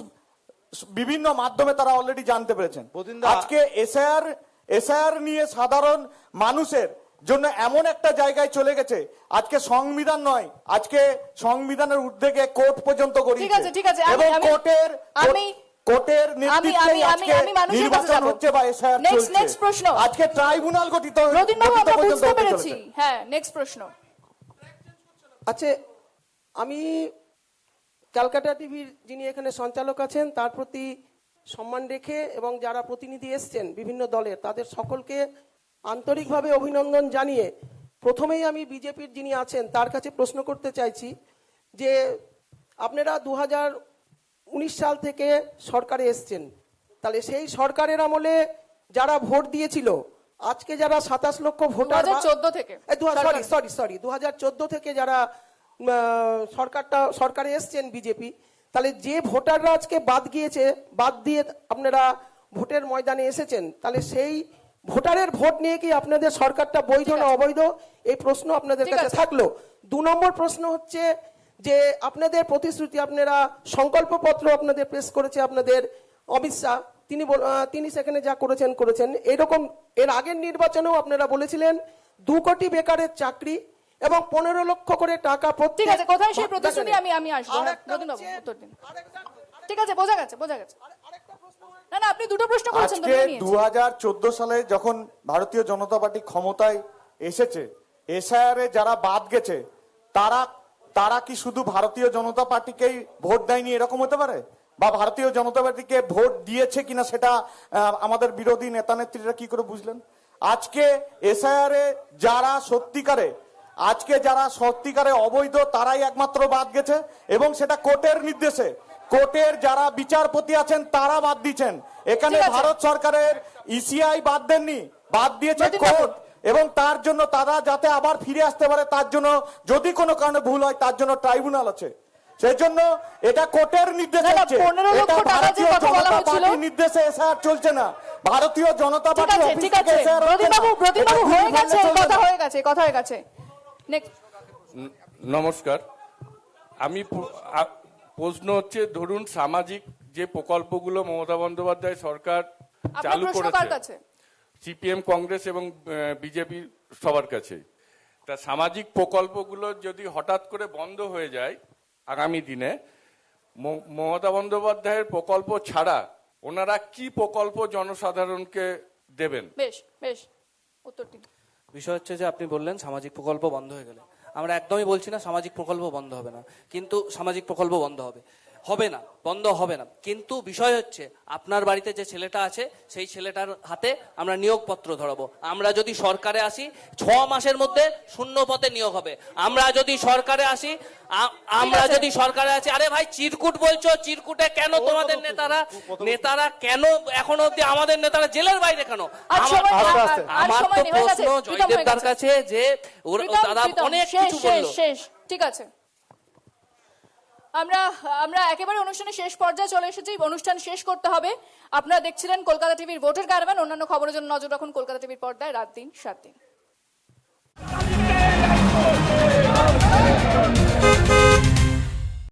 Speaker 4: বিভিন্ন মাধ্যমে তারা অলরেডি জানতে পেরেছেন। আজকে এসআইআর নিয়ে সাধারণ মানুষের জন্য এমন একটা জায়গায় চলে গেছে, আজকে সংবিধান নয়, আজকে সংবিধানের উদ্যোগে কোর্ট পর্যন্ত
Speaker 1: ঠিক আছে, ঠিক আছে,
Speaker 4: এবং
Speaker 1: আমি-
Speaker 4: কোর্টের
Speaker 1: আমি-
Speaker 4: কোর্টের নেতৃত্বেই আজকে
Speaker 1: আমি মানুষের কাছে
Speaker 4: নির্বাচন
Speaker 1: যাবো।
Speaker 4: হচ্ছে বা এসআইআর
Speaker 1: Next,
Speaker 4: চলছে।
Speaker 1: next প্রশ্ন।
Speaker 4: আজকে ট্রাইব্যুনাল গঠিত
Speaker 1: রতিনবাবু, আমরা
Speaker 4: পর্যন্ত
Speaker 1: বুঝতে
Speaker 4: হতে
Speaker 1: পেরেছি।
Speaker 4: চলেছে।
Speaker 1: হ্যাঁ, নেক্সট প্রশ্ন।
Speaker 9: আচ্ছা, আমি ক্যালকাটা টিভির যিনি এখানে সঞ্চালক আছেন তার প্রতি সম্মান রেখে এবং যারা প্রতিনিধি এসছেন বিভিন্ন দলের তাদের সকলকে আন্তরিকভাবে অভিনন্দন জানিয়ে প্রথমেই আমি বিজেপির যিনি আছেন তার কাছে প্রশ্ন করতে চাইছি যে আপনারা 2019 সাল থেকে সরকারে এসছেন, তাহলে সেই সরকারের আমলে যারা ভোট দিয়েছিল আজকে যারা 27 লক্ষ ভোটার
Speaker 1: 2014 থেকে
Speaker 9: সরি 2014 থেকে যারা সরকারে এসছেন বিজেপি, তাহলে যে ভোটাররা আজকে বাদ গিয়েছে, বাদ দিয়ে আপনারা ভোটের ময়দানে এসেছেন, তাহলে সেই ভোটারের ভোট নিয়ে কি আপনাদের সরকারটা বৈধ না অবৈধ, এই প্রশ্ন আপনাদের
Speaker 1: ঠিক
Speaker 9: কাছে
Speaker 1: আছে।
Speaker 9: থাকলো। 2 নম্বর প্রশ্ন হচ্ছে যে আপনাদের প্রতিশ্রুতি, আপনারা সংকল্পপত্র আপনাদের পেশ করেছে আপনাদের অমিত শাহ, তিনি সেখানে যা করেছেন এরকম এর আগের নির্বাচনেও আপনারা বলেছিলেন 2 কোটি বেকারের চাকরি এবং 15 লক্ষ করে টাকা প্রত্যেক।
Speaker 1: ঠিক আছে, কোথায় সেই প্রতিশ্রুতি আমি আসবো। রতিনবাবু, উত্তর দিন। ঠিক আছে, বোঝা গেছে। না না, আপনি দুটো প্রশ্ন করেছেন তো,
Speaker 4: আজকে
Speaker 1: নিয়ে নিয়েছি।
Speaker 4: 2014 সালে যখন ভারতীয় জনতা পার্টি ক্ষমতায় এসেছে, এসআইআর যারা বাদ গেছে তারা কি শুধু ভারতীয় জনতা পার্টিকেই ভোট দেয়নি এরকম হতে পারে, বা ভারতীয় জনতা পার্টিকে ভোট দিয়েছে কিনা সেটা আমাদের বিরোধী নেতা নেত্রীরা কি করে বুঝলেন? আজকে এসআইআর যারা সত্যিকারে অবৈধ তারাই একমাত্র বাদ গেছে, এবং সেটা কোর্টের নির্দেশে, কোর্টের যারা বিচারপতি আছেন তারা বাদ দিচ্ছেন। এখানে
Speaker 1: ঠিক আছে।
Speaker 4: ভারত সরকারের ইসিআই বাদ দেননি, বাদ দিয়েছে
Speaker 1: রতিনবাবু।
Speaker 4: কোর্ট, এবং তার জন্য তারা যাতে আবার ফিরে আসতে পারে তার জন্য যদি কোনো কারণে ভুল হয় তার জন্য ট্রাইব্যুনাল আছে। সেই জন্য এটা কোর্টের নির্দেশ
Speaker 1: না, না,
Speaker 4: হচ্ছে,
Speaker 1: 15 লক্ষ
Speaker 4: এটা
Speaker 1: টাকা যে
Speaker 4: ভারতীয়
Speaker 1: কথা বলা
Speaker 4: জনতা
Speaker 1: হচ্ছিল।
Speaker 4: পার্টির নির্দেশে এসআইআর চলছে না, ভারতীয় জনতা
Speaker 1: ঠিক
Speaker 4: পার্টির
Speaker 1: আছে,
Speaker 4: অফিস
Speaker 1: ঠিক
Speaker 4: থেকে
Speaker 1: আছে।
Speaker 4: এসআইআর হচ্ছে না।
Speaker 1: রতিনবাবু,
Speaker 4: এটা
Speaker 1: হয়ে
Speaker 4: দিল্লি
Speaker 1: গেছে,
Speaker 4: চলছে
Speaker 1: কথা
Speaker 4: না।
Speaker 1: হয়ে গেছে। নেক্সট।
Speaker 10: নমস্কার। আমি প্রশ্ন হচ্ছে, ধরুন সামাজিক যে প্রকল্পগুলো মমতা বন্দ্যোপাধ্যায় সরকার
Speaker 1: আপনার
Speaker 10: চালু
Speaker 1: প্রশ্ন কার
Speaker 10: করেছে,
Speaker 1: কাছে?
Speaker 10: সিপিএম, কংগ্রেস এবং বিজেপি সবার কাছে, তা সামাজিক প্রকল্পগুলো যদি হঠাৎ করে বন্ধ হয়ে যায় আগামী দিনে, মমতা বন্দ্যোপাধ্যায়ের প্রকল্প ছাড়া ওনারা কি প্রকল্প জনসাধারণকে দেবেন?
Speaker 1: বেশ, উত্তর দিন।
Speaker 3: বিষয় হচ্ছে যে আপনি বললেন সামাজিক প্রকল্প বন্ধ হয়ে গেলে, আমরা একদমই বলছি না সামাজিক প্রকল্প বন্ধ হবে না, কিন্তু সামাজিক প্রকল্প বন্ধ বন্ধ হবে না, কিন্তু বিষয় হচ্ছে আপনার বাড়িতে যে ছেলেটা আছে সেই ছেলেটার হাতে আমরা নিয়োগপত্র ধরাবো। আমরা যদি সরকারে আসি 6 মাসের মধ্যে শূন্য পদে নিয়োগ হবে। আমরা যদি সরকারে আসি আরে ভাই চিরকুট বলছো, চিরকুটে কেন তোমাদের নেতারা কেন এখনো অব্দি আমাদের নেতারা জেলের বাইরে কেন? আমার তো প্রশ্ন জয়দেবদার কাছে যে দাদা অনেক কিছু বললো।
Speaker 1: ঠিক আছে, আমরা একেবারে অনুষ্ঠানের শেষ পর্যায়ে চলে এসেছি। অনুষ্ঠান শেষ করতে হবে। আপনারা দেখছিলেন কলকাতা টিভির ভোটের ক্যারাভান। অন্যান্য খবরের জন্য নজর রাখুন কলকাতা টিভির পর্দায় রাত দিন 7 দিন।